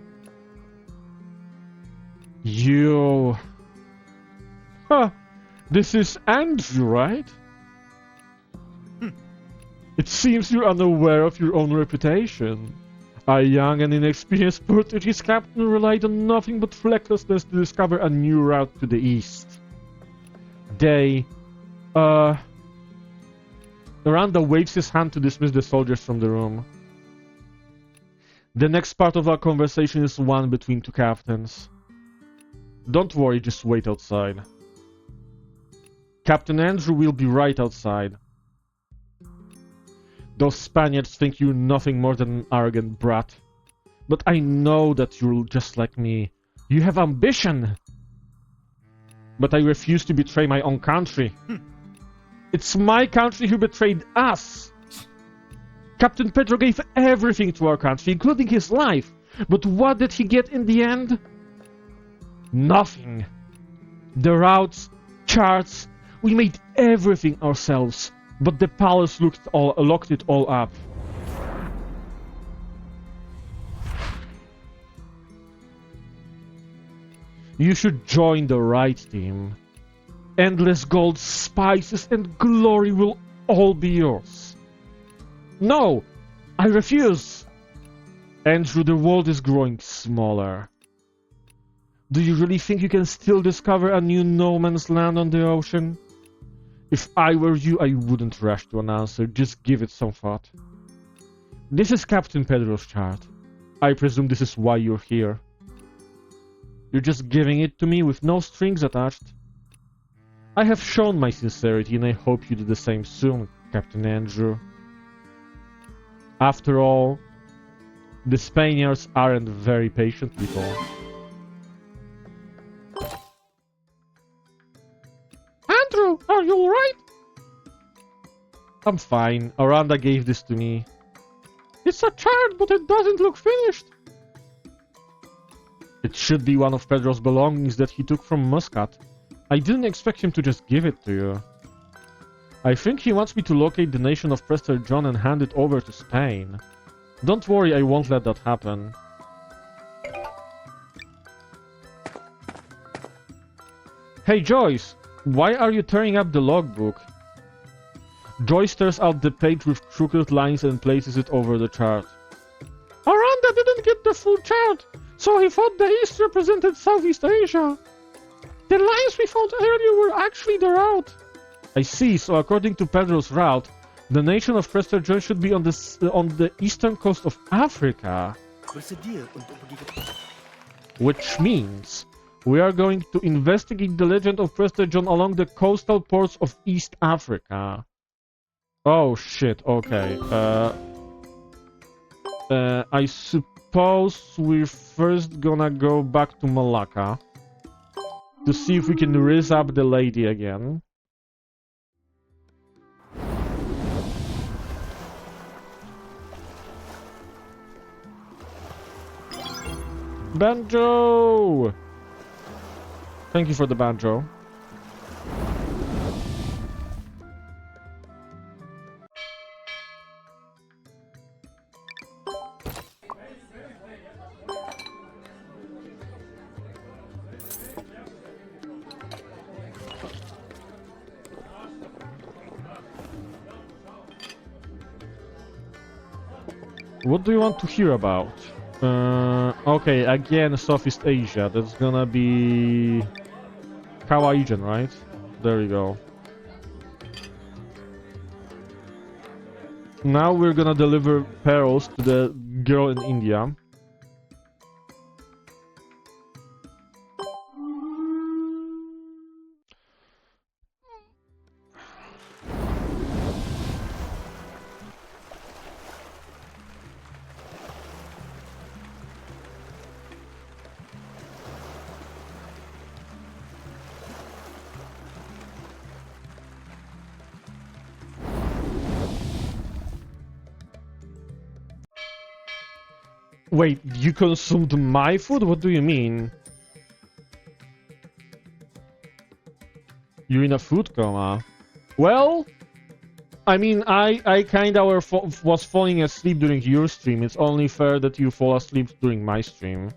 S1: You... Huh. This is Andrew, right? It seems you're unaware of your own reputation. A young and inexperienced Portuguese captain relied on nothing but recklessness to discover a new route to the east. Aranda waves his hand to dismiss the soldiers from the room. The next part of our conversation is one between two captains. Don't worry, just wait outside. Captain Andrew will be right outside. Those Spaniards think you're nothing more than an arrogant brat. But I know that you're just like me. You have ambition! But I refuse to betray my own country. It's my country who betrayed us! Captain Pedro gave everything to our country, including his life. But what did he get in the end? Nothing. The routes, charts, we made everything ourselves. But the palace locked it all up. You should join the right team. Endless gold, spices, and glory will all be yours. No! I refuse! Andrew, the world is growing smaller. Do you really think you can still discover a new no man's land on the ocean? If I were you, I wouldn't rush to an answer, just give it some thought. This is Captain Pedro's chart. I presume this is why you're here. You're just giving it to me with no strings attached. I have shown my sincerity and I hope you do the same soon, Captain Andrew. After all, the Spaniards aren't very patient people. Andrew, are you alright? I'm fine. Aranda gave this to me. It's a chart, but it doesn't look finished. It should be one of Pedro's belongings that he took from Muscat. I didn't expect him to just give it to you. I think he wants me to locate the nation of Prester John and hand it over to Spain. Don't worry, I won't let that happen. Hey Joyce, why are you tearing up the logbook? Joyce tears out the page with crooked lines and places it over the chart. Aranda didn't get the full chart, so he thought the east represented Southeast Asia. The lines we found earlier were actually the route. I see, so according to Pedro's route, the nation of Prester John should be on the eastern coast of Africa. Which means we are going to investigate the legend of Prester John along the coastal ports of East Africa. Oh shit, okay. I suppose we're first gonna go back to Malacca to see if we can raise up the lady again. Banjo! Thank you for the banjo. What do you want to hear about? Okay, again, Southeast Asia. That's gonna be Kawaiian, right? There you go. Now we're gonna deliver pearls to the girl in India. Wait, you consumed my food? What do you mean? You're in a food coma. Well, I mean, I kinda was falling asleep during your stream. It's only fair that you fall asleep during my stream.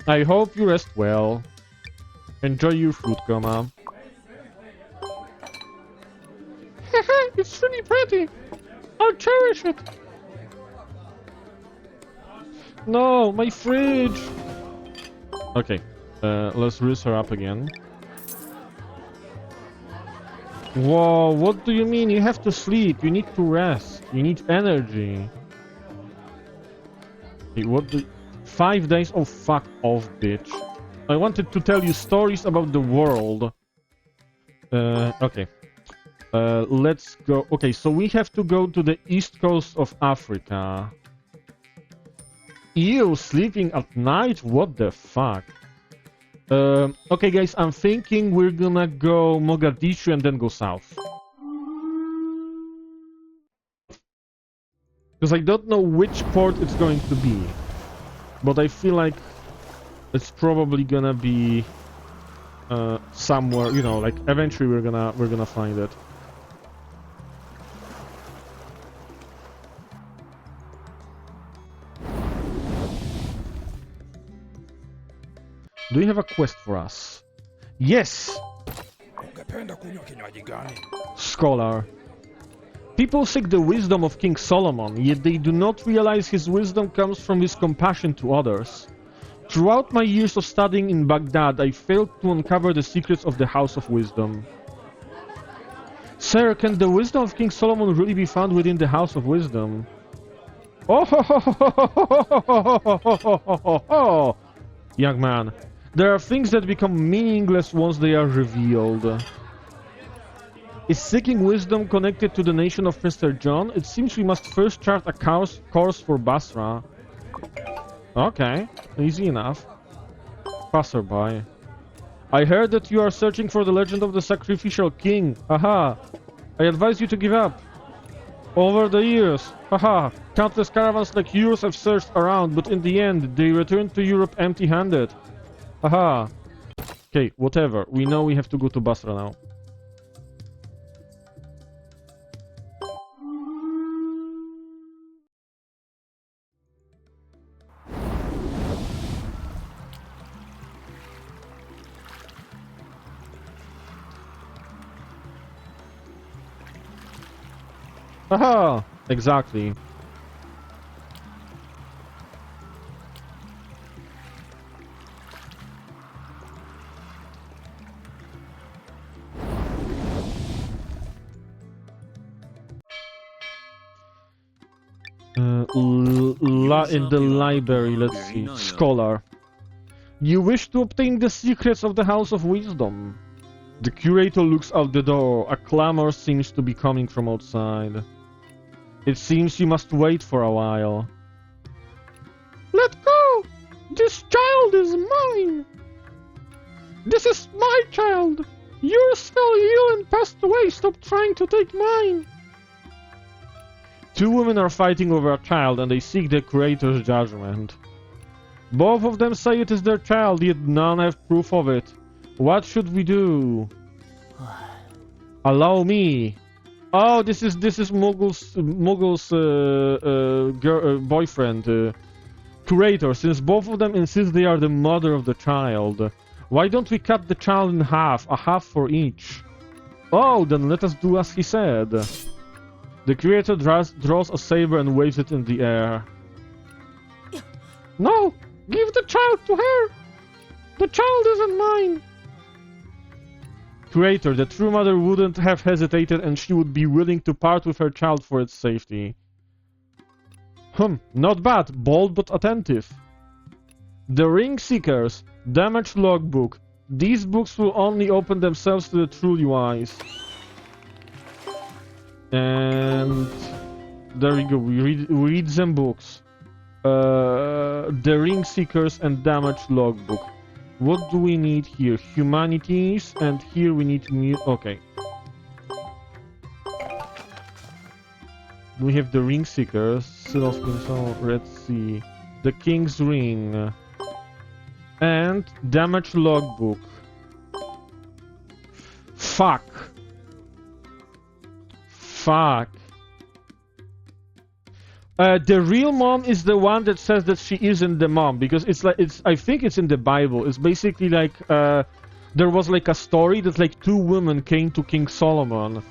S1: I hope you rest well. Enjoy your food coma. Haha, it's really pretty. I'll cherish it. No, my fridge! Okay, let's raise her up again. Whoa, what do you mean? You have to sleep, you need to rest, you need energy. Okay, what the... 5 days? Oh, fuck off, bitch. I wanted to tell you stories about the world. Okay. Let's go... Okay, so we have to go to the east coast of Africa. Ew, sleeping at night? What the fuck? Okay guys, I'm thinking we're gonna go Mogadishu and then go south. Because I don't know which port it's going to be. But I feel like it's probably gonna be somewhere, you know, like eventually we're gonna find it. Do you have a quest for us? Yes! Scholar. People seek the wisdom of King Solomon, yet they do not realize his wisdom comes from his compassion to others. Throughout my years of studying in Baghdad, I failed to uncover the secrets of the House of Wisdom. Sir, can the wisdom of King Solomon really be found within the House of Wisdom? Oh, ho, ho, ho, ho, ho, ho, ho, ho, ho, ho. Young man, there are things that become meaningless once they are revealed. Is seeking wisdom connected to the nation of Mr. John? It seems we must first chart a course for Basra. Okay, easy enough. Passerby. I heard that you are searching for the legend of the sacrificial king. Haha. I advise you to give up. Over the years, haha, countless caravans like yours have searched around, but in the end, they returned to Europe empty-handed. Haha. Okay, whatever. We know we have to go to Basra now. Haha! Exactly. In the library, let's see. Scholar. You wish to obtain the secrets of the House of Wisdom. The curator looks out the door. A clamor seems to be coming from outside. It seems you must wait for a while. Let go! This child is mine! This is my child! Yours fell ill and passed away. Stop trying to take mine! Two women are fighting over a child and they seek the curator's judgment. Both of them say it is their child, yet none have proof of it. What should we do? Allow me. Oh, this is Mogul's boyfriend, curator. Since both of them insist they are the mother of the child, why don't we cut the child in half, a half for each? Oh, then let us do as he said. The curator draws a saber and waves it in the air. No! Give the child to her! The child isn't mine! Curator, the true mother wouldn't have hesitated and she would be willing to part with her child for its safety. Not bad. Bold but attentive. The Ring Seekers. Damage Logbook. These books will only open themselves to the truly wise. And there we go. We read them books. The Ring Seekers and Damage Logbook. What do we need here? Humanities, and here we need okay. We have the Ring Seekers, Seal of King's Red Sea, the King's Ring, and Damage Logbook. Fuck. The real mom is the one that says that she isn't the mom, because I think it's in the Bible. It's basically like there was like a story that like two women came to King Solomon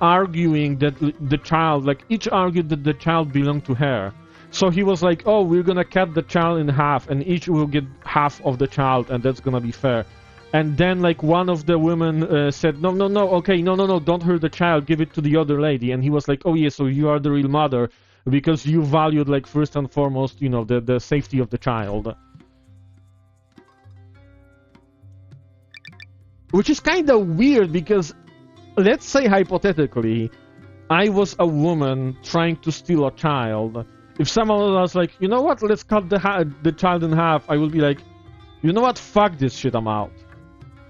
S1: arguing that the child, like each argued that the child belonged to her. So he was like, oh, we're gonna cut the child in half and each will get half of the child and that's gonna be fair. And then like one of the women said, no, okay, no, don't hurt the child, give it to the other lady. And he was like, oh yeah, so you are the real mother because you valued like first and foremost, you know, the safety of the child. Which is kind of weird because, let's say hypothetically, I was a woman trying to steal a child. If someone was like, you know what, let's cut the child in half, I will be like, you know what, fuck this shit, I'm out.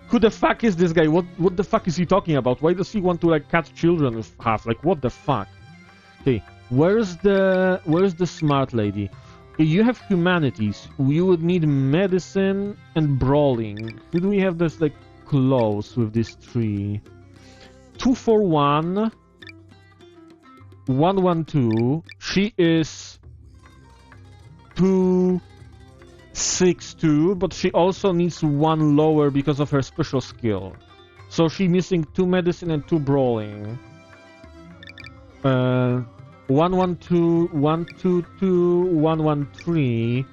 S1: Who the fuck is this guy? What the fuck is he talking about? Why does he want to like cut children in half? Like, what the fuck? Okay, Where's the smart lady? You have humanities. You would need medicine and brawling. Could we have this like close with this tree? 241 112. She is 262, but she also needs one lower because of her special skill. So she's missing 2 medicine and 2 brawling. 112, 122, 113,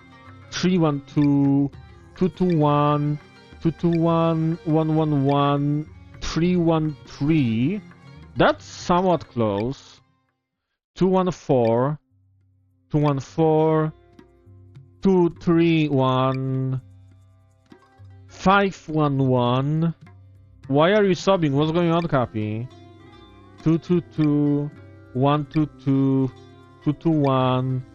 S1: 312, 221, 221, 111, 313. That's somewhat close. 214, 214, 231, 511. Why are you subbing? What's going on, Cappy? 222, 122, 221,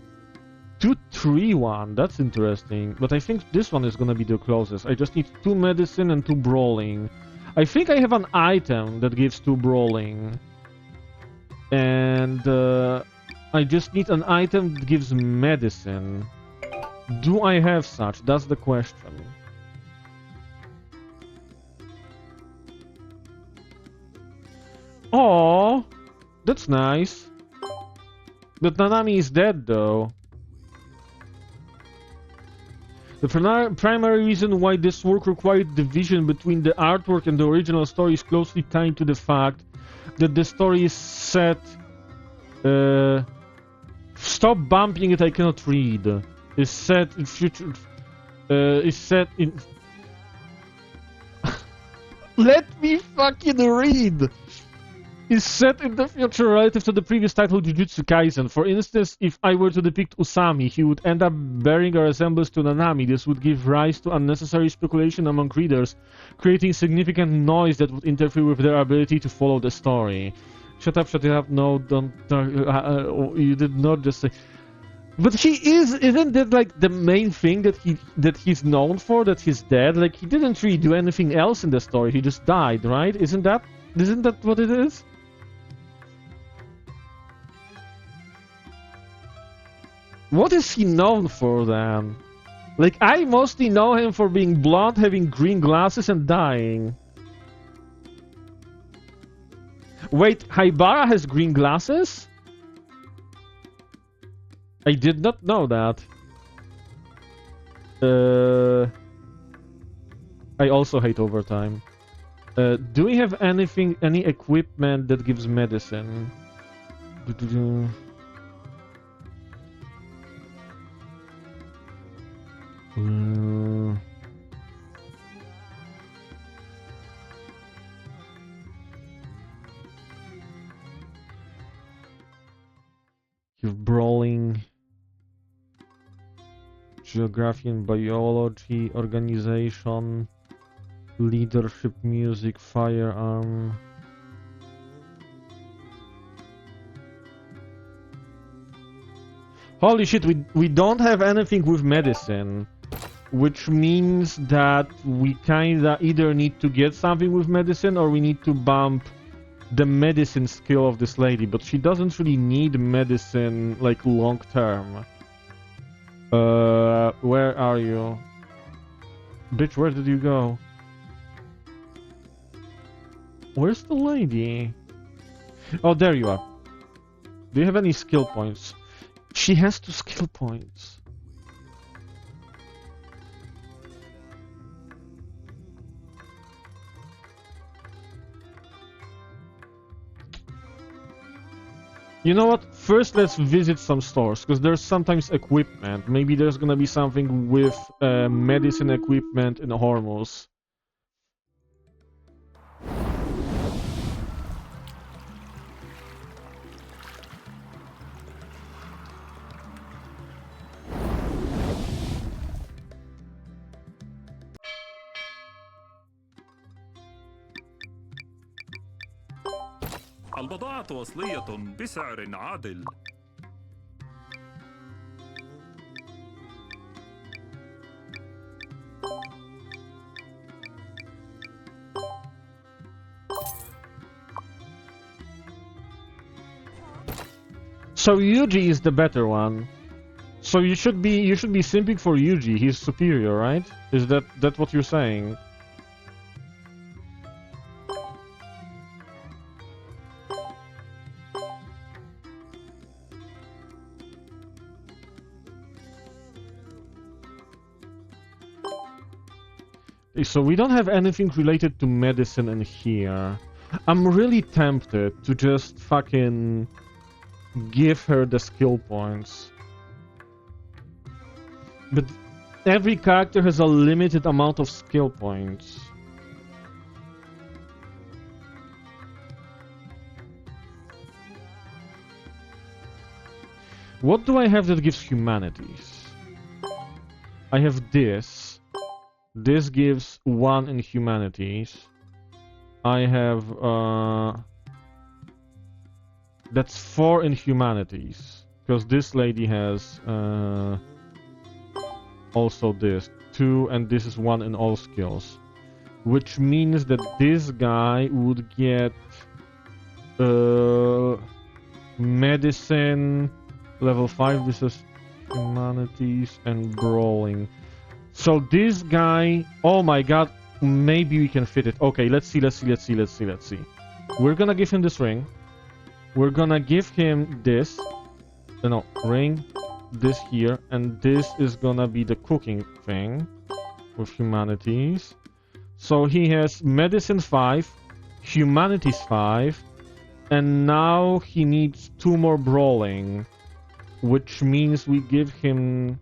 S1: 231. That's interesting. But I think this one is gonna be the closest. I just need 2 medicine and 2 brawling. I think I have an item that gives 2 brawling. And I just need an item that gives medicine. Do I have such? That's the question. Oh, that's nice. But Nanami is dead, though. The primary reason why this work required division between the artwork and the original story is closely tied to the fact that the story is set... Stop bumping it, I cannot read. Is set in future... is set in... Let me fucking read! Is set in the future relative to the previous title Jujutsu Kaisen. For instance, if I were to depict Usami, he would end up bearing a resemblance to Nanami. This would give rise to unnecessary speculation among readers, creating significant noise that would interfere with their ability to follow the story. Shut up, no, don't... you did not just say... But he isn't that like the main thing that he's known for, that he's dead? Like, he didn't really do anything else in the story, he just died, right? Isn't that what it is? What is he known for then? Like, I mostly know him for being blonde, having green glasses, and dying. Wait, Haibara has green glasses? I did not know that. I also hate overtime. Do we have any equipment that gives medicine? You're brawling. Geography and biology, organization, leadership, music, firearm. Holy shit, we don't have anything with medicine. Which means that we kinda either need to get something with medicine or we need to bump the medicine skill of this lady. But she doesn't really need medicine, like, long term. Where are you? Bitch, where did you go? Where's the lady? Oh, there you are. Do you have any skill points? She has 2 skill points. You know what? First, let's visit some stores, because there's sometimes equipment. Maybe there's gonna be something with medicine equipment in Hormuz.
S2: البضاعة وصلية بسعر عادل.
S1: So Yuji is the better one. So you should be simping for Yuji. He's superior, right? Is that what you're saying? So we don't have anything related to medicine in here. I'm really tempted to just fucking give her the skill points. But every character has a limited amount of skill points. What do I have that gives humanities? I have this. This gives 1 in humanities. I have that's 4 in humanities, because this lady has also this 2, and this is 1 in all skills, which means that this guy would get medicine level 5. This is humanities and brawling. So this guy, oh my god, maybe we can fit it. Okay, let's see. We're gonna give him this ring. We're gonna give him this. No, ring, this here, and this is gonna be the cooking thing with humanities. So he has medicine 5, humanities 5, and now he needs 2 more brawling, which means we give him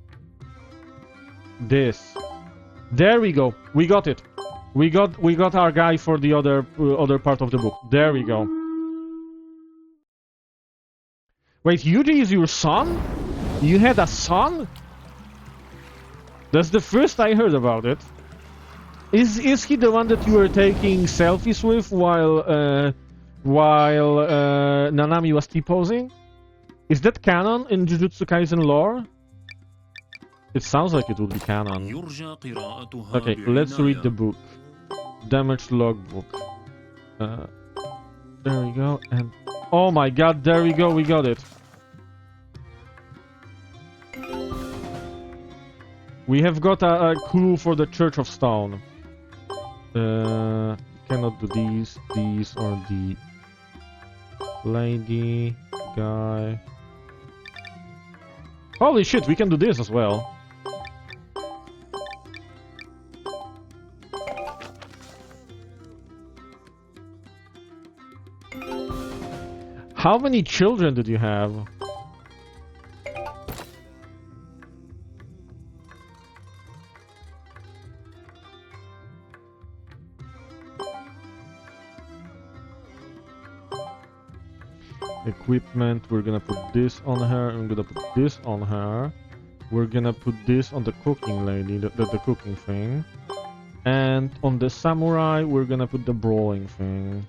S1: this. There we go. We got it. We got our guy for the other part of the book. There we go. Wait, Yuji is your son? You had a son? That's the first I heard about it. Is he the one that you were taking selfies with while Nanami was T-posing? Is that canon in Jujutsu Kaisen lore? It sounds like it would be canon. Okay, let's read the book. Damage logbook. There we go, and... Oh my god, there we go, we got it. We have got a clue for the Church of Stone. Cannot do these, or the... Lady... Guy... Holy shit, we can do this as well. How many children did you have? Equipment, we're gonna put this on her, I'm gonna put this on her. We're gonna put this on the cooking lady, the cooking thing. And on the samurai, we're gonna put the brawling thing.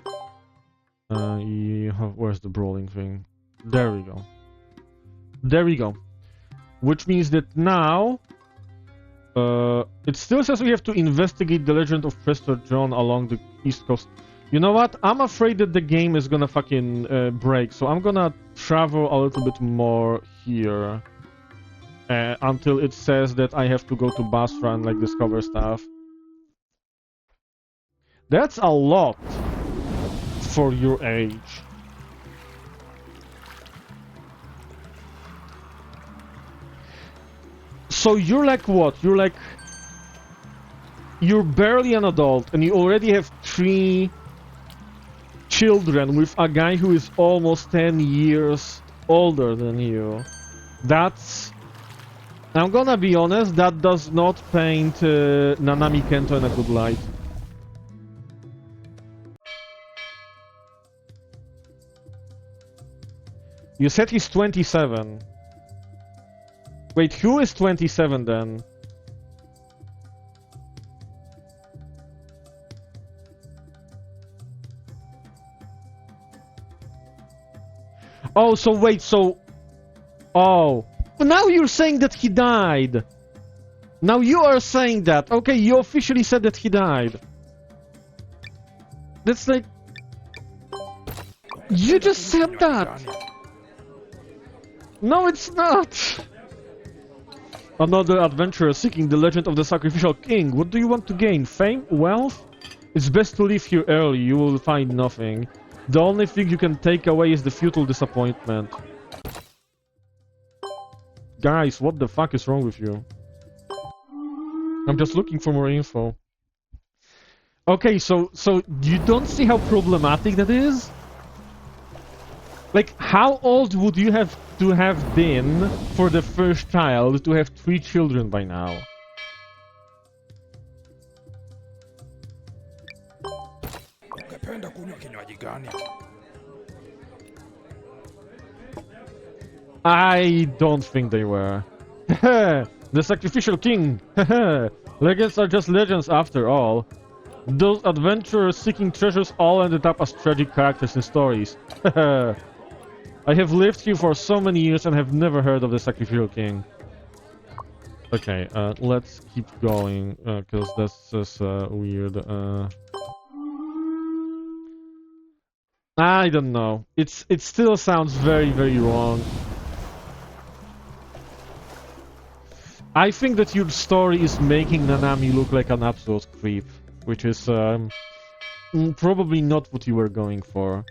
S1: Where's the brawling thing? There we go. There we go. Which means that now... it still says we have to investigate the legend of Prester John along the east coast. You know what? I'm afraid that the game is gonna fucking break, so I'm gonna travel a little bit more here. Until it says that I have to go to Basra and like discover stuff. That's a lot for your age. So you're like what? You're barely an adult and you already have 3 children with a guy who is almost 10 years older than you. That's... I'm gonna be honest, that does not paint Nanami Kento in a good light. You said he's 27. Wait, who is 27 then? Oh, so wait, so... Oh. But now you're saying that he died. Now you are saying that. Okay, you officially said that he died. That's like... You just said that. No, it's not! Another adventurer seeking the legend of the sacrificial king. What do you want to gain? Fame? Wealth? It's best to leave here early. You will find nothing. The only thing you can take away is the futile disappointment. Guys, what the fuck is wrong with you? I'm just looking for more info. Okay, so you don't see how problematic that is? Like, how old would you have to have been for the first child to have 3 children by now? I don't think they were. The sacrificial king! Legends are just legends after all. Those adventurers seeking treasures all ended up as tragic characters in stories. I have lived here for so many years and have never heard of the sacrificial king. Okay, let's keep going, because that's just weird. I don't know. It still sounds very, very wrong. I think that your story is making Nanami look like an absolute creep, which is probably not what you were going for.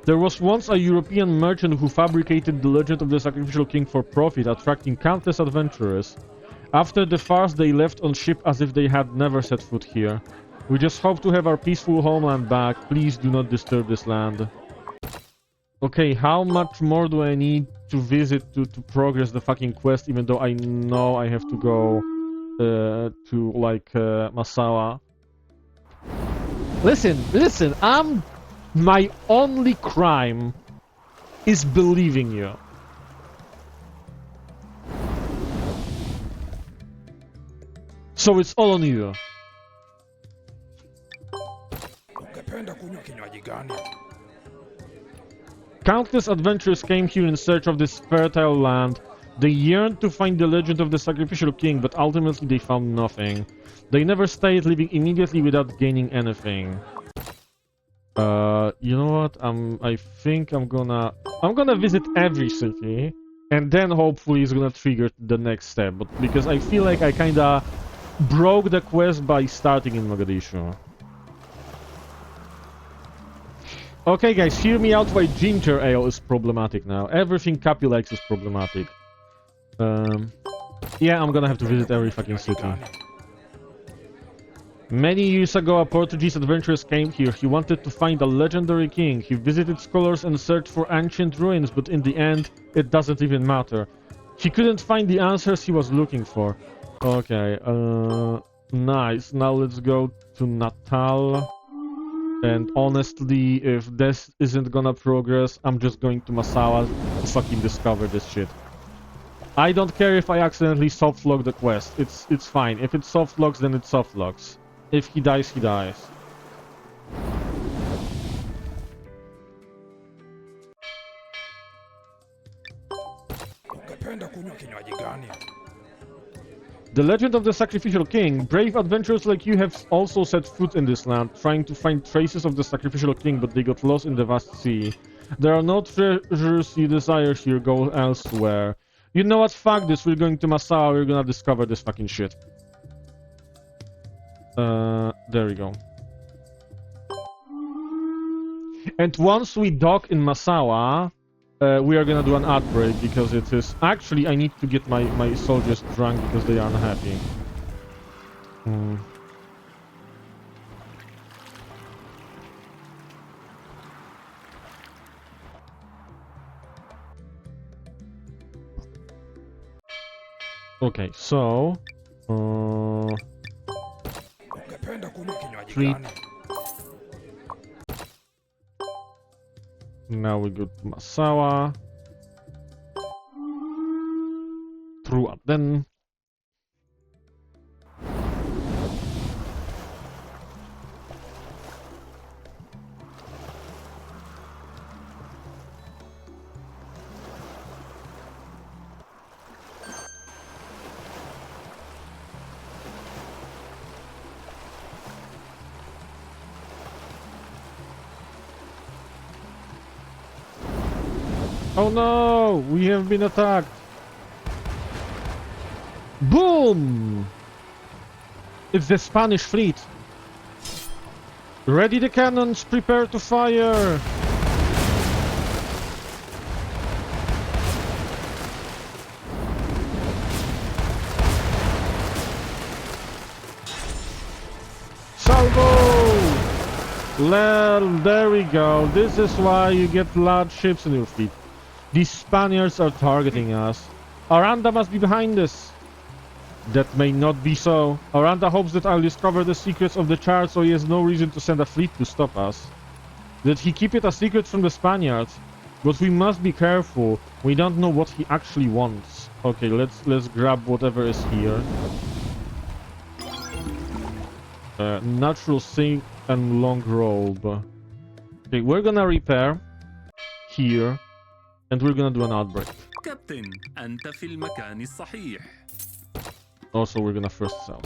S1: There was once a European merchant who fabricated the legend of the sacrificial king for profit, attracting countless adventurers. After the farce, they left on ship as if they had never set foot here. We just hope to have our peaceful homeland back. Please do not disturb this land. Okay, how much more do I need to visit to progress the fucking quest, even though I know I have to go to, like, Masawa? Listen, my only crime is believing you. So it's all on you. Countless adventurers came here in search of this fertile land. They yearned to find the legend of the sacrificial king, but ultimately they found nothing. They never stayed, leaving immediately without gaining anything. You know what? I think I'm gonna visit every city, and then hopefully it's gonna trigger the next step. But because I feel like I kinda broke the quest by starting in Mogadishu. Okay, guys, hear me out why ginger ale is problematic now. Everything Cappy likes is problematic. Yeah, I'm gonna have to visit every fucking city. Many years ago, a Portuguese adventurer came here. He wanted to find a legendary king. He visited scholars and searched for ancient ruins, but in the end, it doesn't even matter. He couldn't find the answers he was looking for. Okay, nice. Now let's go to Natal. And honestly, if this isn't gonna progress, I'm just going to Masawa to fucking discover this shit. I don't care if I accidentally softlock the quest. It's fine. If it softlocks, then it softlocks. If he dies, he dies. The legend of the sacrificial king. Brave adventurers like you have also set foot in this land, trying to find traces of the sacrificial king, but they got lost in the vast sea. There are no treasures you desire here, go elsewhere. You know what? Fuck this, we're going to Masawa, we're gonna discover this fucking shit. There we go. And once we dock in Masawa, we are gonna do an ad break, because it is... Actually, I need to get my soldiers drunk because they are unhappy. Okay, so... treat. Now we go to Masawa. Through Aden. Oh no! We have been attacked! Boom! It's the Spanish fleet. Ready the cannons, prepare to fire! Salvo! Well, there we go. This is why you get large ships in your fleet. These Spaniards are targeting us. Aranda must be behind this. That may not be so. Aranda hopes that I'll discover the secrets of the chart, so he has no reason to send a fleet to stop us. Did he keep it a secret from the Spaniards? But we must be careful. We don't know what he actually wants. Okay, let's grab whatever is here. Natural sink and long robe. Okay, we're gonna repair here, and we're gonna do an outbreak.
S2: كابتن أنت في المكان الصحيح.
S1: Also, we're gonna first sell.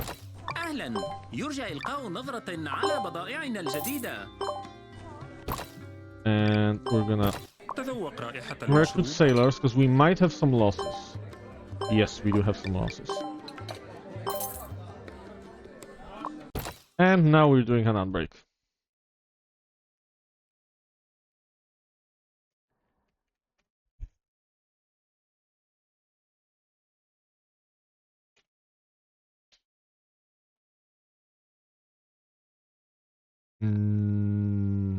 S9: أهلا، يرجى إلقاء نظرة على بضائعنا الجديدة.
S1: And we're gonna
S2: تذوق رائحة
S1: recruit
S2: المشروب.
S1: sailors, because we might have some losses. Yes, we do have some losses. And now we're doing an outbreak. Hmm.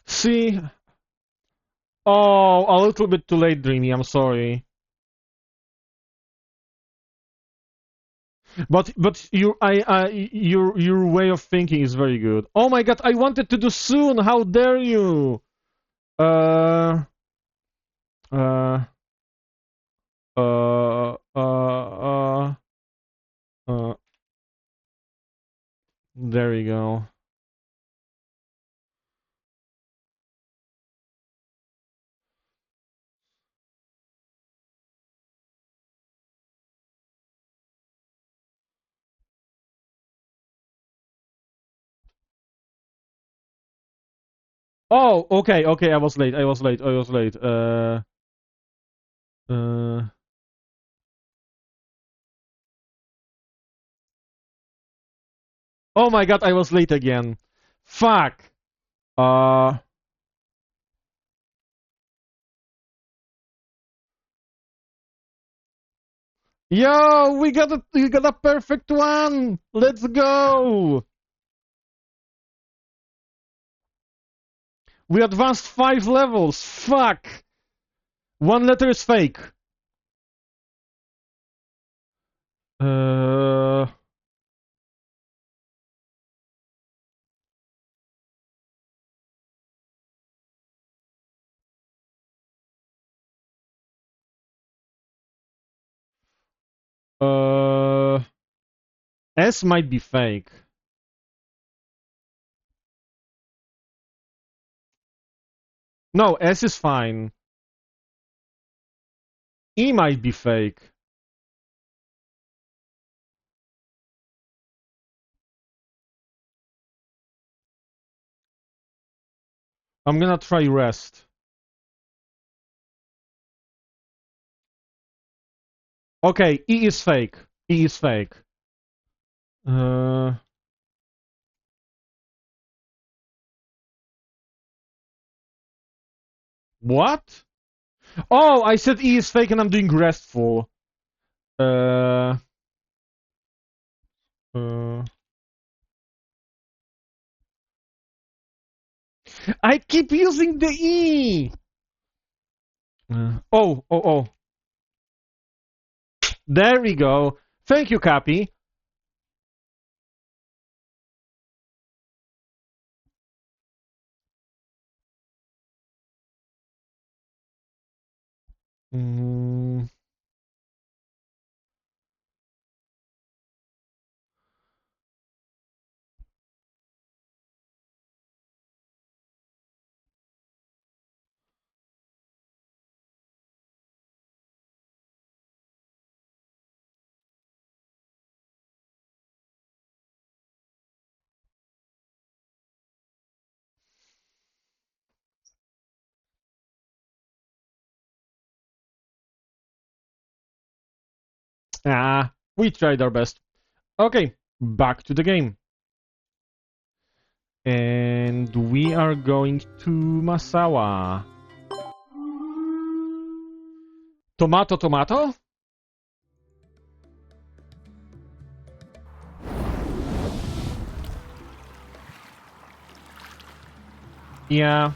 S1: See? Oh, a little bit too late, Dreamy. I'm sorry. But your way of thinking is very good. Oh my god, I wanted to do soon. How dare you? Uh. Uh. Uh. Uh. Uh. There we go. Oh, okay, okay. I was late. I was late. I was late. Uh. Oh my god, I was late again. Fuck. Uh. Yo, we got a perfect one. Let's go. We advanced 5 levels. Fuck. One letter is fake. Uh. Uh. S might be fake. No, S is fine. E might be fake. I'm gonna try rest. Okay, E is fake. E is fake. What? Oh, I said E is fake and I'm doing restful. Uh. I keep using the E! Oh. There we go. Thank you, Cappy. Mm. We tried our best. Okay, back to the game. And we are going to Masawa. Tomato, tomato? Yeah.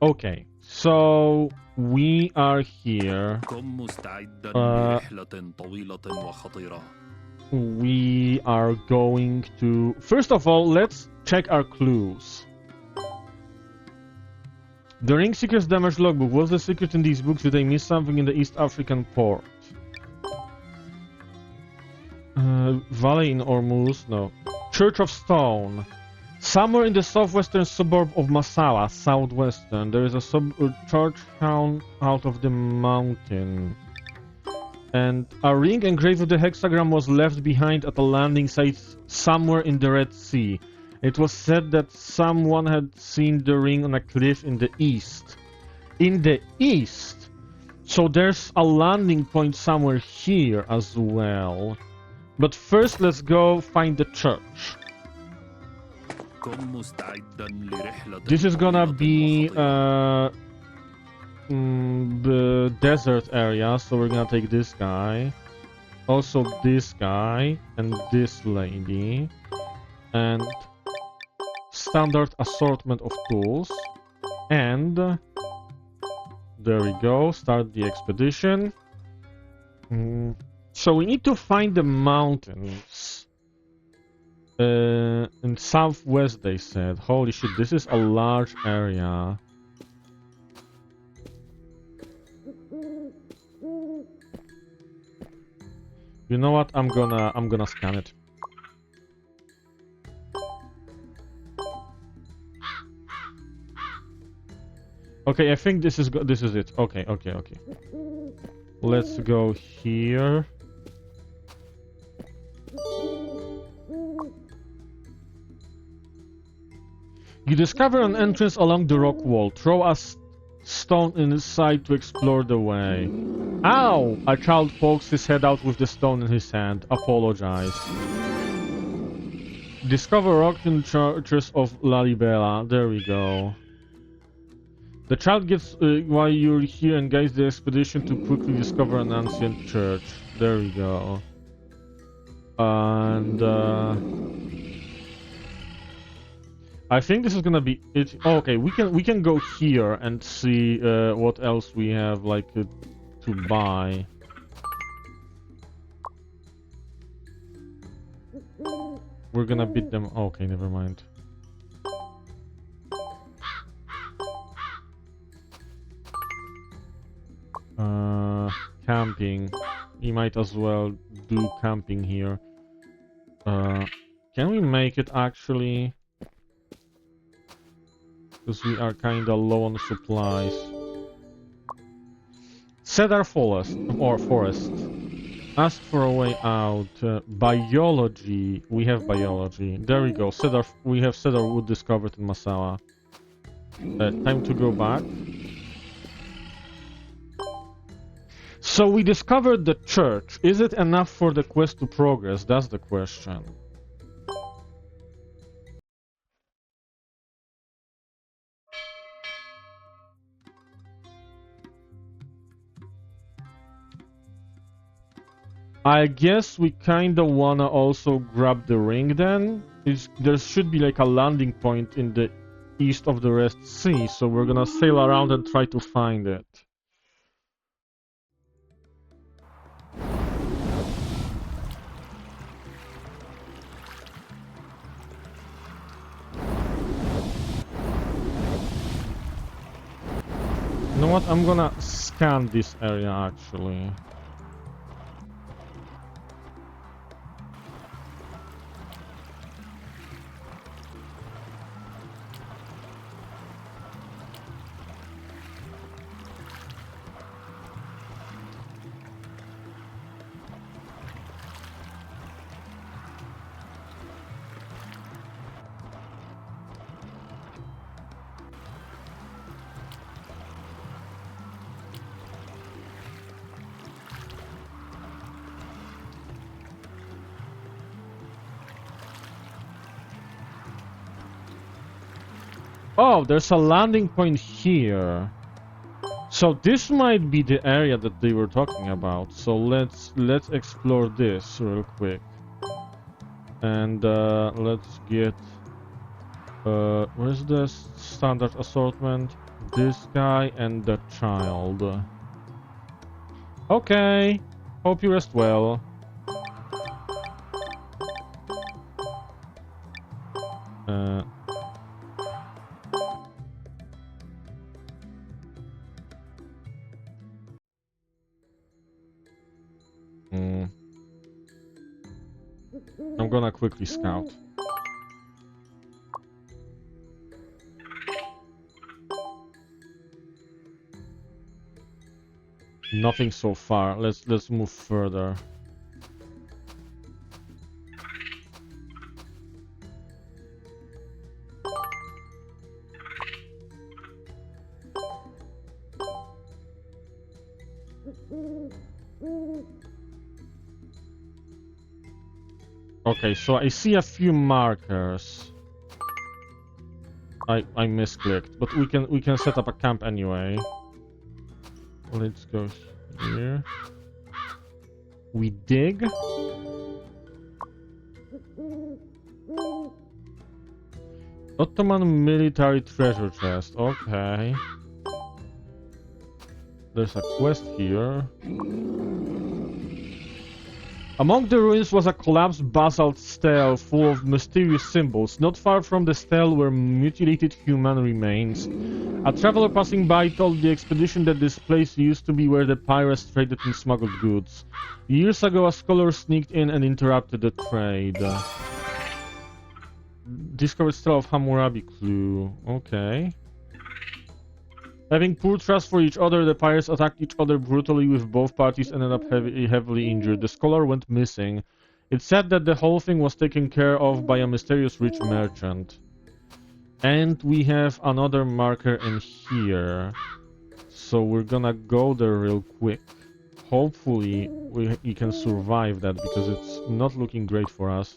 S1: Okay, so we are here.
S2: كن مستعدا لرحلة طويلة وخطيرة.
S1: We are going to... First of all, let's check our clues. The Ring Seeker's damage logbook. What's the secret in these books? Did I miss something in the East African port? Valley in Ormuz? No. Church of Stone. Somewhere in the southwestern suburb of Masawa, southwestern, there is a church town out of the mountain. And a ring engraved with the hexagram was left behind at a landing site somewhere in the Red Sea. It was said that someone had seen the ring on a cliff in the east. In the east? So there's a landing point somewhere here as well. But first let's go find the church. This is gonna be the desert area, so we're gonna take this guy, also this guy, and this lady, and standard assortment of tools, and there we go, start the expedition. So we need to find the mountains. In southwest, they said. Holy shit, this is a large area. You know what? I'm gonna scan it. Okay, I think this is it. Okay. Let's go here. You discover an entrance along the rock wall. Throw a stone inside to explore the way. Ow! A child pokes his head out with the stone in his hand. Apologize. Discover rock in churches of Lalibela. There we go. The child gets why you're here and guides the expedition to quickly discover an ancient church. There we go. And I think this is gonna be it. Oh, okay, we can go here and see what else we have like to buy. We're gonna beat them. Oh, okay, never mind. Camping. We might as well do camping here. Can we make it actually? Because we are kinda low on supplies. Cedar Forest or forest. Ask for a way out. Biology. We have biology. There we go. Cedar. We have cedar wood discovered in Masawa. Time to go back. So we discovered the church. Is it enough for the quest to progress? That's the question. I guess we kinda wanna also grab the ring then. There should be like a landing point in the east of the Red Sea, so we're gonna sail around and try to find it. You know what? I'm gonna scan this area actually. Oh, there's a landing point here. So this might be the area that they were talking about. So let's explore this real quick. And let's get where's the standard assortment? This guy and the child. Okay. Hope you rest well. I'm gonna quickly scout. Nothing so far. Let's move further. Okay, so I see a few markers. I misclicked, but we can set up a camp anyway. Let's go here. We dig. Ottoman military treasure chest. Okay. There's a quest here. Among the ruins was a collapsed basalt stele full of mysterious symbols. Not far from the stele were mutilated human remains. A traveler passing by told the expedition that this place used to be where the pirates traded and smuggled goods. Years ago, a scholar sneaked in and interrupted the trade. Discovered stele of Hammurabi clue. Okay. Having poor trust for each other, the pirates attacked each other brutally, with both parties ended up heavily injured. The scholar went missing. It's said that the whole thing was taken care of by a mysterious rich merchant. And we have another marker in here. So we're gonna go there real quick. Hopefully we can survive that, because it's not looking great for us.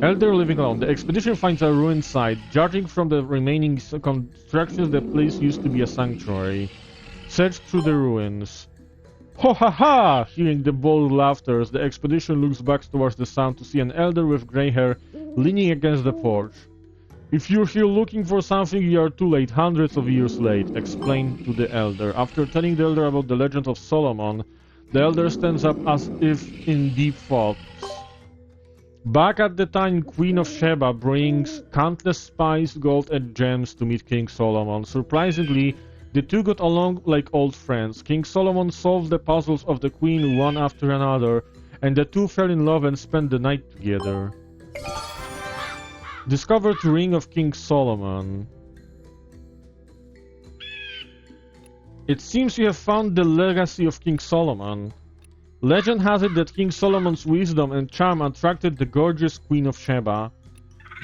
S1: Elder living alone. The expedition finds a ruined site. Judging from the remaining constructions, the place used to be a sanctuary. Search through the ruins. Ho ha ha! Hearing the bold laughter, the expedition looks back towards the sound to see an elder with grey hair leaning against the porch. If you're here looking for something, you are too late, hundreds of years late, explained to the elder. After telling the elder about the legend of Solomon, the elder stands up as if in deep thought. Back at the time, Queen of Sheba brings countless spice, gold, and gems to meet King Solomon. Surprisingly, the two got along like old friends. King Solomon solved the puzzles of the queen one after another, and the two fell in love and spent the night together. Discovered Ring of King Solomon. It seems you have found the legacy of King Solomon. Legend has it that King Solomon's wisdom and charm attracted the gorgeous Queen of Sheba.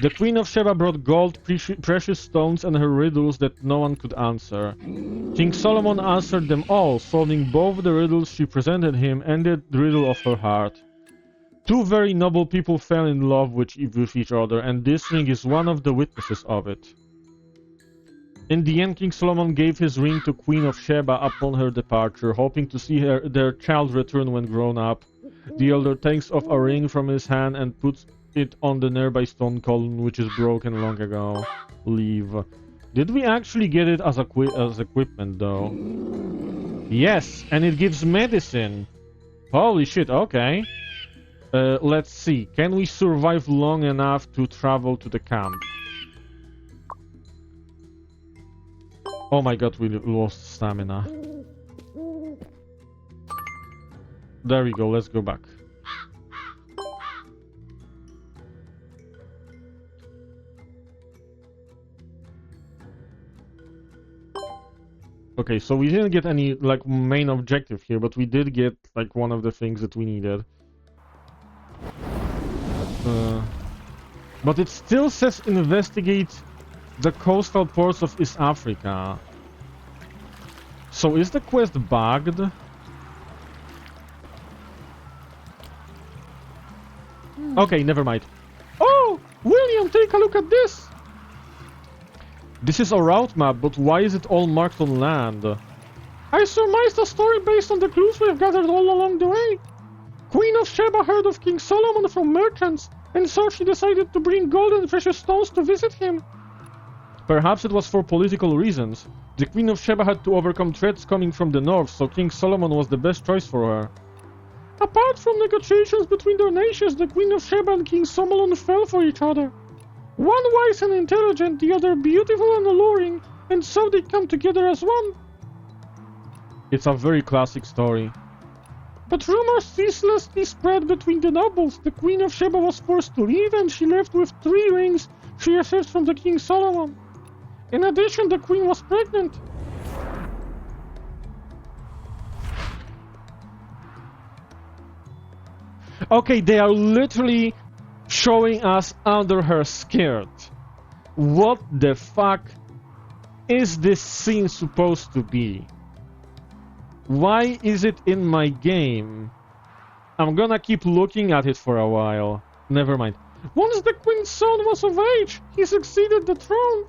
S1: The Queen of Sheba brought gold, precious stones, and her riddles that no one could answer. King Solomon answered them all, solving both the riddles she presented him and the riddle of her heart. Two very noble people fell in love with each other, and this ring is one of the witnesses of it. In the end, King Solomon gave his ring to Queen of Sheba upon her departure, hoping to see their child return when grown up. The elder takes off a ring from his hand and puts it on the nearby stone column, which is broken long ago. Leave. Did we actually get it as equipment, though? Yes, and it gives medicine. Holy shit, okay. Let's see. Can we survive long enough to travel to the camp? Oh my god, we lost stamina. There we go, let's go back. Okay, so we didn't get any, like, main objective here, but we did get, like, one of the things that we needed. But it still says investigate the coastal ports of East Africa. So is the quest bugged? Okay, never mind. Oh! William, take a look at this! This is a route map, but why is it all marked on land? I surmised a story based on the clues we've gathered all along the way. Queen of Sheba heard of King Solomon from merchants, and so she decided to bring gold and precious stones to visit him. Perhaps it was for political reasons. The Queen of Sheba had to overcome threats coming from the north, so King Solomon was the best choice for her. Apart from negotiations between their nations, the Queen of Sheba and King Solomon fell for each other. One wise and intelligent, the other beautiful and alluring, and so they come together as one. It's a very classic story. But rumors ceaselessly spread between the nobles. The Queen of Sheba was forced to leave, and she left with 3 rings she received from the King Solomon. In addition, the Queen was pregnant. Okay, they are literally showing us under her skirt. What the fuck is this scene supposed to be? Why is it in my game? I'm gonna keep looking at it for a while. Never mind. Once the queen's son was of age, he succeeded the throne.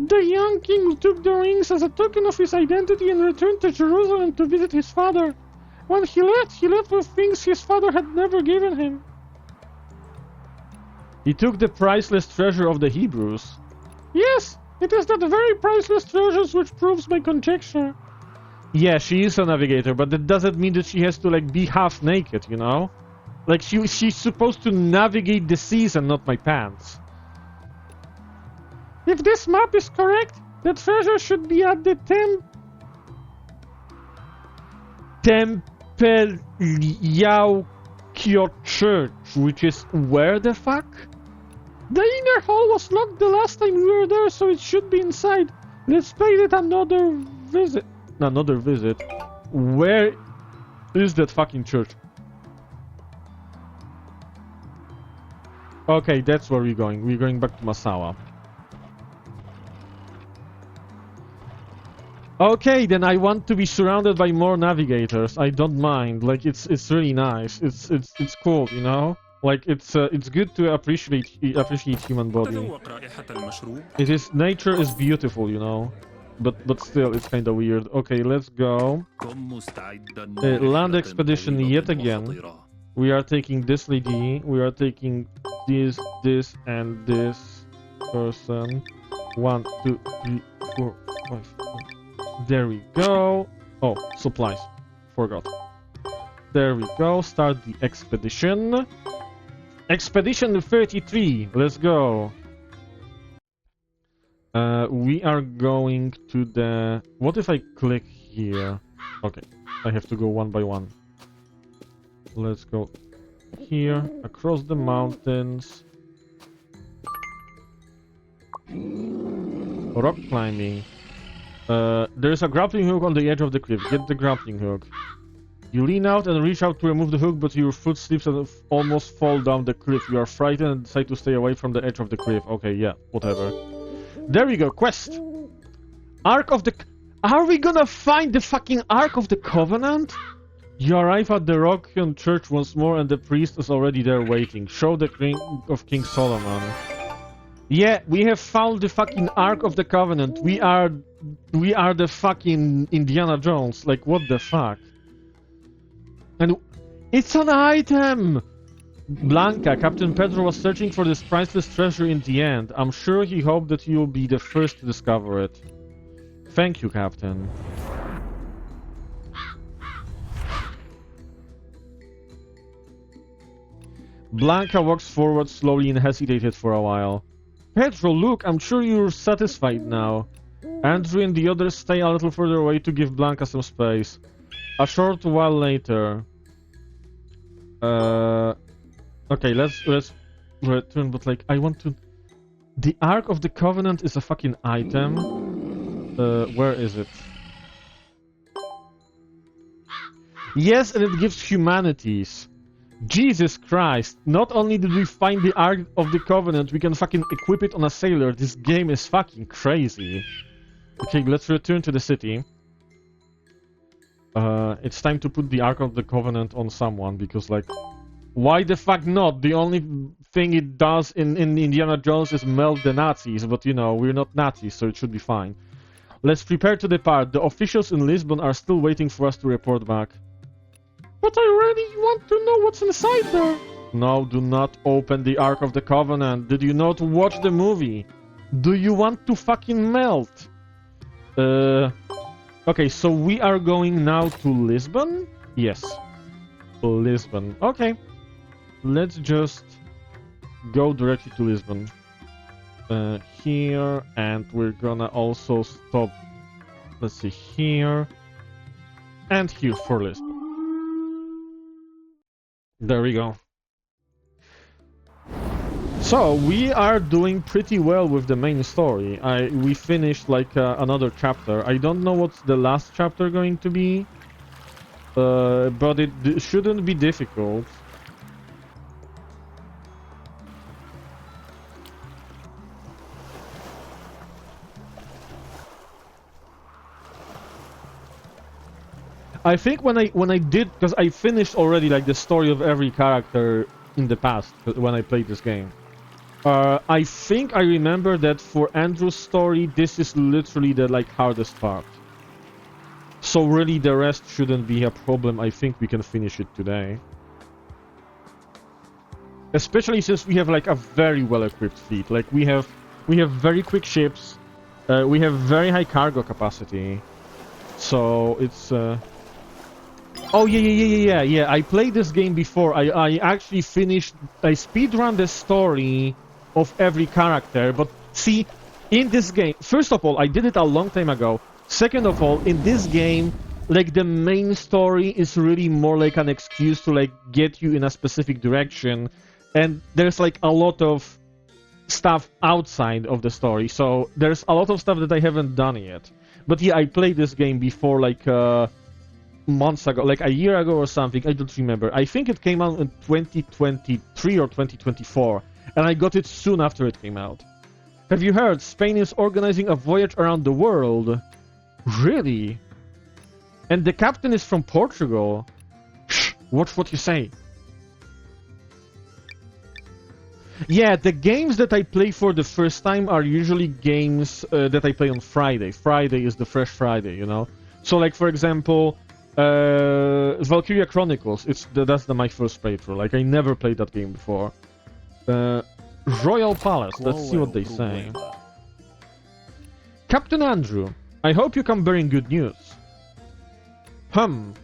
S1: The young king took the rings as a token of his identity and returned to Jerusalem to visit his father. When he left with things his father had never given him. He took the priceless treasure of the Hebrews. Yes, it is that very priceless treasures which proves my conjecture. Yeah, she is a navigator, but that doesn't mean that she has to, like, be half naked, you know? Like, she's supposed to navigate the seas and not my pants. If this map is correct, the treasure should be at the Temple Yaokyo Church, which is where the fuck? The inner hall was locked the last time we were there, so it should be inside. Let's pay it another visit. Where is that fucking church? Okay, that's where we're going. We're going back to Masawa. Okay, then I want to be surrounded by more navigators. I don't mind. Like, it's really nice. It's cool, you know. Like, it's good to appreciate human body. It is, nature is beautiful, you know. But still, it's kind of weird. Okay, let's go. Land expedition yet again. We are taking this lady. We are taking this, and this person. 1, 2, 3, 4, 5. There we go. Oh, supplies. Forgot. There we go. Start the expedition. Expedition 33. Let's go. We are going to the... What if I click here? Okay, I have to go one by one. Let's go here, across the mountains. Rock climbing. There's a grappling hook on the edge of the cliff. Get the grappling hook. You lean out and reach out to remove the hook, but your foot slips and almost fall down the cliff. You are frightened and decide to stay away from the edge of the cliff. Okay, yeah, whatever. There we go, quest! Ark of the... Are we gonna find the fucking Ark of the Covenant? You arrive at the Rockyon Church once more and the priest is already there waiting. Show the ring of King Solomon. Yeah, we have found the fucking Ark of the Covenant. We are the fucking Indiana Jones. Like, what the fuck? And it's an item! Blanca, Captain Pedro was searching for this priceless treasure in the end. I'm sure he hoped that you'll be the first to discover it. Thank you, Captain. Blanca walks forward slowly and hesitated for a while. Pedro, look, I'm sure you're satisfied now. Andrew and the others stay a little further away to give Blanca some space. A short while later... Okay, let's return, but like, I want to... The Ark of the Covenant is a fucking item. Where is it? Yes, and it gives humanities. Jesus Christ, not only did we find the Ark of the Covenant, we can fucking equip it on a sailor. This game is fucking crazy. Okay, let's return to the city. It's time to put the Ark of the Covenant on someone, because, like, Why the fuck not? The only thing it does in Indiana Jones is melt the Nazis, but you know, we're not Nazis, so it should be fine. Let's prepare to depart. The officials in Lisbon are still waiting for us to report back. But I really want to know what's inside there. No, do not open the Ark of the Covenant. Did you not watch the movie? Do you want to fucking melt? Okay, so we are going now to Lisbon? Yes. Lisbon. Okay. Let's just go directly to Lisbon. Here, and we're gonna also stop, let's see, here, and here for Lisbon. There we go. So, we are doing pretty well with the main story. We finished, like, another chapter. I don't know what's the last chapter going to be, but it shouldn't be difficult. I think when I did, because I finished already like the story of every character in the past when I played this game. I think I remember that for Andrew's story, this is literally the like hardest part. So really, the rest shouldn't be a problem. I think we can finish it today. Especially since we have like a very well-equipped fleet. Like we have very quick ships. We have very high cargo capacity. So it's. Oh yeah. I played this game before. I actually finished. I speedrun the story of every character. But see, in this game, first of all, I did it a long time ago. Second of all, in this game, like the main story is really more like an excuse to like get you in a specific direction, and there's like a lot of stuff outside of the story. So there's a lot of stuff that I haven't done yet. But yeah, I played this game before like. Months ago, like a year ago or something, I don't remember. I think it came out in 2023 or 2024, and I got it soon after it came out. Have you heard? Spain is organizing a voyage around the world. Really? And the captain is from Portugal. Shh, watch what you say. Yeah, the games that I play for the first time are usually games that I play on Friday. Friday is the Fresh Friday, you know? So, like, for example... Valkyria Chronicles, that's my first playthrough. Like, I never played that game before. Royal Palace, let's see what they say. Captain Andrew, I hope you come bearing good news. In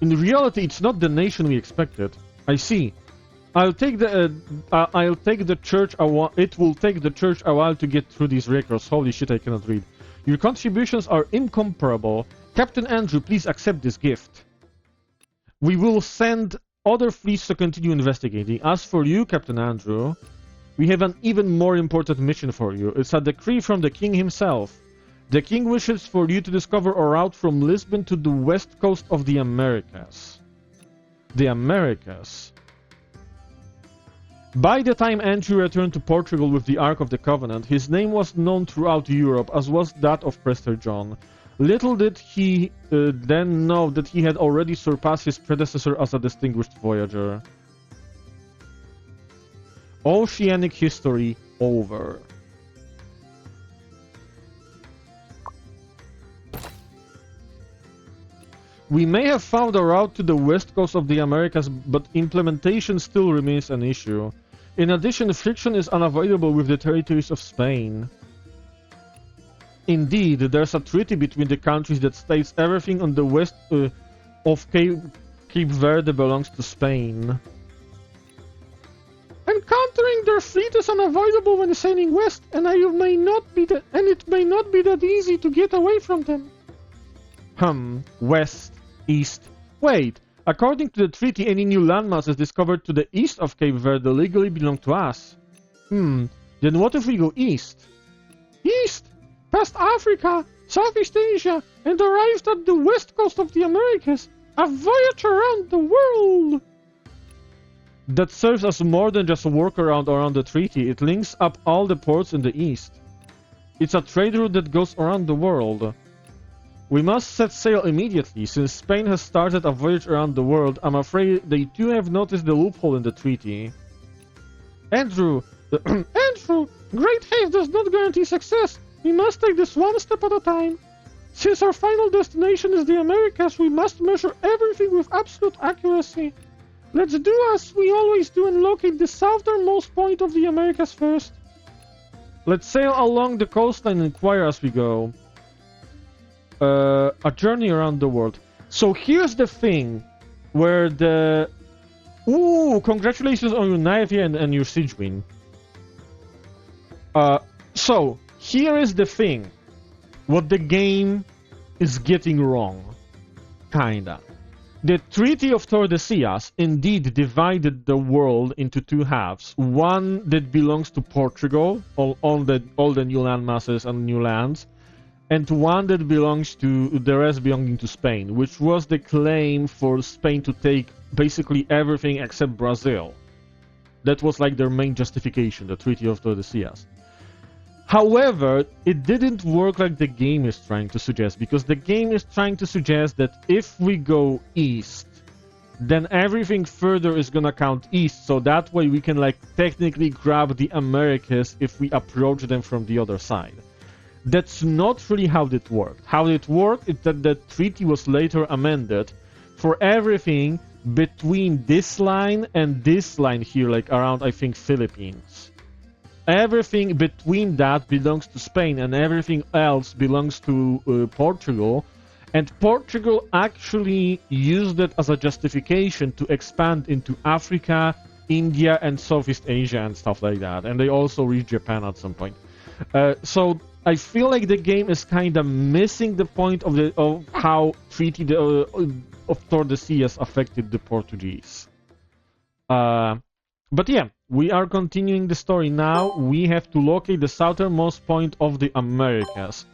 S1: reality, it's not the nation we expected. I see. I'll take the church a while. It will take the church a while to get through these records. Holy shit, I cannot read. Your contributions are incomparable. Captain Andrew, please accept this gift. We will send other fleets to continue investigating. As for you, Captain Andrew, we have an even more important mission for you. It's a decree from the king himself. The king wishes for you to discover a route from Lisbon to the west coast of the Americas. The Americas. By the time Andrew returned to Portugal with the Ark of the Covenant, his name was known throughout Europe, as was that of Prester John. Little did he then know that he had already surpassed his predecessor as a distinguished voyager. Oceanic history over. We may have found a route to the west coast of the Americas, but implementation still remains an issue. In addition, friction is unavoidable with the territories of Spain. Indeed, there's a treaty between the countries that states everything on the west of Cape Verde belongs to Spain. Encountering their fleet is unavoidable when sailing west, and it may not be that easy to get away from them. West, east. Wait, according to the treaty, any new landmasses discovered to the east of Cape Verde legally belong to us. Then what if we go east? East? Past Africa, Southeast Asia, and arrived at the west coast of the Americas. A voyage around the world! That serves as more than just a workaround around the treaty. It links up all the ports in the east. It's a trade route that goes around the world. We must set sail immediately, since Spain has started a voyage around the world. I'm afraid they too have noticed the loophole in the treaty. Andrew! Andrew! Great haste does not guarantee success. We must take this one step at a time. Since our final destination is the Americas, we must measure everything with absolute accuracy. Let's do as we always do and locate the southernmost point of the Americas first. Let's sail along the coastline and inquire as we go. A journey around the world. So here's the thing, where the... Ooh, congratulations on your Navia and your siege win. So, here is the thing. What the game is getting wrong. Kinda. The Treaty of Tordesillas indeed divided the world into two halves. One that belongs to Portugal, all the new land masses and new lands, and one that belongs to the rest belonging to Spain, which was the claim for Spain to take basically everything except Brazil. That was like their main justification, the Treaty of Tordesillas. However, it didn't work like the game is trying to suggest, because the game is trying to suggest that if we go east, then everything further is gonna count east, so that way we can like technically grab the Americas if we approach them from the other side. That's not really how it worked. How it worked is that the treaty was later amended for everything between this line and this line here, like around, I think, Philippines. Everything between that belongs to Spain and everything else belongs to Portugal. And Portugal actually used it as a justification to expand into Africa, India, and Southeast Asia and stuff like that. And they also reached Japan at some point. So I feel like the game is kind of missing the point of how Treaty of Tordesillas affected the Portuguese. But yeah, we are continuing the story now. We have to locate the southernmost point of the Americas,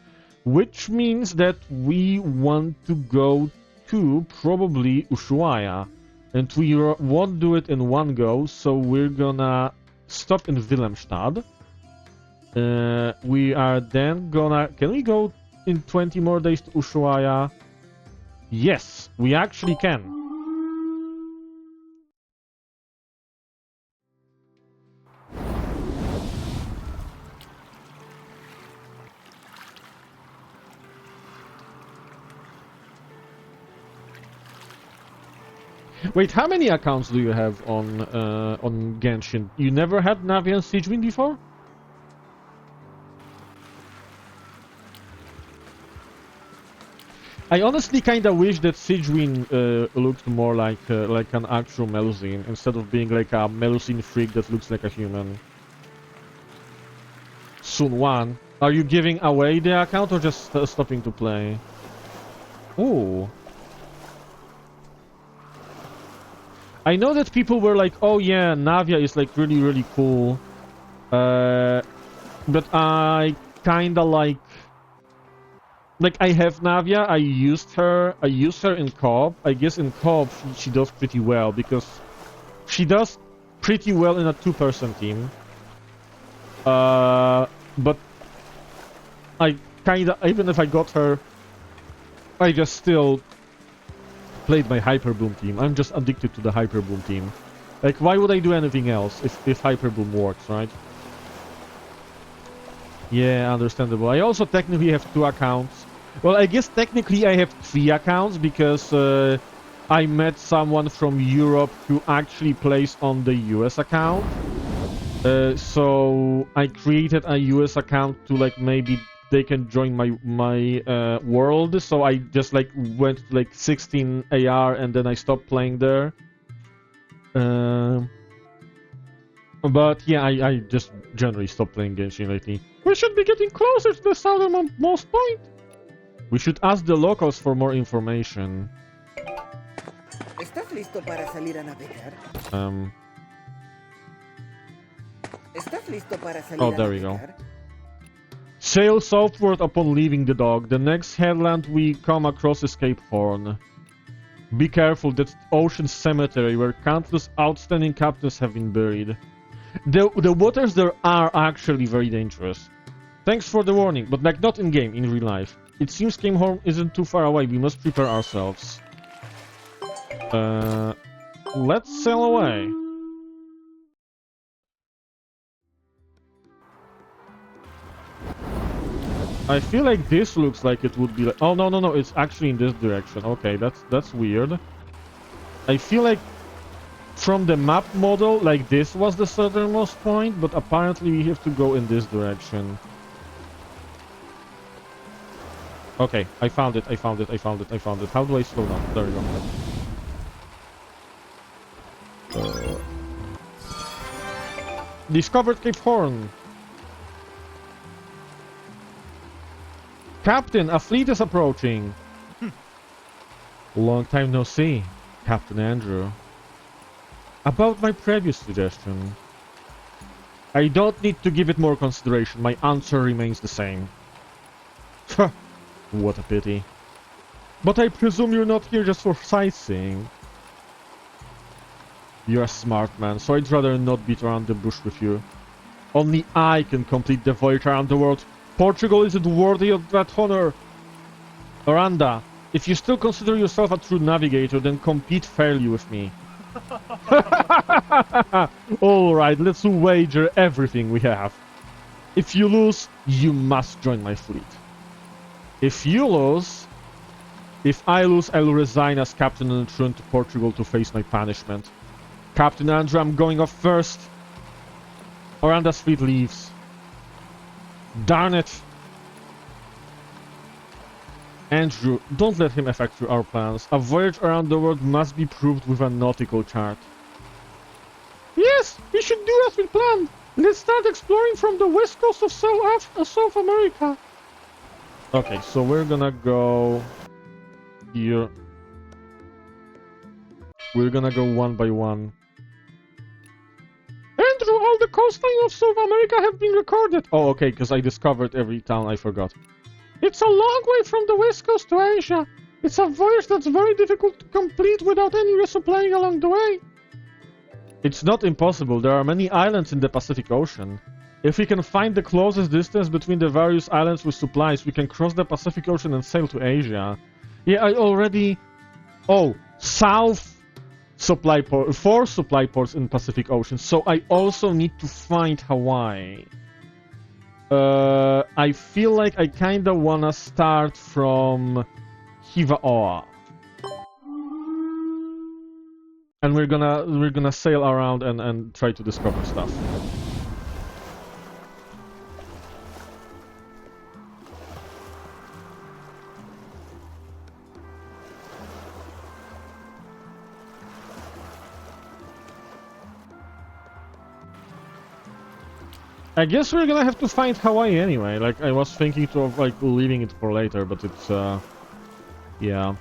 S1: which means that we want to go to probably Ushuaia, and we won't do it in one go, so we're gonna stop in Wilhelmstad. We are then gonna... Can we go in 20 more days to Ushuaia? Yes, we actually can. Wait, how many accounts do you have on Genshin? You never had Navia and Siegewin before? I honestly kinda wish that Siegewin looked more like an actual Melusine, instead of being like a Melusine freak that looks like a human. Sun1, are you giving away the account or just stopping to play? Ooh. I know that people were like, oh yeah, Navia is like really cool. But I kinda like I have Navia, I used her in co-op. I guess in co-op she does pretty well, because she does pretty well in a two-person team. But I kinda, even if I got her, I just still played my Hyperboom team. I'm just addicted to the Hyperboom team. Like, why would I do anything else if Hyperboom works, right? Yeah, understandable. I also technically have 2 accounts. Well, I guess technically I have 3 accounts, because I met someone from Europe who actually plays on the US account. So I created a US account to like maybe they can join my world, so I just like went to like 16 AR and then I stopped playing there. But yeah, I just generally stopped playing Genshin lately. We should be getting closer to the southernmost point. We should ask the locals for more information.
S10: ¿Estás listo para salir a navegar? ¿Estás listo para salir
S1: oh, there we go. Sail southward upon leaving the dock. The next headland we come across is Cape Horn. Be careful, that's Ocean Cemetery, where countless outstanding captains have been buried. The waters there are actually very dangerous. Thanks for the warning, but like not in-game, in real life. It seems Game Horn isn't too far away. We must prepare ourselves. Let's sail away. I feel like this looks like it would be like... Oh, no, it's actually in this direction. Okay, that's weird. I feel like from the map model, like this was the southernmost point, but apparently we have to go in this direction. Okay, I found it. How do I slow down? There we go. Discovered Cape Horn. Captain, a fleet is approaching. Long time no see, Captain Andrew. About my previous suggestion. I don't need to give it more consideration. My answer remains the same. What a pity. But I presume you're not here just for sightseeing. You're a smart man, so I'd rather not beat around the bush with you. Only I can complete the voyage around the world. Portugal isn't worthy of that honor. Aranda, if you still consider yourself a true navigator, then compete fairly with me. Alright, let's wager everything we have. If you lose, you must join my fleet. If I lose, I'll resign as captain and return to Portugal to face my punishment. Captain Andrew, I'm going off first. Aranda's fleet leaves. Darn it! Andrew, don't let him affect our plans. A voyage around the world must be proved with a nautical chart. Yes, we should do as we planned. Let's start exploring from the west coast of South America. Okay, so we're gonna go here. We're gonna go one by one. Andrew, all the coastline of South America have been recorded. Oh, okay, because I discovered every town. I forgot. It's a long way from the west coast to Asia. It's a voyage that's very difficult to complete without any resupplying along the way. It's not impossible. There are many islands in the Pacific Ocean. If we can find the closest distance between the various islands with supplies, we can cross the Pacific Ocean and sail to Asia. Yeah, I already... Oh, south supply port, 4 supply ports in Pacific Ocean. So I also need to find Hawaii. I feel like I kinda wanna start from Hivaoa. And we're gonna sail around and try to discover stuff. I guess we're gonna have to find Hawaii anyway. Like, I was thinking of like leaving it for later, but it's yeah.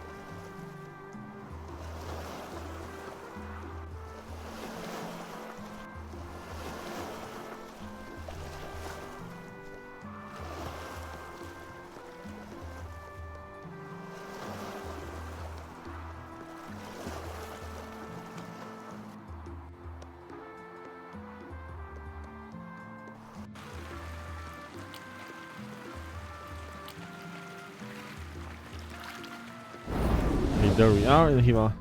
S1: There we are in Hiva.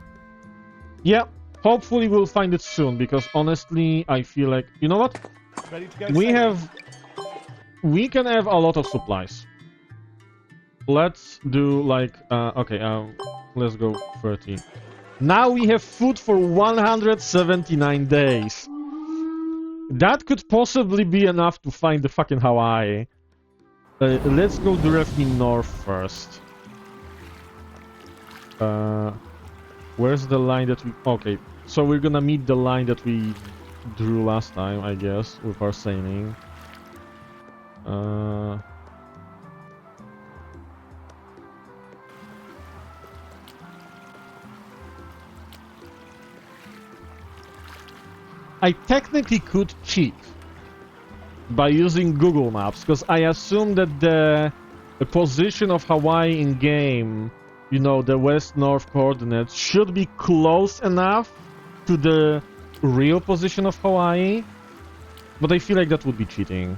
S1: Yeah, hopefully we'll find it soon, because honestly, I feel like... You know what? We can have a lot of supplies. Let's do like... okay, let's go 30. Now we have food for 179 days. That could possibly be enough to find the fucking Hawaii. Let's go directly north first. Where's the line that we... Okay, so we're gonna meet the line that we drew last time, I guess, with our sailing. I technically could cheat by using Google Maps, because I assume that the position of Hawaii in game, you know, the west-north coordinates, should be close enough to the real position of Hawaii, but I feel like that would be cheating.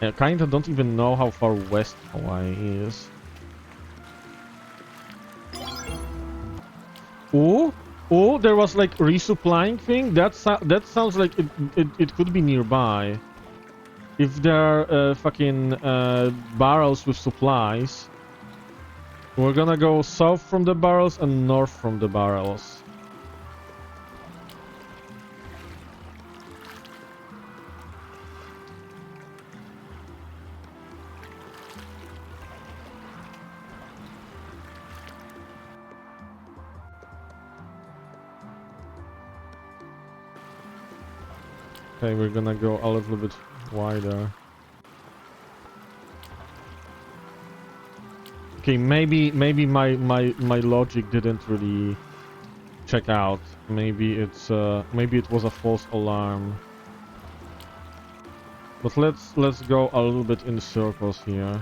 S1: I kinda don't even know how far west Hawaii is. Oh, oh, there was like resupplying thing. That sounds like it could be nearby. If there are fucking barrels with supplies, we're gonna go south from the barrels and north from the barrels. Okay, we're gonna go a little bit wider. Okay, maybe my logic didn't really check out. Maybe maybe it was a false alarm. But let's go a little bit in circles here.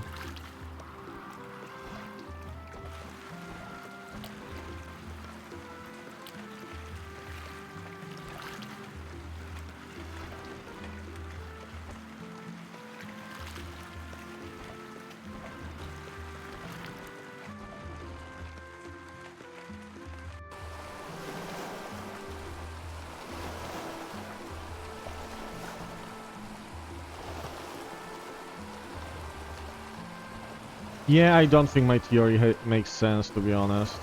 S1: Yeah, I don't think my theory makes sense, to be honest.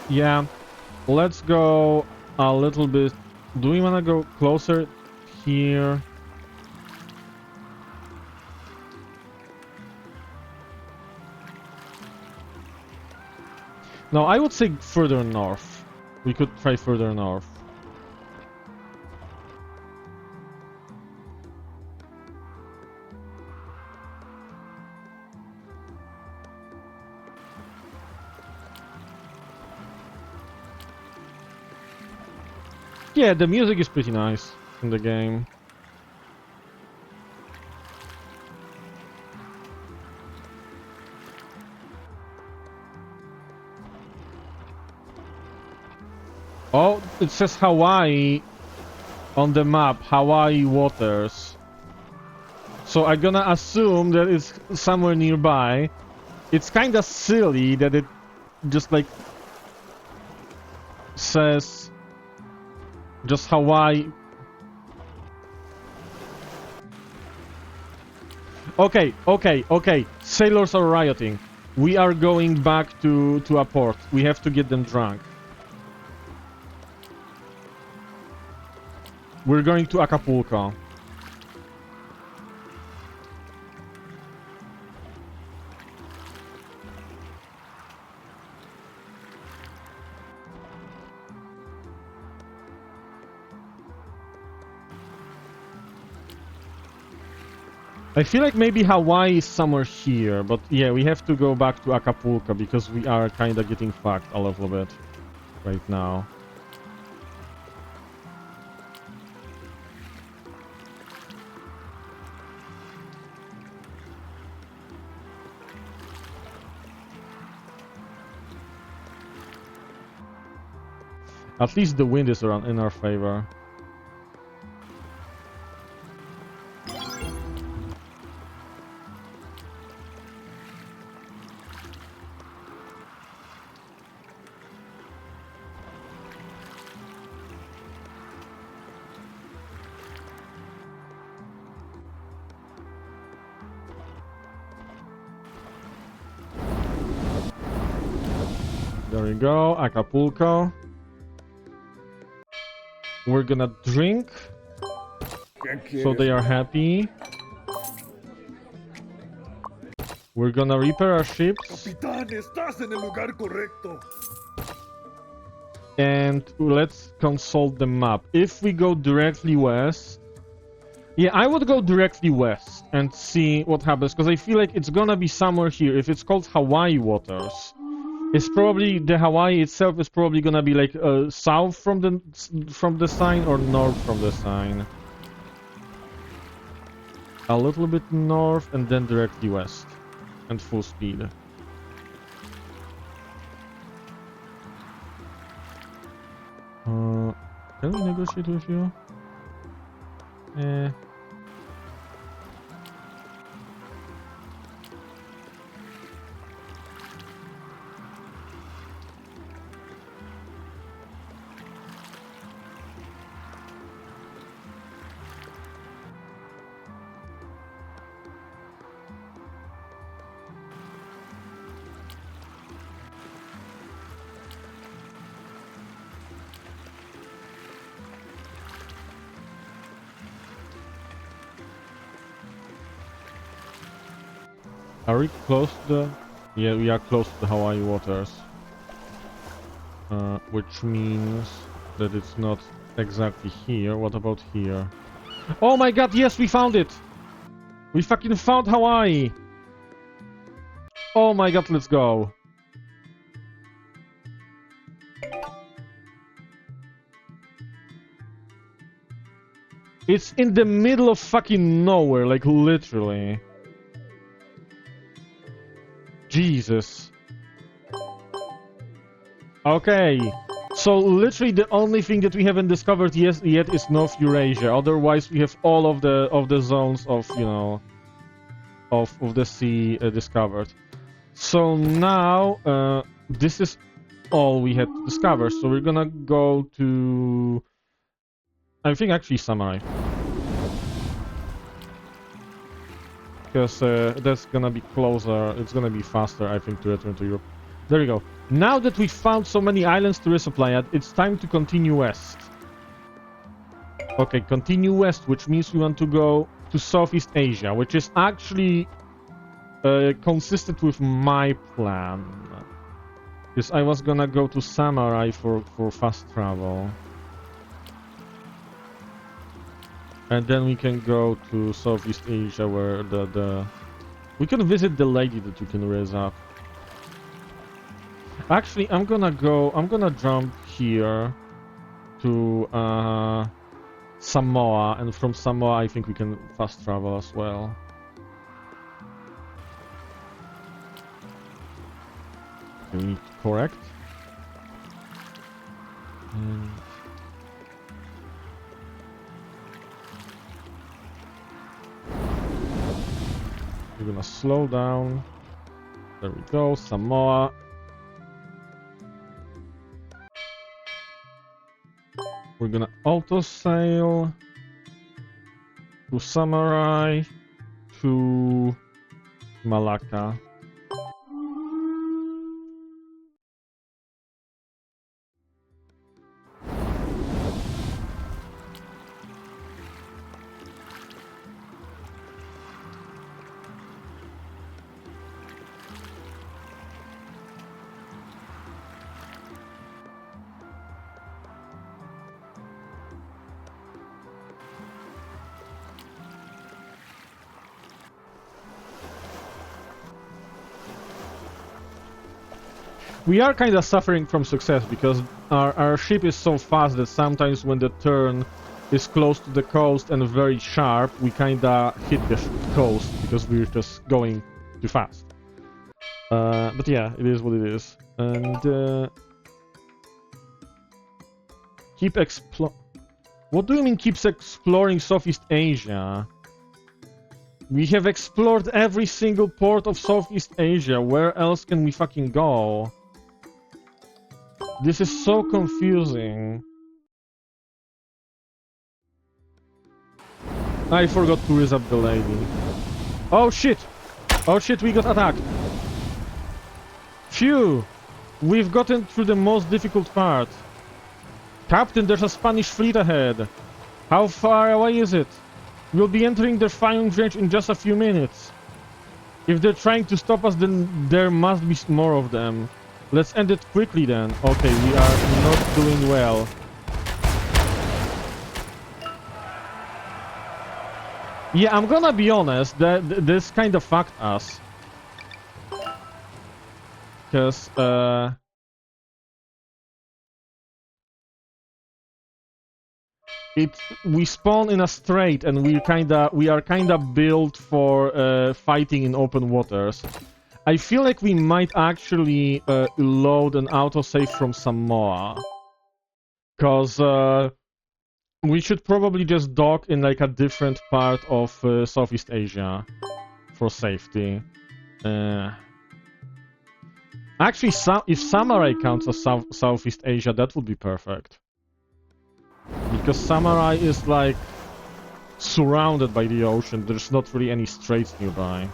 S1: Yeah, let's go a little bit. Do we want to go closer here? No, I would say further north. We could try further north. Yeah, the music is pretty nice in the game. Oh, it says Hawaii on the map, Hawaii waters. So I'm gonna assume that it's somewhere nearby. It's kinda silly that it just like says just Hawaii. Okay. Sailors are rioting. We are going back to a port. We have to get them drunk. We're going to Acapulco. I feel like maybe Hawaii is somewhere here, but yeah, we have to go back to Acapulco because we are kinda getting fucked a little bit right now. At least the wind is around in our favor. There we go, Acapulco. We're gonna drink, so they are happy. We're gonna repair our ships.
S8: Capitán, estás en el lugar correcto.
S1: And let's consult the map. If we go directly west... Yeah, I would go directly west and see what happens, because I feel like it's gonna be somewhere here. If it's called Hawaii waters, it's probably... the Hawaii itself is probably gonna be like south from the sign or north from the sign. A little bit north and then directly west. And full speed. Can we negotiate with you? Are we close to the... Yeah, we are close to the Hawaii waters. Which means that it's not exactly here. What about here? Oh my god, yes, we found it! We fucking found Hawaii! Oh my god, let's go. It's in the middle of fucking nowhere, like literally. Jesus. Okay. So literally the only thing that we haven't discovered yet is North Eurasia. Otherwise we have all of the zones of, you know, of the sea discovered. So now this is all we had to discover. So we're gonna go to, I think, actually Samurai. Because that's gonna be closer, it's gonna be faster, I think, to return to Europe. There we go. Now that we found so many islands to resupply at, it's time to continue west. Okay, continue west, which means we want to go to Southeast Asia, which is actually consistent with my plan. Because I was gonna go to Samurai for fast travel. And then we can go to Southeast Asia where we can visit the lady that we can raise up. Actually, I'm gonna jump here to Samoa, and from Samoa I think we can fast travel as well. We need to correct. And we're gonna slow down. There we go, Samoa. We're gonna auto sail to Samurai to Malacca. We are kind of suffering from success because our ship is so fast that sometimes when the turn is close to the coast and very sharp, we kind of hit the coast because we're just going too fast. But yeah, it is what it is. And keep explore. What do you mean keeps exploring Southeast Asia? We have explored every single port of Southeast Asia. Where else can we fucking go? This is so confusing. I forgot to raise up the lady. Oh shit! Oh shit, we got attacked. Phew! We've gotten through the most difficult part. Captain, there's a Spanish fleet ahead. How far away is it? We'll be entering their firing range in just a few minutes. If they're trying to stop us, then there must be more of them. Let's end it quickly then. Okay, we are not doing well. Yeah, I'm gonna be honest, this kind of fucked us. Because, we spawn in a strait and we are kinda built for fighting in open waters. I feel like we might actually load an autosave from Samoa. Cause We should probably just dock in like a different part of Southeast Asia for safety. Actually, if Samurai counts as Southeast Asia, that would be perfect. Because Samurai is like surrounded by the ocean. There's not really any straits nearby.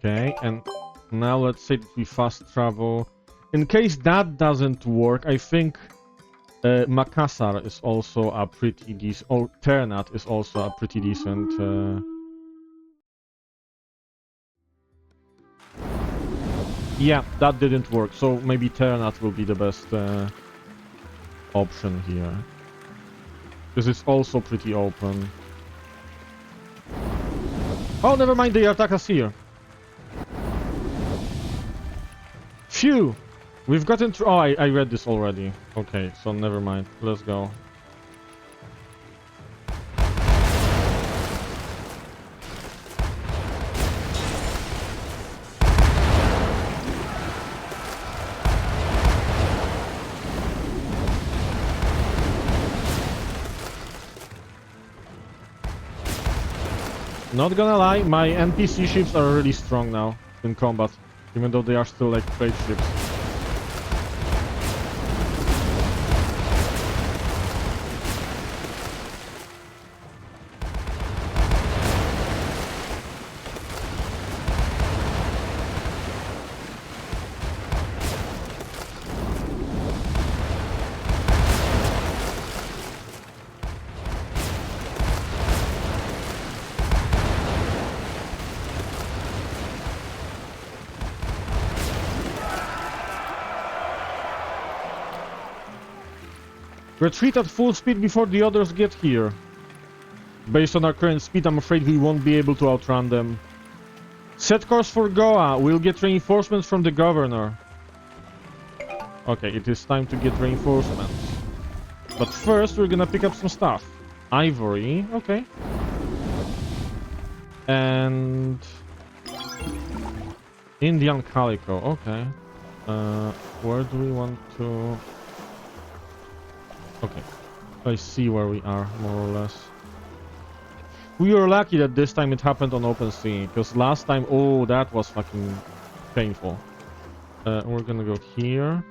S1: Okay, and now let's say that we fast travel. In case that doesn't work, I think Makassar is also a pretty decent, or Ternat is also a pretty decent. Yeah, that didn't work, so maybe Ternat will be the best option here. Because it's also pretty open. Oh, never mind, they attack us here. Phew! We've gotten through. Oh, I read this already. Okay, so never mind. Let's go. Not gonna lie, my NPC ships are really strong now in combat, even though they are still like trade ships. Retreat at full speed before the others get here. Based on our current speed, I'm afraid we won't be able to outrun them. Set course for Goa. We'll get reinforcements from the governor. Okay, it is time to get reinforcements. But first, we're gonna pick up some stuff. Ivory, okay. And... Indian calico, okay. Where do we want to... Okay, I see where we are, more or less. We were lucky that this time it happened on open sea, because last time, oh, that was fucking painful. We're gonna go here.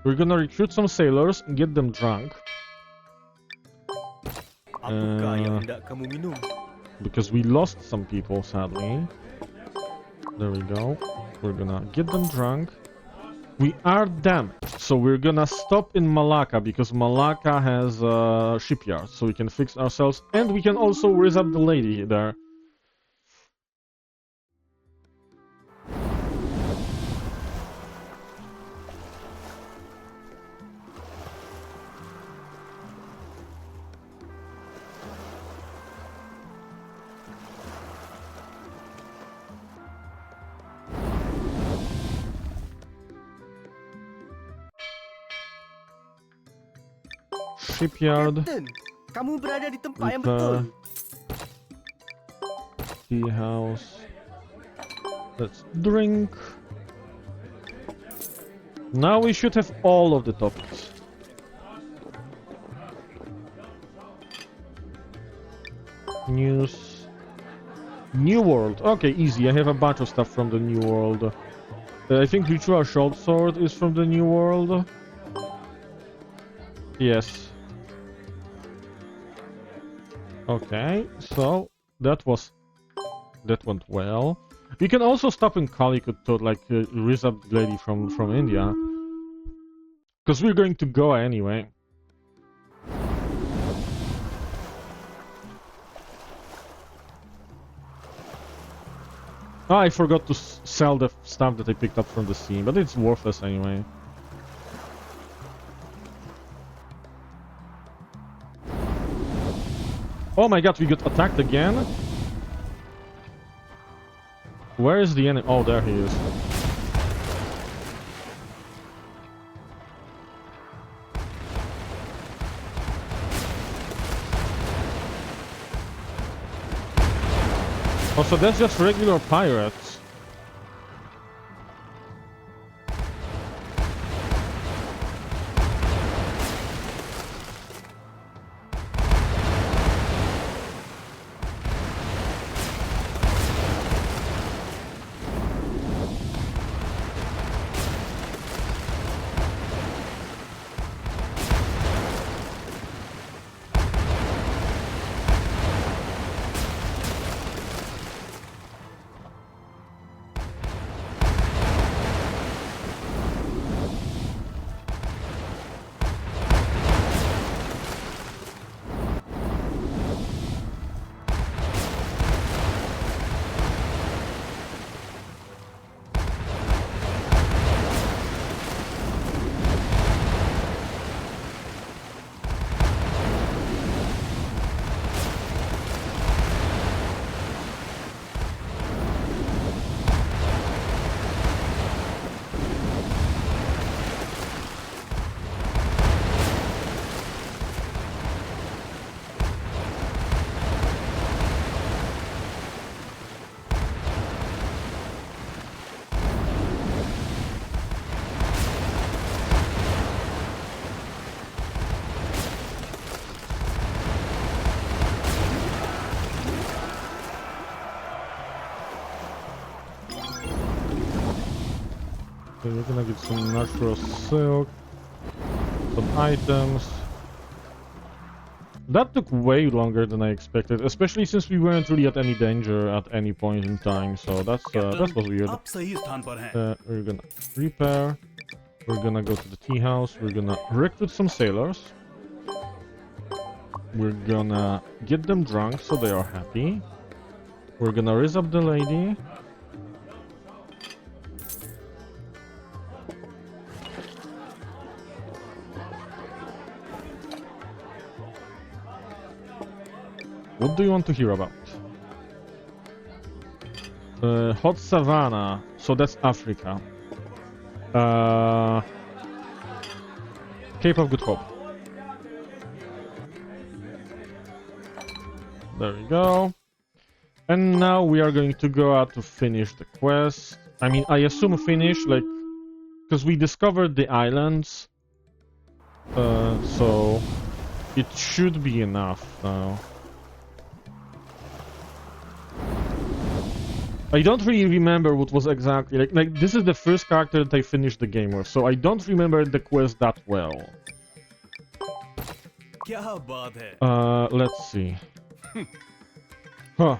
S1: We're gonna recruit some sailors and get them drunk. Because we lost some people, sadly. There we go. We're gonna get them drunk. We are damaged, so we're gonna stop in Malacca, because Malacca has a shipyard, so we can fix ourselves, and we can also raise up the lady there. Shipyard.
S8: Kamu berada di tempat yang betul.
S1: Tea house. Let's drink. Now we should have all of the topics. News. New World. Okay, easy. I have a bunch of stuff from the New World. I think Ritual Short Sword is from the New World. Yes. Okay, so that went well. We can also stop in Calicut to like raise up the lady from India, because we're going to Goa anyway. Oh, I forgot to sell the stuff that I picked up from the sea, but it's worthless anyway. Oh my god, we got attacked again? Where is the enemy? Oh, there he is. Oh, so that's just regular pirates. Okay, we're gonna get some natural silk, some items. That took way longer than I expected, especially since we weren't really at any danger at any point in time, so that was weird. We're gonna repair, we're gonna go to the tea house, we're gonna recruit some sailors. We're gonna get them drunk so they are happy. We're gonna raise up the lady. What do you want to hear about? Hot Savannah, so that's Africa. Cape of Good Hope. There we go. And now we are going to go out to finish the quest. I mean, I assume finish, like, because we discovered the islands. So it should be enough now. I don't really remember what was exactly like this is the first character that I finished the game with, so I don't remember the quest that well. Let's see. Huh.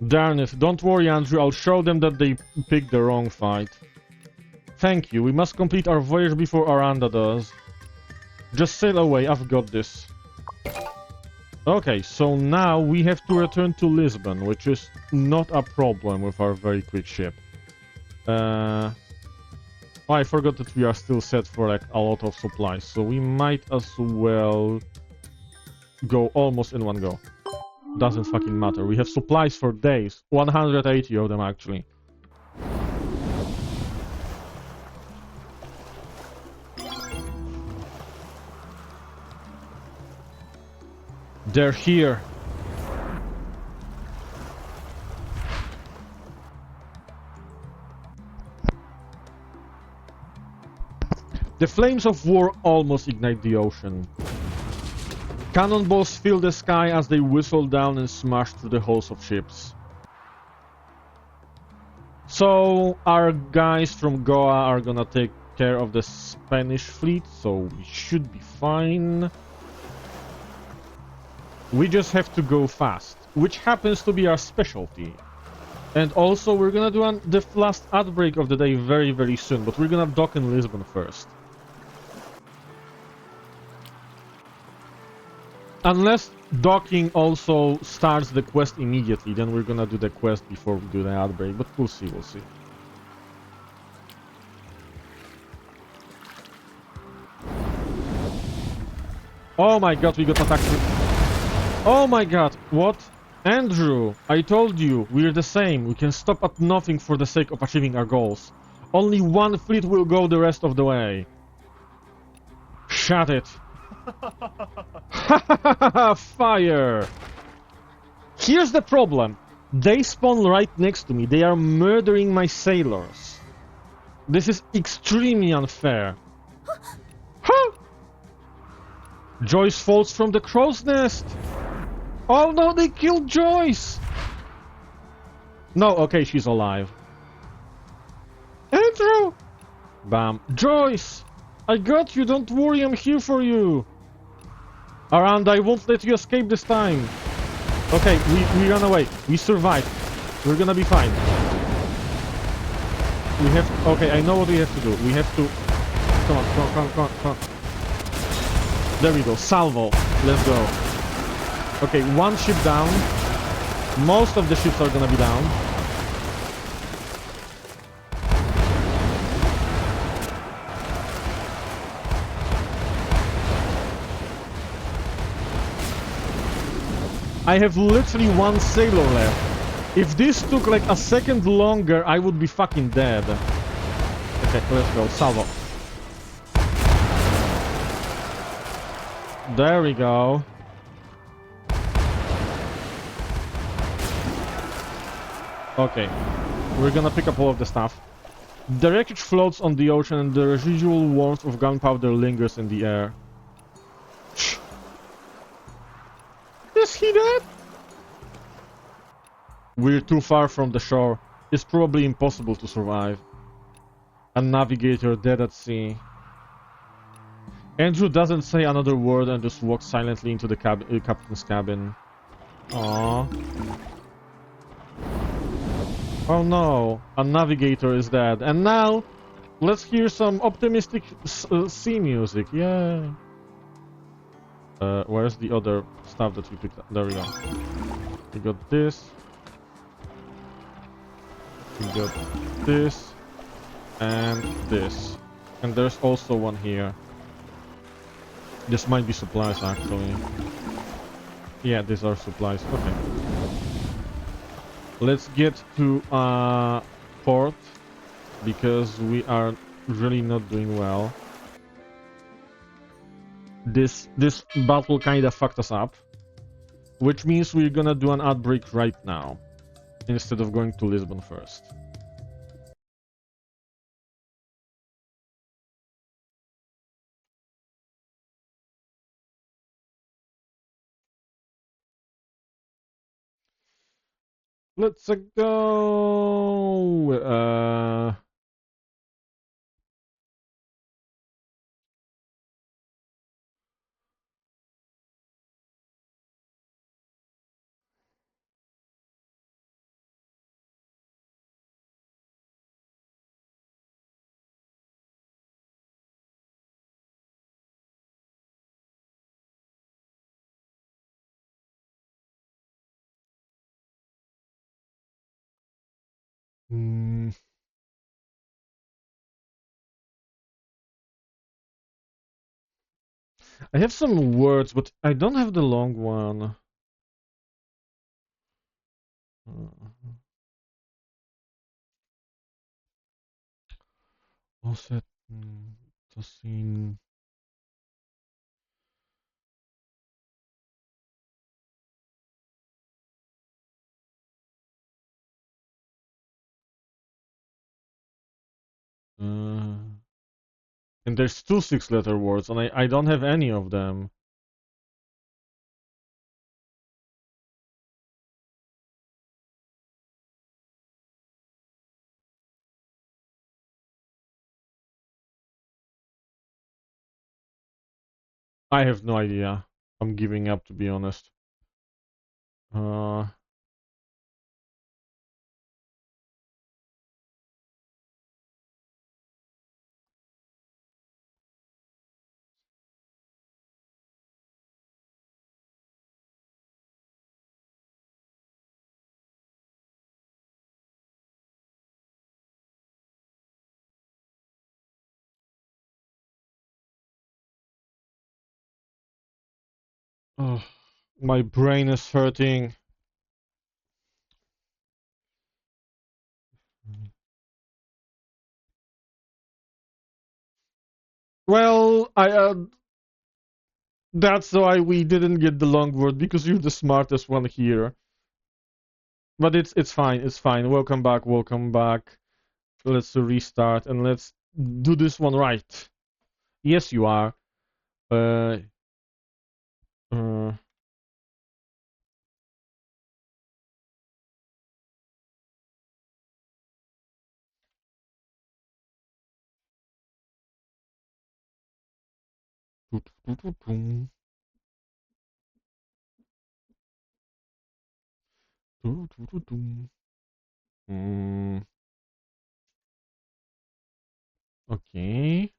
S1: Darn it. Don't worry, Andrew. I'll show them that they picked the wrong fight. Thank you. We must complete our voyage before Aranda does. Just sail away. I've got this. Okay, so now we have to return to Lisbon, which is not a problem with our very quick ship. Oh, I forgot that we are still set for like a lot of supplies, so we might as well go almost in one go. Doesn't fucking matter. We have supplies for days. 180 of them, actually. They're here. The flames of war almost ignite the ocean. Cannonballs fill the sky as they whistle down and smash through the hulls of ships. So our guys from Goa are gonna take care of the Spanish fleet, so we should be fine. We just have to go fast, which happens to be our specialty. And also we're gonna do the last outbreak of the day very, very soon, but we're gonna dock in Lisbon first. Unless docking also starts the quest immediately, then we're gonna do the quest before we do the outbreak, but we'll see, we'll see. Oh my god, we got attacked. Oh my god, what? Andrew, I told you, we're the same. We can stop at nothing for the sake of achieving our goals. Only one fleet will go the rest of the way. Shut it. Fire! Here's the problem. They spawn right next to me. They are murdering my sailors. This is extremely unfair. Huh? Joyce falls from the crow's nest. Oh no, they killed Joyce. No, okay, she's alive. Andrew! Bam. Joyce! I got you, don't worry, I'm here for you. Aranda, I won't let you escape this time. Okay, we run away. We survived. We're gonna be fine. We have... Okay, I know what we have to do. We have to... Come on. There we go. Salvo. Let's go. Okay, one ship down. Most of the ships are gonna be down. I have literally one sailor left. If this took like a second longer, I would be fucking dead. Okay, let's go. Salvo. There we go. Okay. We're gonna pick up all of the stuff. The wreckage floats on the ocean and the residual warmth of gunpowder lingers in the air. Is he dead? We're too far from the shore. It's probably impossible to survive. A navigator dead at sea. Andrew doesn't say another word and just walks silently into the captain's cabin. Aww. Oh no, a navigator is dead. And now, let's hear some optimistic sea music. Yeah. Where's the other stuff that we picked up? There we go. We got this. We got this. And this. And there's also one here. This might be supplies, actually. Yeah, these are supplies. Okay. Let's get to port. Because we are really not doing well. This battle kinda fucked us up. Which means we're gonna do an outbreak right now. Instead of going to Lisbon first. Let's go. I have some words, but I don't have the long one. Offset, Tosin. And there's two 6-letter words, and I don't have any of them. I have no idea. I'm giving up, to be honest. Oh, my brain is hurting. Well, that's why we didn't get the long word, because you're the smartest one here. But it's fine, it's fine. Welcome back, welcome back. Let's restart and let's do this one right. Yes, you are. Uh, Okay.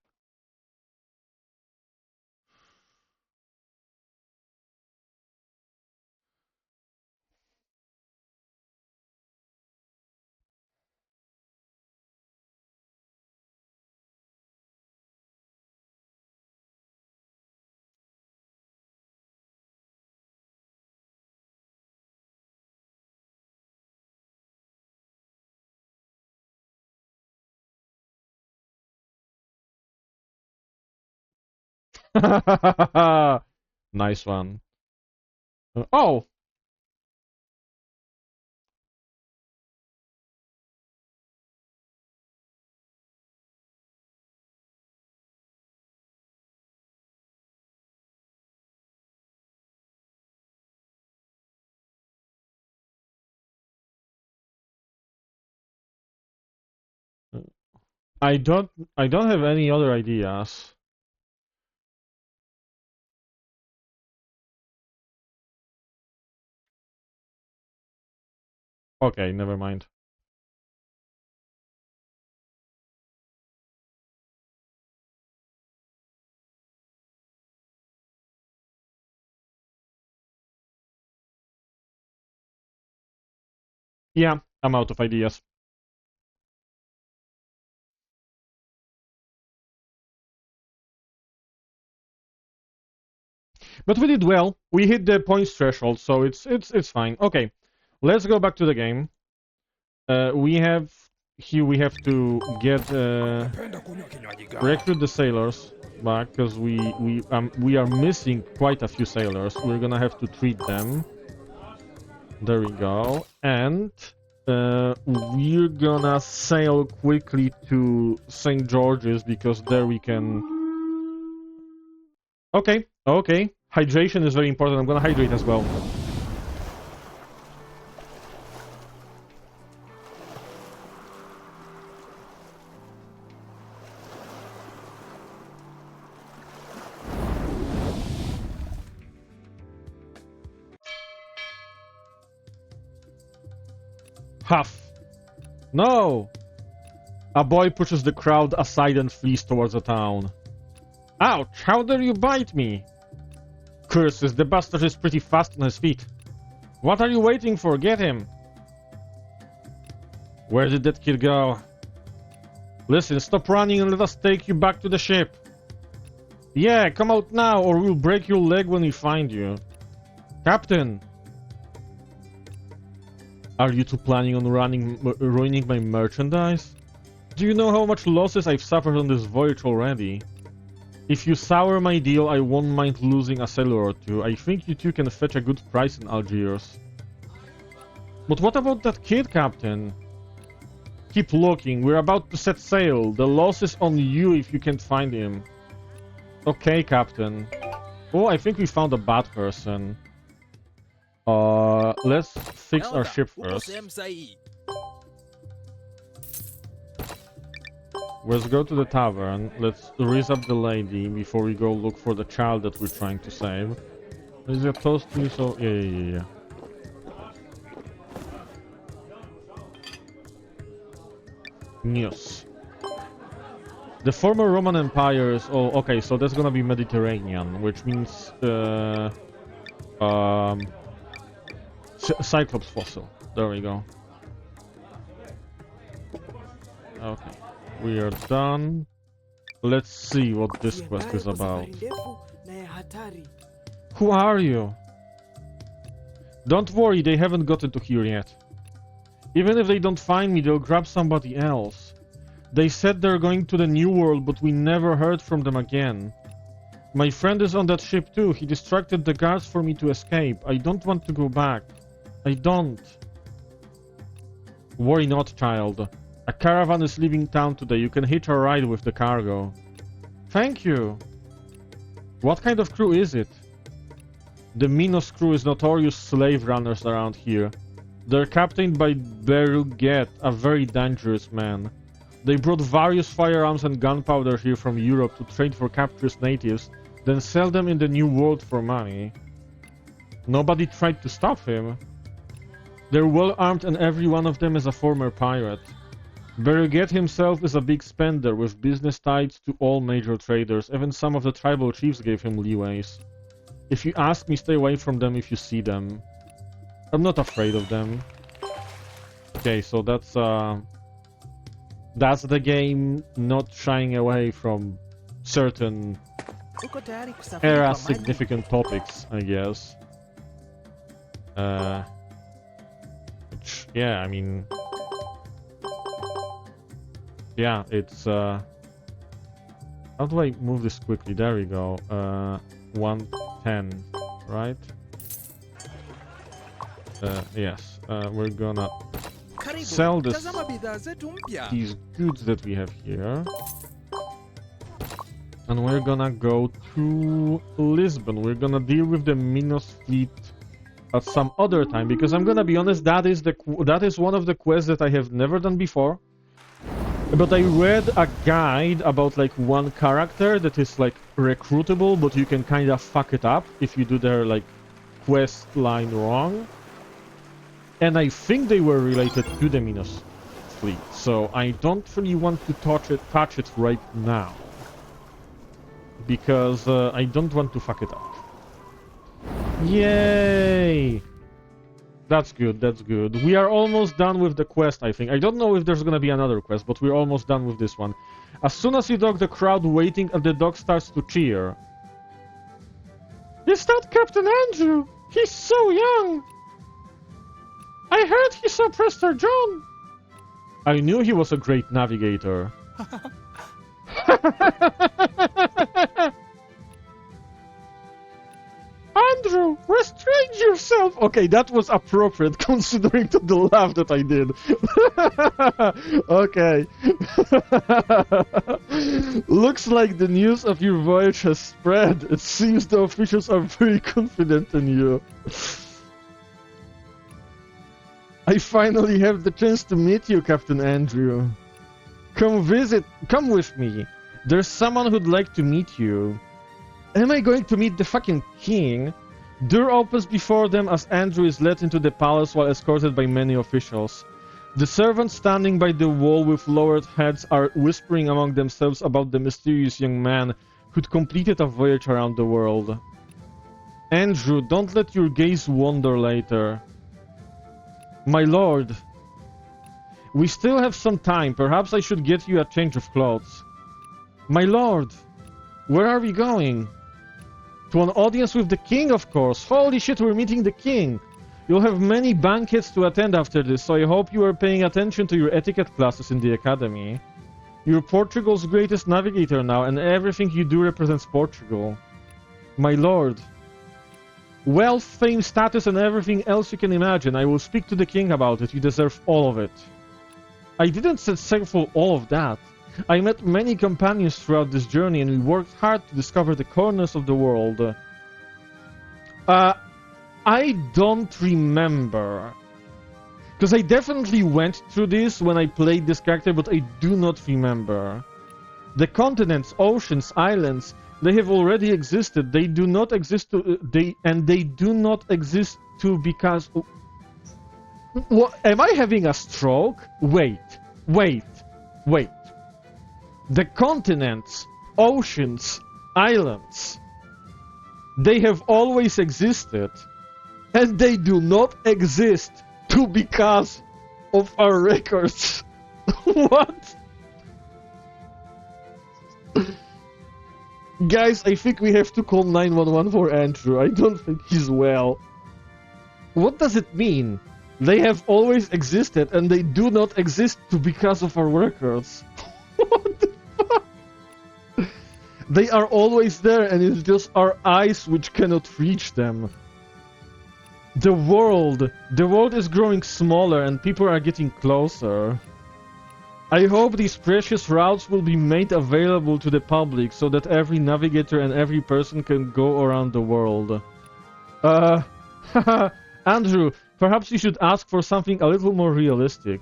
S1: Nice one. Oh! I don't have any other ideas. Okay, never mind. Yeah, I'm out of ideas. But we did well. We hit the points threshold, so it's fine. Okay, let's go back to the game. We have to get recruit the sailors back because we are missing quite a few sailors. We're gonna have to treat them. There we go, and we're gonna sail quickly to St. George's because there we can. Okay. Hydration is very important. I'm gonna hydrate as well. Huff. No! A boy pushes the crowd aside and flees towards the town. Ouch! How dare you bite me? Curses, the bastard is pretty fast on his feet. What are you waiting for? Get him! Where did that kid go? Listen, stop running and let us take you back to the ship. Yeah, come out now or we'll break your leg when we find you. Captain! Are you two planning on ruining my merchandise? Do you know how much losses I've suffered on this voyage already? If you sour my deal, I won't mind losing a sailor or two. I think you two can fetch a good price in Algiers. But what about that kid, Captain? Keep looking. We're about to set sail. The loss is on you if you can't find him. Okay, Captain. Oh, I think we found a bad person. Let's fix our ship first. Let's go to the tavern. Let's raise up the lady before we go look for the child that we're trying to save. Is it toast to you? So yeah. News. The former Roman Empire is... Oh, okay, so that's gonna be Mediterranean, which means... Cyclops fossil. There we go. Okay. We are done. Let's see what this quest is about. Who are you? Don't worry, they haven't gotten to here yet. Even if they don't find me, they'll grab somebody else. They said they're going to the New World, but we never heard from them again. My friend is on that ship too. He distracted the guards for me to escape. I don't want to go back. I don't. Worry not, child. A caravan is leaving town today. You can hitch a ride with the cargo. Thank you. What kind of crew is it? The Minos crew is notorious slave runners around here. They're captained by Beruget, a very dangerous man. They brought various firearms and gunpowder here from Europe to trade for captured natives, then sell them in the New World for money. Nobody tried to stop him. They're well armed and every one of them is a former pirate. Beruget himself is a big spender with business ties to all major traders. Even some of the tribal chiefs gave him leeways. If you ask me, stay away from them if you see them. I'm not afraid of them. Okay, so that's the game not shying away from certain era significant topics, I guess. Which, yeah, I mean, yeah, it's how do I move this quickly? There we go. 110, right? Yes, we're gonna sell these goods that we have here. And we're gonna go to Lisbon. We're gonna deal with the Minos fleet at some other time, because I'm gonna be honest, that is one of the quests that I have never done before. But I read a guide about like one character that is like recruitable, but you can kind of fuck it up if you do their like quest line wrong. And I think they were related to the Minos fleet, so I don't really want to touch it right now, because I don't want to fuck it up. Yay! That's good, that's good. We are almost done with the quest, I think. I don't know if there's gonna be another quest, but we're almost done with this one. As soon as you dock, the crowd waiting at the dock starts to cheer. Is that Captain Andrew? He's so young! I heard he saw Prester John! I knew he was a great navigator. Andrew, restrain yourself! Okay, that was appropriate considering the laugh that I did. Okay. Looks like the news of your voyage has spread. It seems the officials are very confident in you. I finally have the chance to meet you, Captain Andrew. Come with me. There's someone who'd like to meet you. Am I going to meet the fucking king? Door opens before them as Andrew is led into the palace while escorted by many officials. The servants standing by the wall with lowered heads are whispering among themselves about the mysterious young man who'd completed a voyage around the world. Andrew, don't let your gaze wander later. My lord, we still have some time. Perhaps I should get you a change of clothes. My lord, where are we going? To an audience with the king, of course. Holy shit, we're meeting the king. You'll have many banquets to attend after this, so I hope you are paying attention to your etiquette classes in the academy. You're Portugal's greatest navigator now, and everything you do represents Portugal. My lord, wealth, fame, status, and everything else you can imagine. I will speak to the king about it. You deserve all of it. I didn't settle for all of that. I met many companions throughout this journey, and we worked hard to discover the corners of the world. I don't remember. Because I definitely went through this when I played this character, but I do not remember. The continents, oceans, islands, they have already existed. They do not exist to... they do not exist to because... What, am I having a stroke? Wait. The continents, oceans, islands, they have always existed, and they do not exist to because of our records. What? Guys, I think we have to call 911 for Andrew. I don't think he's well. What does it mean? They have always existed, and they do not exist to because of our records. What the fuck? They are always there, and it's just our eyes which cannot reach them. The world is growing smaller and people are getting closer. I hope these precious routes will be made available to the public so that every navigator and every person can go around the world. Andrew, perhaps you should ask for something a little more realistic.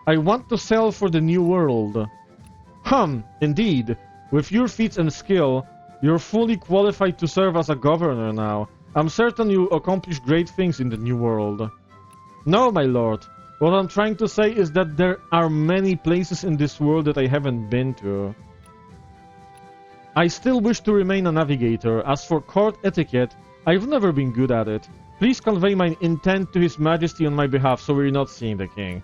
S1: I want to sail for the new world. Indeed. With your feats and skill, you're fully qualified to serve as a governor now. I'm certain you'll accomplish great things in the new world. No, my lord. What I'm trying to say is that there are many places in this world that I haven't been to. I still wish to remain a navigator. As for court etiquette, I've never been good at it. Please convey my intent to His Majesty on my behalf so we're not seeing the king.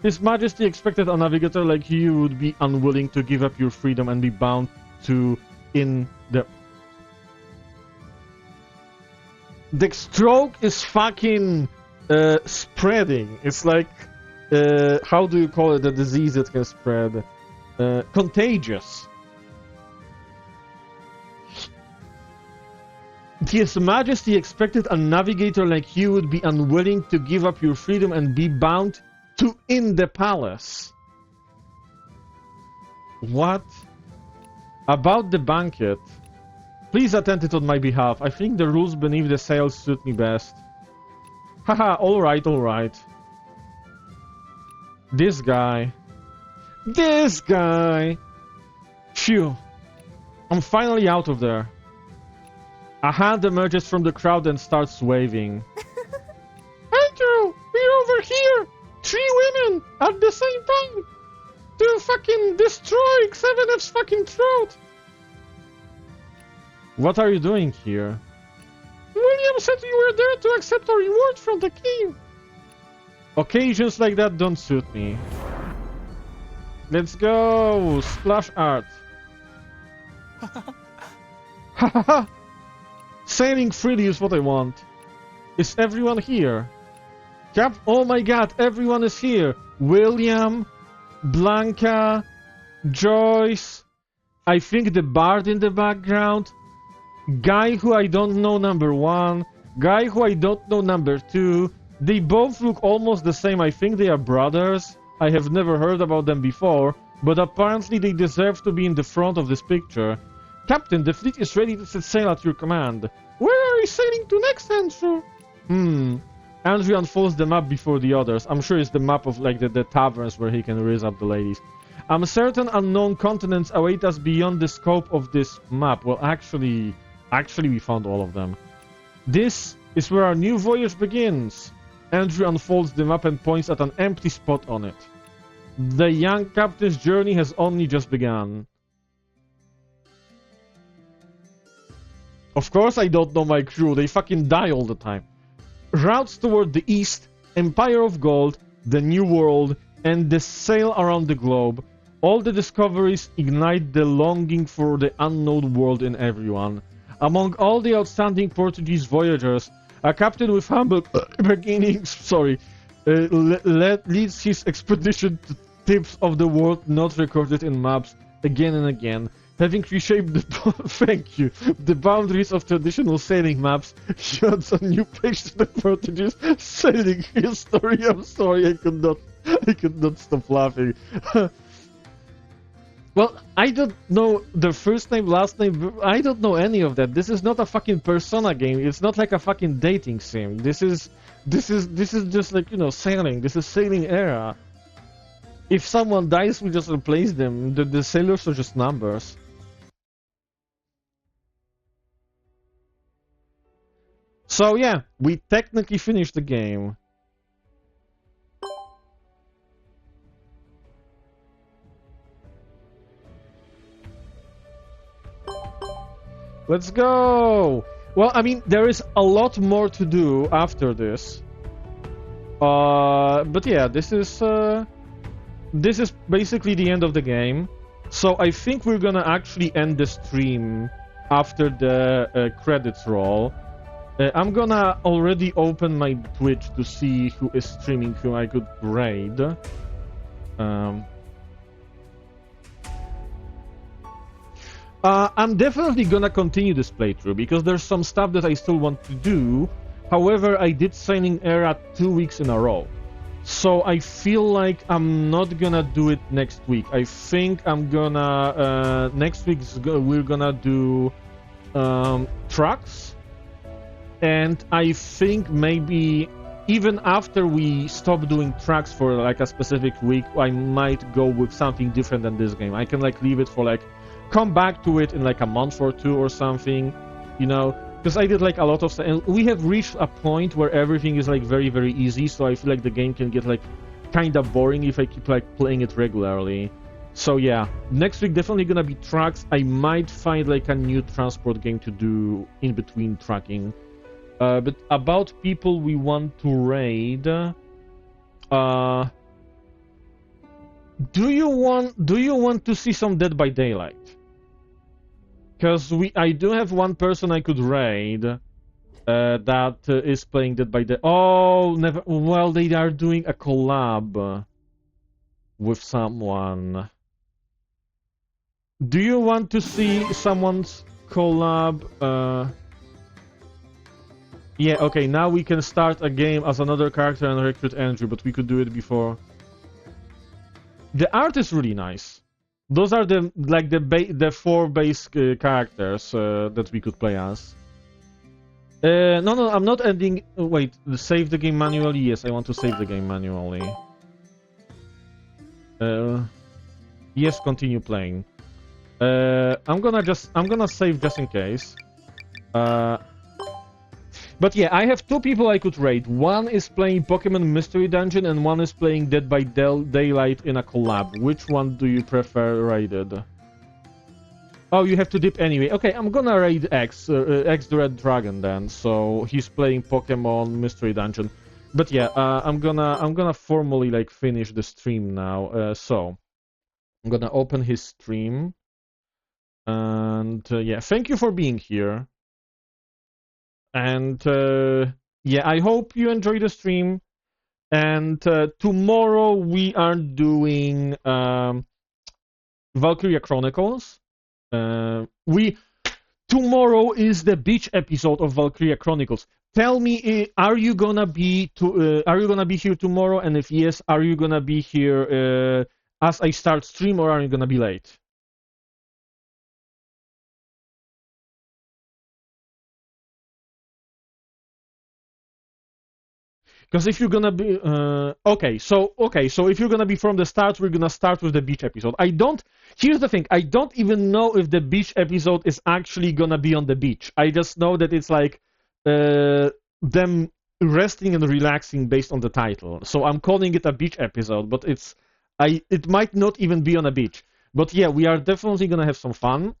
S1: His Majesty expected a navigator like you would be unwilling to give up your freedom and be bound to in the... The stroke is fucking spreading. It's like, how do you call it, the disease that can spread? Contagious. His Majesty expected a navigator like you would be unwilling to give up your freedom and be bound to in the palace. What? About the banquet. Please attend it on my behalf. I think the rules beneath the sails suit me best. Haha, alright, alright. This guy. This guy! Phew. I'm finally out of there. A hand emerges from the crowd and starts waving. Andrew! We're over here! 3 women at the same time! To fucking destroy Xevenef's fucking throat! What are you doing here? William said you were there to accept a reward from the king. Occasions like that don't suit me. Let's go! Splash art. Hahaha! Sailing freely is what I want. Is everyone here? Cap, oh my god, everyone is here. William, Blanca, Joyce, I think the bard in the background, guy who I don't know number 1, guy who I don't know number 2. They both look almost the same. I think they are brothers. I have never heard about them before, but apparently they deserve to be in the front of this picture. Captain, the fleet is ready to set sail at your command. Where are we sailing to next, Andrew? Andrew unfolds the map before the others. I'm sure it's the map of like the taverns where he can raise up the ladies. I'm certain unknown continents await us beyond the scope of this map. Well, actually we found all of them. This is where our new voyage begins. Andrew unfolds the map and points at an empty spot on it. The young captain's journey has only just begun. Of course I don't know my crew, they fucking die all the time. Routes toward the east, Empire of Gold, the New World, and the sail around the globe. All the discoveries ignite the longing for the unknown world in everyone. Among all the outstanding Portuguese voyagers, a captain with humble beginnings, leads his expedition to tips of the world not recorded in maps again and again. Having reshaped the boundaries of traditional sailing maps, he adds a new page to the Portuguese sailing history. I'm sorry, I could not stop laughing. Well, I don't know the first name, last name. I don't know any of that. This is not a fucking Persona game. It's not like a fucking dating sim. This is just like, you know, sailing. This is sailing era. If someone dies, we just replace them. The sailors are just numbers. So yeah, we technically finished the game. Let's go! Well, I mean, there is a lot more to do after this. But yeah, this is basically the end of the game. So I think we're gonna actually end the stream after the credits roll. I'm gonna already open my Twitch to see who is streaming, who I could raid. I'm definitely gonna continue this playthrough because there's some stuff that I still want to do. However, I did Signing Era 2 weeks in a row. So I feel like I'm not gonna do it next week. I think I'm gonna... next week we're gonna do trucks. And I think maybe even after we stop doing trucks for like a specific week, I might go with something different than this game. I can like leave it for like... come back to it in like a month or two or something, you know? Because I did like a lot of stuff, and we have reached a point where everything is like very, very easy, so I feel like the game can get like kind of boring if I keep like playing it regularly. So yeah, next week definitely gonna be trucks. I might find like a new transport game to do in between trucking. But about people we want to raid, do you want to see some Dead by Daylight? Because I do have one person I could raid that is playing Dead by Daylight. Oh, never. Well, they are doing a collab with someone. Do you want to see someone's collab? Yeah, okay, now we can start a game as another character and recruit Andrew, but we could do it before. The art is really nice. Those are the like the 4 base characters that we could play as. No, I'm not ending. Wait, save the game manually. Yes, I want to save the game manually. Yes, continue playing. I'm gonna save just in case. But yeah, I have 2 people I could raid. One is playing Pokemon Mystery Dungeon, and one is playing Dead by Daylight in a collab. Which one do you prefer raided? Oh, you have to dip anyway. Okay, I'm gonna raid X the Red Dragon then. So he's playing Pokemon Mystery Dungeon. But yeah, I'm gonna formally like finish the stream now. So I'm gonna open his stream, and yeah, thank you for being here. And yeah, I hope you enjoy the stream. And tomorrow we are doing Valkyria Chronicles. Tomorrow is the beach episode of Valkyria Chronicles. Tell me, are you gonna be here tomorrow? And if yes, are you gonna be here as I start stream, or are you gonna be late? Because if you're gonna be okay, so if you're gonna be from the start, we're gonna start with the beach episode. Here's the thing, I don't even know if the beach episode is actually gonna be on the beach. I just know that it's like them resting and relaxing based on the title. So I'm calling it a beach episode, but it might not even be on a beach. But yeah, we are definitely gonna have some fun.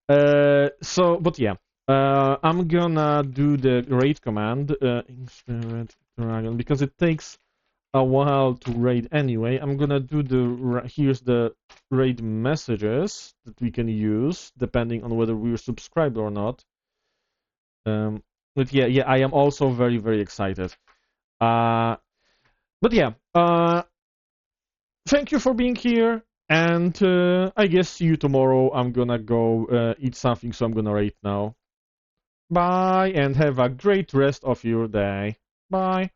S1: But yeah, I'm gonna do the raid command. Dragon, because it takes a while to raid anyway. I'm gonna do here's the raid messages that we can use depending on whether we're subscribed or not. But yeah, I am also very, very excited. But yeah, thank you for being here, and I guess see you tomorrow. I'm gonna go eat something, so I'm gonna raid now. Bye, and have a great rest of your day. Bye.